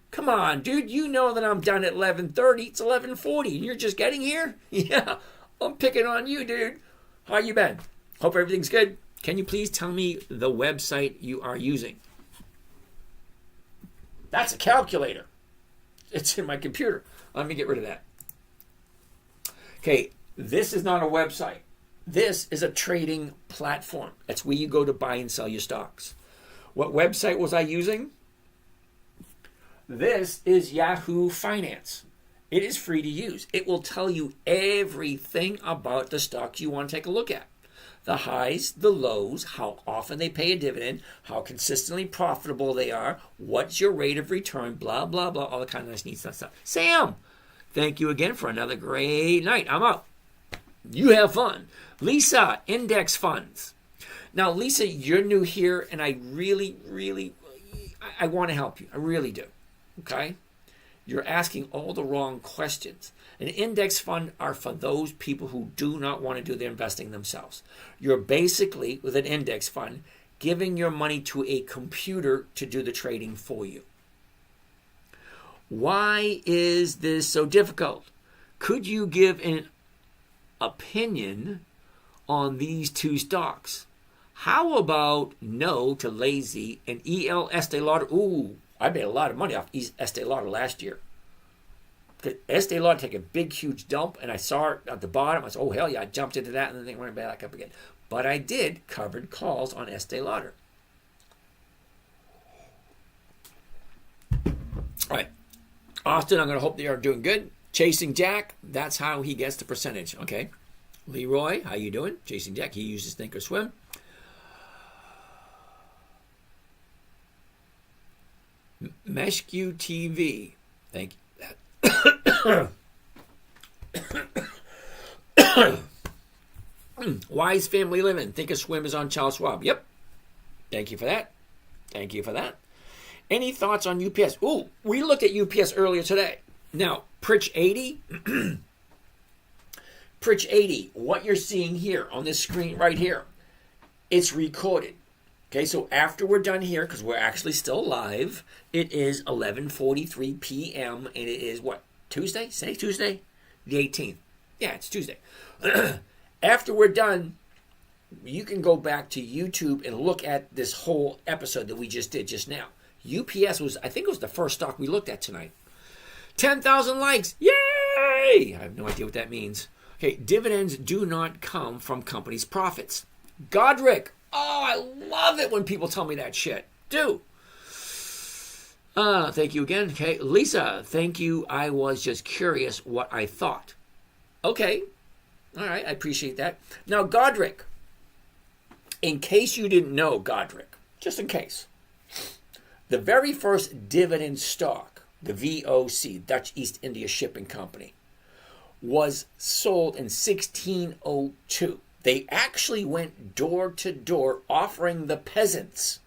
come on, dude. You know that I'm done at 11:30. It's 11:40 and you're just getting here? Yeah, I'm picking on you, dude. How you been? Hope everything's good. Can you please tell me the website you are using? That's a calculator. It's in my computer. Let me get rid of that. Okay, this is not a website. This is a trading platform. That's where you go to buy and sell your stocks. What website was I using? This is Yahoo Finance. It is free to use. It will tell you everything about the stocks you want to take a look at. The highs, the lows, how often they pay a dividend, how consistently profitable they are, what's your rate of return, blah, blah, blah, all the kind of nice, neat stuff. Sam, thank you again for another great night. I'm out. You have fun. Lisa, index funds. Now, Lisa, you're new here, and I really want to help you. I really do. Okay? You're asking all the wrong questions. An index fund are for those people who do not want to do their investing themselves. You're basically, with an index fund, giving your money to a computer to do the trading for you. Why is this so difficult? Could you give an opinion on these two stocks? How about no to Lazy and EL Estee Lauder? Ooh, I made a lot of money off Estee Lauder last year. Estee Lauder take a big, huge dump, and I saw it at the bottom. I said, oh, hell yeah, I jumped into that, and then they went back up again. But I did covered calls on Estee Lauder. Austin, I'm going to hope they are doing good. Chasing Jack, that's how he gets the percentage. Okay. Leroy, how you doing? Chasing Jack, he uses Thinkorswim. Meshq TV, thank you. Wise Family Living, Thinkorswim is on Charles Schwab. Yep. Thank you for that. Thank you for that. Any thoughts on UPS? Ooh, we looked at UPS earlier today. Now, Pritch 80. Pritch 80, what you're seeing here on this screen right here, it's recorded. Okay, so after we're done here, because we're actually still live, it is 11:43 p.m. and it is what? Tuesday? Say Tuesday? The 18th. Yeah, it's Tuesday. After we're done, you can go back to YouTube and look at this whole episode that we just did just now. UPS was, I think it was the first stock we looked at tonight. 10,000 likes. Yay! I have no idea what that means. Okay, dividends do not come from companies' profits. Godric. Oh, I love it when people tell me that shit. Do. Thank you again. Okay, Lisa, thank you. I was just curious what I thought. Okay. All right, I appreciate that. Now, Godric, in case you didn't know, Godric, just in case, the very first dividend stock, the VOC, Dutch East India Shipping Company, was sold in 1602. They actually went door to door offering the peasants,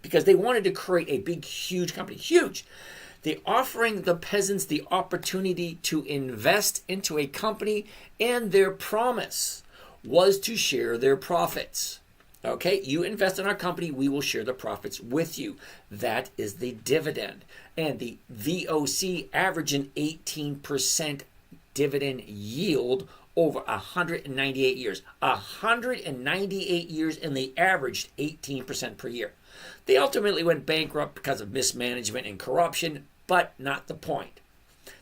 because they wanted to create a big, huge company. Huge. They offering the peasants the opportunity to invest into a company, and their promise was to share their profits. Okay, you invest in our company, we will share the profits with you. That is the dividend. And the VOC averaging 18% dividend yield over 198 years. 198 years, and they averaged 18% per year. They ultimately went bankrupt because of mismanagement and corruption, but not the point.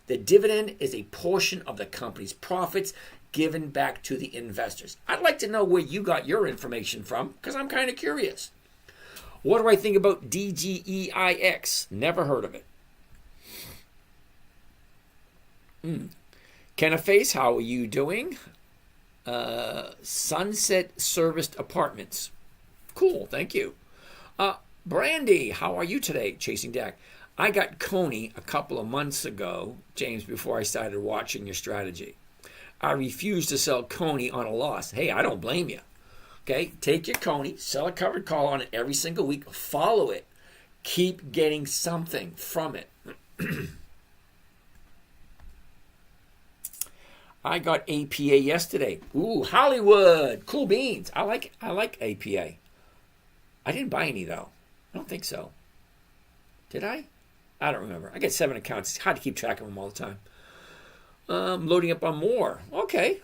The dividend is a portion of the company's profits given back to the investors. I'd like to know where you got your information from, because I'm kind of curious. What do I think about DGEIX? Never heard of it. Kenaface, how are you doing? Sunset Serviced Apartments. Cool, thank you. Brandy, how are you today? Chasing Dak. I got Coney a couple of months ago, James, before I started watching your strategy. I refuse to sell Coney on a loss. Hey, I don't blame you. Okay, take your Coney, sell a covered call on it every single week, follow it, keep getting something from it. I got APA yesterday. Ooh, Hollywood, cool beans. I like APA. I didn't buy any though. I don't think so. Did I? I don't remember. I get 7 accounts. It's hard to keep track of them all the time. Loading up on more. Okay.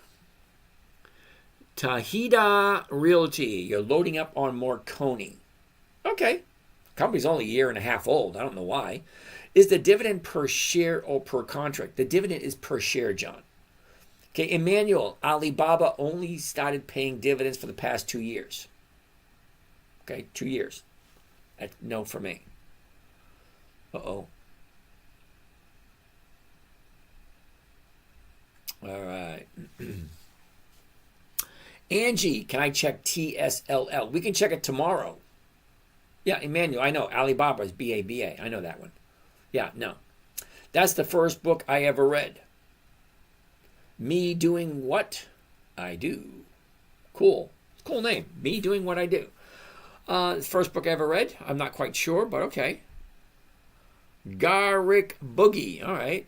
Tahida Realty. You're loading up on more Coney. Okay. Company's only a year and a half old. I don't know why. Is the dividend per share or per contract? The dividend is per share, John. Okay, Emmanuel, Alibaba only started paying dividends for the past 2 years. Okay, 2 years. That's no for me. Uh-oh. All right. Angie, can I check TSLL? We can check it tomorrow. Yeah, Emmanuel, I know. Alibaba is BABA. I know that one. Yeah, no. That's the first book I ever read. Me Doing What I Do. Cool. Cool name. Me Doing What I Do. First book I ever read. I'm not quite sure, but okay. Garrick Boogie. All right.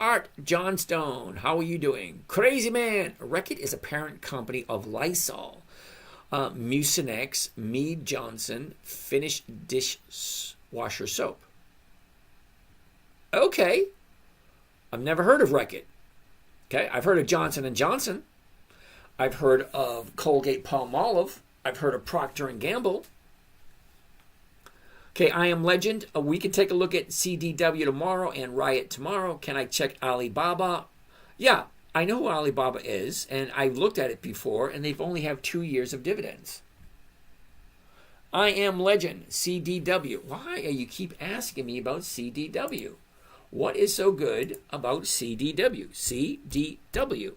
Art Johnstone. How are you doing? Crazy Man. Reckitt is a parent company of Lysol. Mucinex, Mead Johnson, Finish Dishwasher Soap. Okay. I've never heard of Reckitt. Okay, I've heard of Johnson & Johnson. I've heard of Colgate-Palmolive. I've heard of Procter & Gamble. Okay, I Am Legend. We can take a look at CDW tomorrow and Riot tomorrow. Can I check Alibaba? Yeah, I know who Alibaba is, and I've looked at it before, and they've only have 2 years of dividends. I Am Legend, CDW. Why are you keep asking me about CDW? What is so good about CDW? CDW.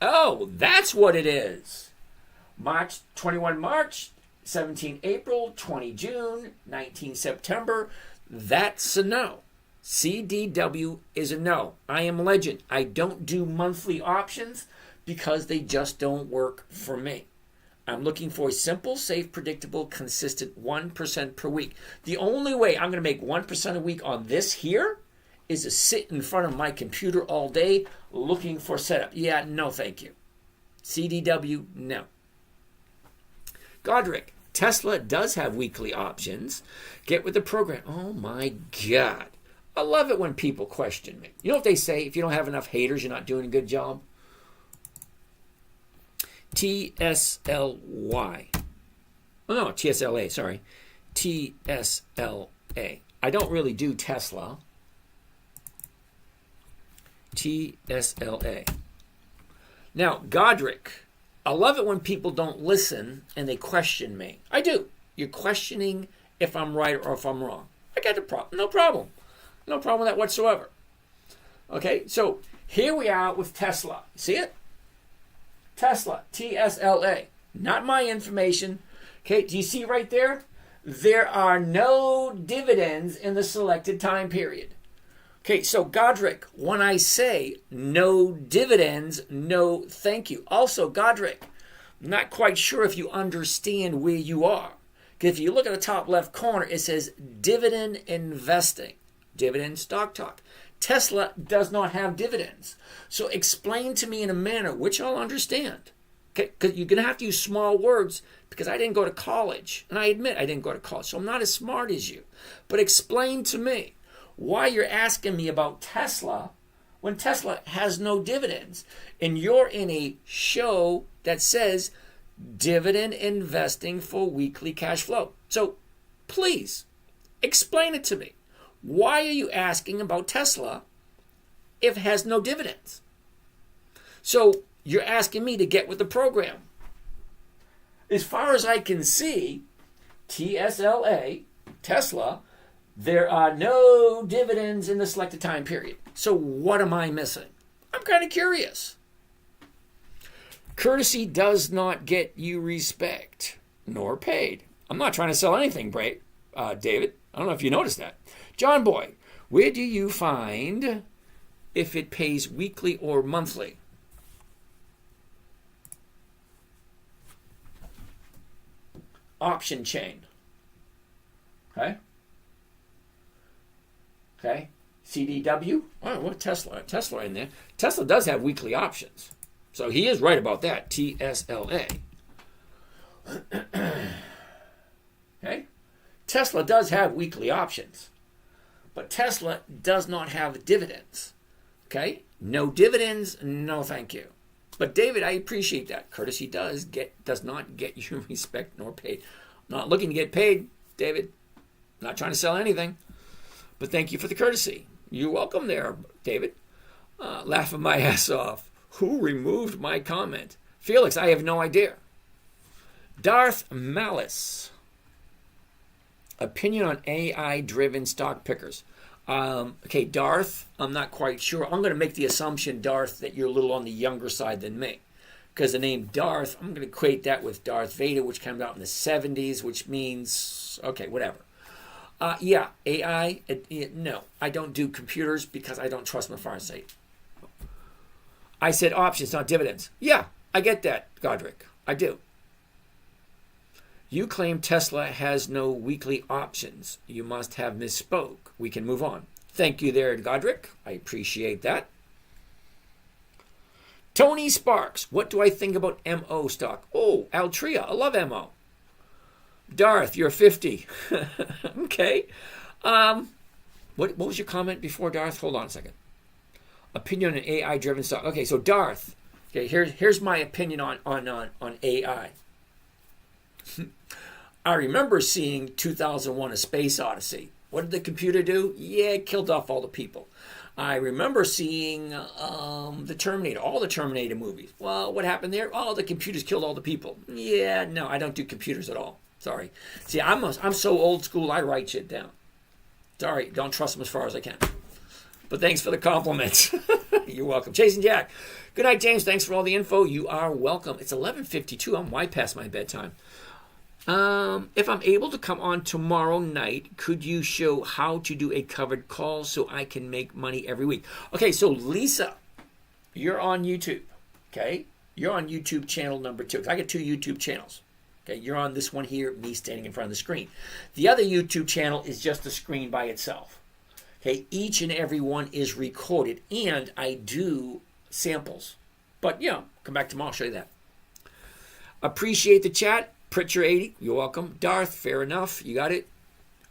Oh, that's what it is. March 21 March, 17 April, 20 June, 19 September. That's a no. CDW is a no. I am legend. I don't do monthly options because they just don't work for me. I'm looking for a simple, safe, predictable, consistent 1% per week. The only way I'm going to make 1% a week on this here is to sit in front of my computer all day looking for setup. Yeah, no thank you. CDW, no. Godric, Tesla does have weekly options. Get with the program. Oh my God. I love it when people question me. You know what they say? If you don't have enough haters, you're not doing a good job. TSLY. Oh, no, TSLA, sorry. TSLA. I don't really do Tesla. TSLA. Now, Godric, I love it when people don't listen and they question me. I do. You're questioning if I'm right or if I'm wrong. I got the problem. No problem. No problem with that whatsoever. Okay, so here we are with Tesla. See it? Tesla, TSLA. Not my information. Okay, do you see right there? There are no dividends in the selected time period. Okay, so Godric, when I say no dividends, no thank you. Also, Godric, I'm not quite sure if you understand where you are. Because if you look at the top left corner, it says dividend investing. Dividend stock talk. Tesla does not have dividends. So explain to me in a manner which I'll understand. Okay, because you're going to have to use small words because I didn't go to college. And I admit I didn't go to college, so I'm not as smart as you. But explain to me why you're asking me about Tesla when Tesla has no dividends. And you're in a show that says dividend investing for weekly cash flow. So please explain it to me. Why are you asking about Tesla if it has no dividends? So you're asking me to get with the program. As far as I can see, TSLA, Tesla, there are no dividends in the selected time period. So what am I missing? I'm kind of curious. Courtesy does not get you respect, nor paid. I'm not trying to sell anything, David. I don't know if you noticed that. John Boy, where do you find if it pays weekly or monthly? Option chain. Okay. Okay. CDW. Oh, what Tesla? Tesla in there. Tesla does have weekly options. So he is right about that. TSLA. Okay. Tesla does have weekly options. But Tesla does not have dividends. Okay? No dividends, no thank you. But David, I appreciate that. Courtesy does not get you respect nor paid. I'm not looking to get paid, David. I'm not trying to sell anything. But thank you for the courtesy. You're welcome there, David. Laughing my ass off. Who removed my comment? Felix, I have no idea. Darth Malice. Opinion on AI-driven stock pickers. Okay, Darth, I'm not quite sure. I'm going to make the assumption, Darth, that you're a little on the younger side than me. Because the name Darth, I'm going to equate that with Darth Vader, which came out in the 70s, which means, okay, whatever. Yeah, AI, no. I don't do computers because I don't trust my farsight. I said options, not dividends. Yeah, I get that, Godric. I do. You claim Tesla has no weekly options. You must have misspoke. We can move on. Thank you there, Godric. I appreciate that. Tony Sparks. What do I think about MO stock? Oh, Altria. I love MO. Darth, you're 50. Okay. What was your comment before, Darth? Hold on a second. Opinion on AI-driven stock. Okay, so Darth. Okay, here's my opinion on AI. I remember seeing 2001: A Space Odyssey. What did the computer do? Yeah, it killed off all the people. I remember seeing the Terminator, all the Terminator movies. Well, what happened there? Oh, the computers killed all the people. Yeah, no, I don't do computers at all. Sorry. See, I'm so old school, I write shit down. Sorry, don't trust them as far as I can. But thanks for the compliments. You're welcome. Chasing Jack. Good night, James. Thanks for all the info. You are welcome. It's 11:52. I'm way past my bedtime. If I'm able to come on tomorrow night, could you show how to do a covered call so I can make money every week? Okay, so Lisa, you're on YouTube. Okay? You're on YouTube channel number 2. I got 2 YouTube channels. Okay, you're on this one here, me standing in front of the screen. The other YouTube channel is just the screen by itself. Okay, each and every one is recorded, and I do samples. But, yeah, come back tomorrow, I'll show you that. Appreciate the chat. Pritcher80, you're welcome. Darth, fair enough. You got it.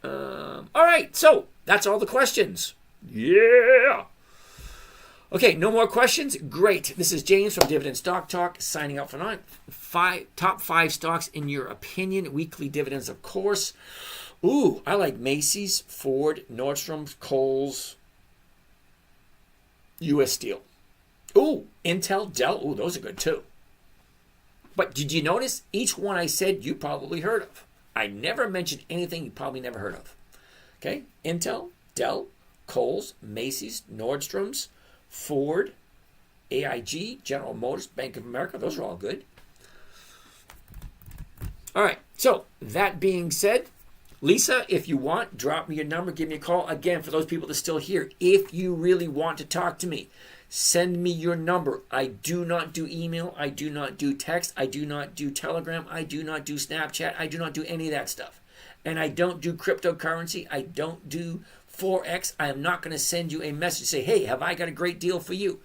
All right, so that's all the questions. Yeah. Okay, no more questions? Great. This is James from Dividend Stock Talk signing out for tonight. Top 5 stocks in your opinion. Weekly dividends, of course. Ooh, I like Macy's, Ford, Nordstrom's, Kohl's, U.S. Steel. Ooh, Intel, Dell. Ooh, those are good too. But did you notice each one I said you probably heard of? I never mentioned anything you probably never heard of. Okay? Intel, Dell, Kohl's, Macy's, Nordstrom's, Ford, AIG, General Motors, Bank of America. Those are all good. All right. So that being said, Lisa, if you want, drop me your number. Give me a call. Again, for those people that are still here, if you really want to talk to me, send me your number. I do not do email. I do not do text. I do not do Telegram. I do not do Snapchat. I do not do any of that stuff. And I don't do cryptocurrency. I don't do Forex. I am not going to send you a message say, hey, have I got a great deal for you?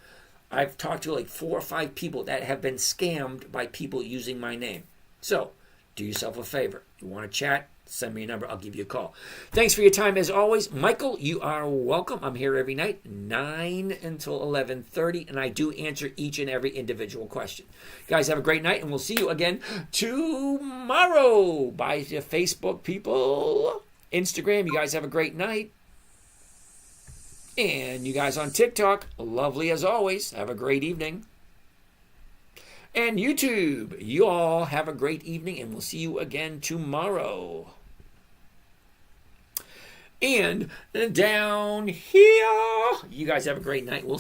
I've talked to like 4 or 5 people that have been scammed by people using my name. So do yourself a favor. You want to chat? Send me a number. I'll give you a call. Thanks for your time as always. Michael, you are welcome. I'm here every night, 9 until 11:30, and I do answer each and every individual question. Guys, have a great night, and we'll see you again tomorrow. Bye to Facebook people. Instagram, you guys have a great night. And you guys on TikTok, lovely as always. Have a great evening. And YouTube, you all have a great evening, and we'll see you again tomorrow. And down here, you guys have a great night. We'll